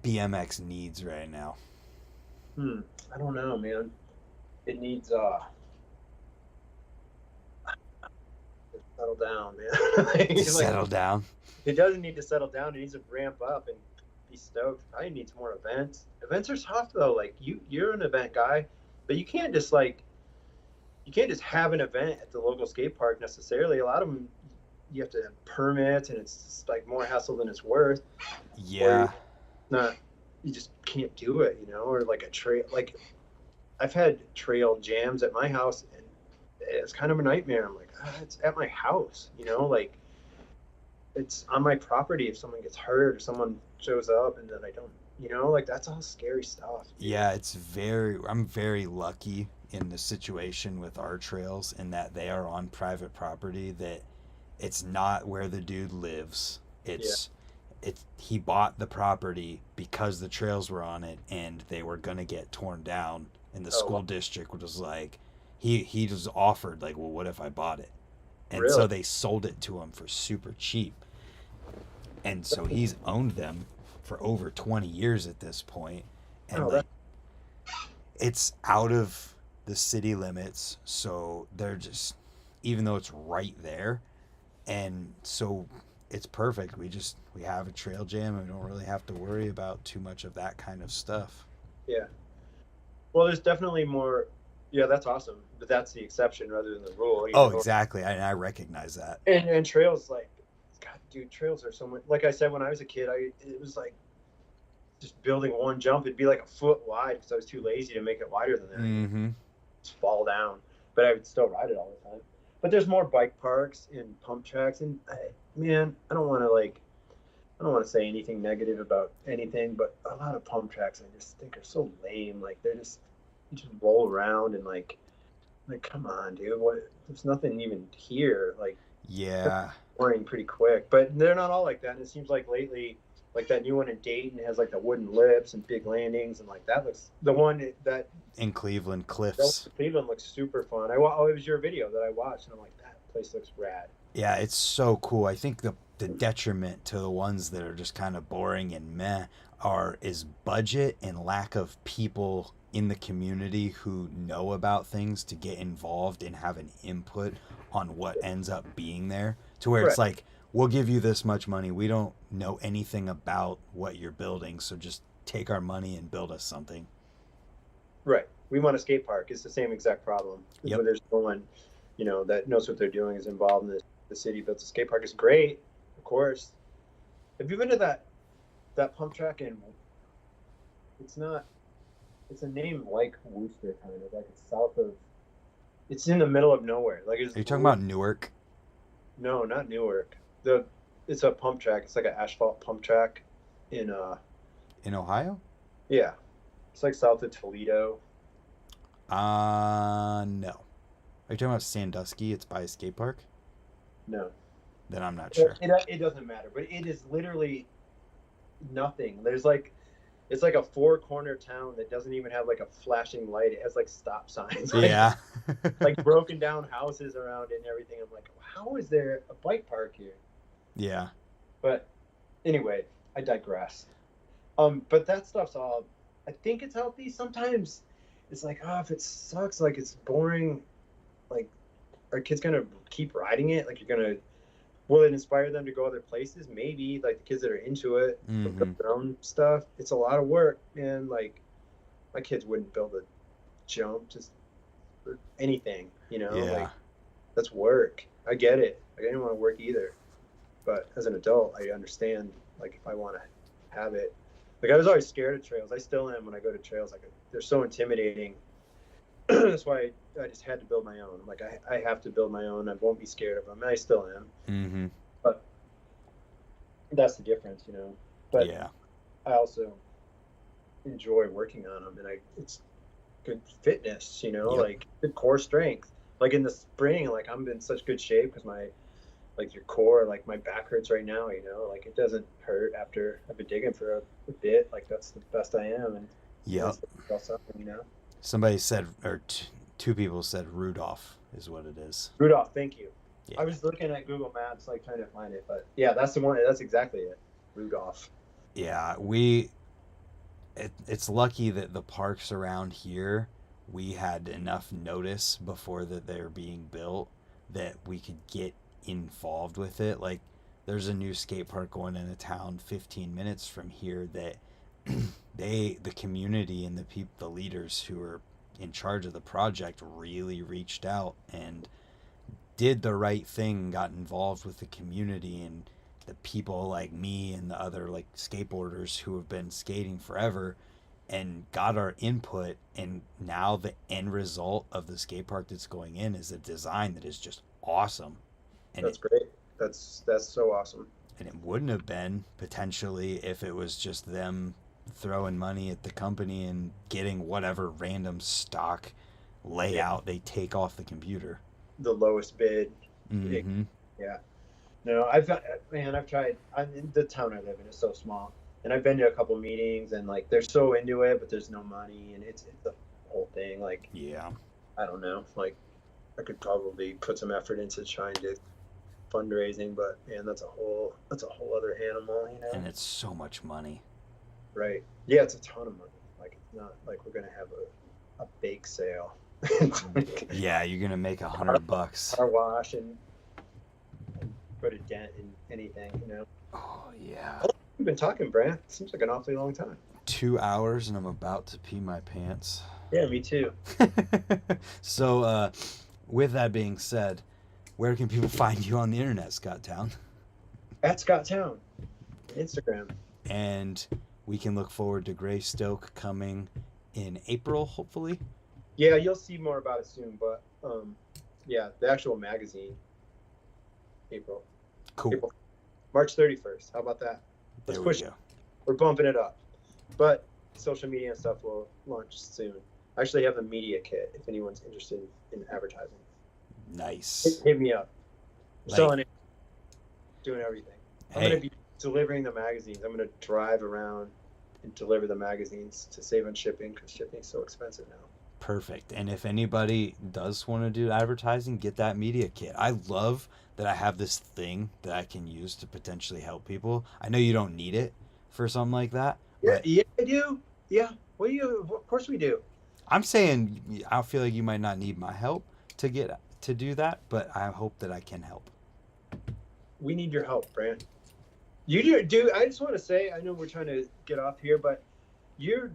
BMX needs right now? I don't know, man. It needs settle down, man. like, Settle down. it doesn't need to settle down. It needs to ramp up and be stoked. Probably needs more events. Events are tough though. Like you're an event guy, but you can't just have an event at the local skate park necessarily. A lot of them you have to have permits, and it's just like more hassle than it's worth. Yeah. Not you just can't do it, you know, or like a trail. Like I've had trail jams at my house, and it's kind of a nightmare. I'm like, it's at my house, you know, like it's on my property. If someone gets hurt or someone shows up and then I don't, you know, like that's all scary stuff. Yeah, I'm very lucky in the situation with our trails in that they are on private property, that it's not where the dude lives. He bought the property because the trails were on it and they were gonna get torn down, and the school district was like, he just offered like, well, what if I bought it? And Really? so they sold it to him for super cheap, and so he's owned them for over 20 years at this point, and like it's out of the city limits, so they're just, even though it's right there, and so it's perfect. We have a trail jam and we don't really have to worry about too much of that kind of stuff. Yeah. Well, there's definitely more. Yeah, that's awesome, but that's the exception rather than the rule. You Oh, know? exactly. I recognize that. And trails, like, God, dude, trails are so much. Like I said, when I was a kid, it was like just building one jump. It'd be like a foot wide because I was too lazy to make it wider than that. Mm-hmm. Just fall down, but I would still ride it all the time. But there's more bike parks and pump tracks, and man, I don't want to say anything negative about anything, but a lot of pump tracks I just think are so lame. Like you just roll around and like come on, dude. What? There's nothing even here. Like Yeah. boring pretty quick. But they're not all like that. And it seems like lately, like that new one in Dayton has like the wooden lips and big landings, and like that looks the one that in Cleveland Cliffs. Cleveland looks super fun. It was your video that I watched, and I'm like, that place looks rad. Yeah, it's so cool. I think the detriment to the ones that are just kind of boring and meh is budget and lack of people in the community who know about things to get involved and have an input on what ends up being there, to where it's like, we'll give you this much money. We don't know anything about what you're building, so just take our money and build us something. Right. We want a skate park. It's the same exact problem. Yep. But there's no one, you know, that knows what they're doing, is involved in the city builds a skate park. Is great, of course. Have you been to that pump track? And it's a name like Worcester, kind of like it's south of. It's in the middle of nowhere. Like, are you talking about Newark? No, not Newark. It's a pump track. It's like an asphalt pump track in Ohio. Yeah, it's like south of Toledo. No. Are you talking about Sandusky? It's by a skate park? No. Then I'm not sure. It doesn't matter, but it is literally nothing. It's like a four-corner town that doesn't even have like a flashing light. It has like stop signs. Yeah. Like broken down houses around it and everything. I'm like, how is there a bike park here? Yeah. But anyway, I digress. But that stuff's all, I think it's healthy. Sometimes it's like, if it sucks, like it's boring, like, are kids gonna keep riding it? Like, you're gonna will it inspire them to go other places? Maybe, like the kids that are into it, they'll build their own stuff. It's a lot of work, and like my kids wouldn't build a jump just for anything, like that's work. I get it. Like, I didn't want to work either, but as an adult, I understand. Like if I want to have it, like I was always scared of trails. I still am when I go to trails. Like they're so intimidating. That's why I just had to build my own. I'm like, I have to build my own. I won't be scared of them. And I still am. But that's the difference, But I also enjoy working on them, and it's good fitness, like good core strength. Like in the spring, like I'm in such good shape because like your core, like my back hurts right now, like it doesn't hurt after I've been digging for a bit. Like that's the best I am. And somebody said, or two people said Rudolph is what it is. Rudolph, thank you. I was looking at Google Maps, like trying to find it, but yeah, that's the one. That's exactly it. Rudolph. Yeah, it's lucky that the parks around here, we had enough notice before that they're being built that we could get involved with it. Like there's a new skate park going into town 15 minutes from here that the community and the leaders who are in charge of the project really reached out and did the right thing, got involved with the community and the people like me and the other like skateboarders who have been skating forever, and got our input. And now the end result of the skate park that's going in is a design that is just awesome. And that's great. That's so awesome. And it wouldn't have been potentially if it was just them throwing money at the company and getting whatever random stock layout they take off the computer. The lowest bid. Yeah. No, I've tried. The town I live in is so small, and I've been to a couple meetings, and like they're so into it, but there's no money, and it's the whole thing. Like, I don't know. Like, I could probably put some effort into trying to fundraising, but man, that's a whole other animal, And it's so much money. Right. Yeah, it's a ton of money. Like it's not like we're gonna have a bake sale. Yeah, you're gonna make $100. Car wash and put a dent in anything, Oh yeah. We've been talking, Brad. Seems like an awfully long time. 2 hours and I'm about to pee my pants. Yeah, me too. So, with that being said, where can people find you on the internet, Scott Towne? At Scott Towne, Instagram. And we can look forward to Greystoke coming in April, hopefully. Yeah, you'll see more about it soon, but yeah, the actual magazine, April. Cool. April. March 31st. How about that? Let's push it. We're bumping it up. But social media and stuff will launch soon. I actually have a media kit if anyone's interested in advertising. Nice. Hit me up. Selling it, doing everything. I'm going to be delivering the magazines. I'm going to drive around and deliver the magazines to save on shipping because shipping is so expensive now. Perfect. And if anybody does want to do advertising, get that media kit. I love that I have this thing that I can use to potentially help people. I know you don't need it for something like that. Yeah, I do. Yeah. Of course we do. I'm saying I feel like you might not need my help to do that, but I hope that I can help. We need your help, Brant. You do. I just want to say, I know we're trying to get off here, but you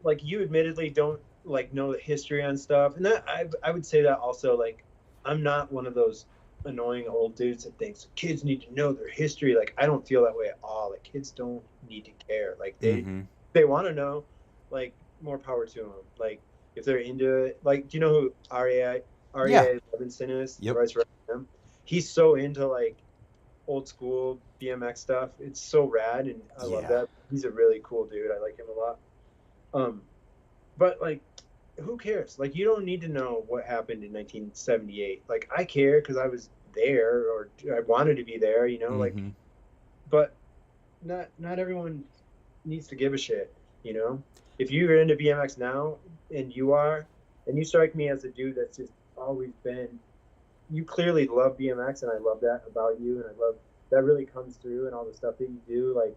admittedly don't like know the history on stuff, and that I would say that also. Like, I'm not one of those annoying old dudes that thinks kids need to know their history. Like, I don't feel that way at all. Like, kids don't need to care. Like, they want to know. Like, more power to them. Like, if they're into it. Like, do you know who R.A. Levinson is? Yep. He's so into like old school BMX stuff. It's so rad, and I love that. He's a really cool dude. I like him a lot. But like, who cares? Like, you don't need to know what happened in 1978. Like, I care because I was there, or I wanted to be there. Like, but not everyone needs to give a shit. If you're into BMX now, and you strike me as a dude that's just always been. You clearly love BMX, and I love that about you, and I love that really comes through and all the stuff that you do. Like,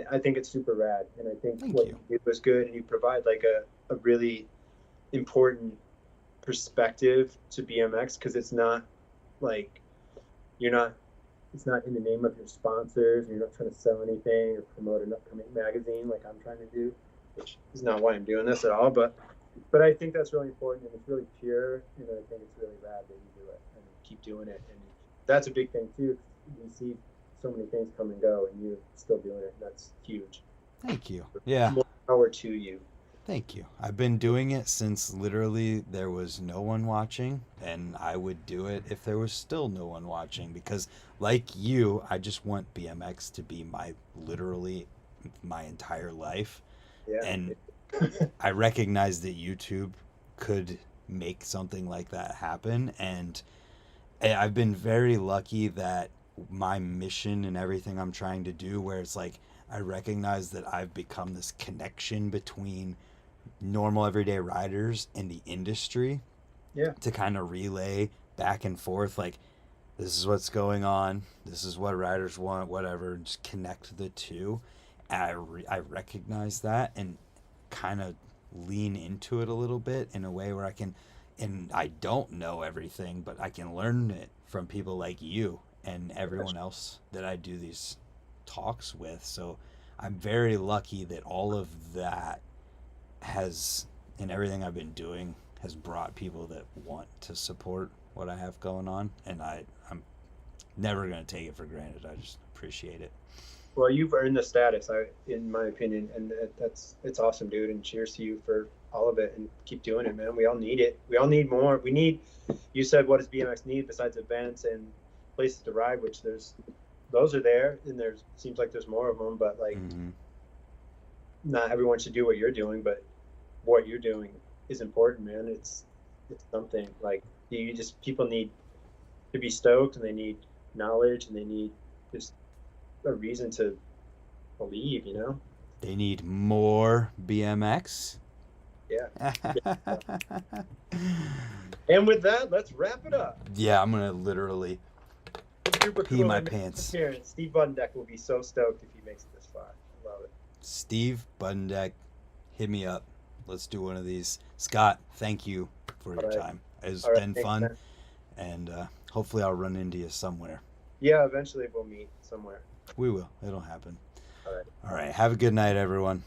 I think it's super rad, and I think what you do is good, and you provide like a really important perspective to BMX, because it's not like it's not in the name of your sponsors. You're not trying to sell anything or promote an upcoming magazine like I'm trying to do, which is not why I'm doing this at all. But I think that's really important, and it's really pure, and I think it's really rad that you do it and keep doing it. And that's a big thing too. We see so many things come and go, and you're still doing it. And that's huge. Thank you. Yeah. More power to you. Thank you. I've been doing it since literally there was no one watching, and I would do it if there was still no one watching, because like you, I just want BMX to be literally my entire life. Yeah. And I recognize that YouTube could make something like that happen, and I've been very lucky that my mission and everything I'm trying to do, where it's like I recognize that I've become this connection between normal everyday riders and the industry, to kind of relay back and forth, like, this is what's going on, this is what riders want, whatever, and just connect the two. And I recognize that and kind of lean into it a little bit in a way where I can, and I don't know everything, but I can learn it from people like you and everyone else that I do these talks with. So I'm very lucky that all of that has, and everything I've been doing has brought people that want to support what I have going on, and I'm never going to take it for granted. I just appreciate it. Well, you've earned the status, in my opinion, and it's awesome, dude. And cheers to you for all of it, and keep doing it, man. We all need it. We all need more. You said, what does BMX need besides events and places to ride? Which those are there, and seems like there's more of them. But like, not everyone should do what you're doing, but what you're doing is important, man. It's something like people need to be stoked, and they need knowledge, and they need just a reason to believe, They need more BMX. Yeah. And with that, let's wrap it up. Yeah, I'm gonna literally pee my pants. Steve Buddendeck will be so stoked if he makes it this far. I love it. Steve Buddendeck, hit me up. Let's do one of these. Scott, thank you for your time. It's been fun, man. And hopefully I'll run into you somewhere. Yeah, eventually we'll meet somewhere. We will. It'll happen. All right. All right. Have a good night, everyone.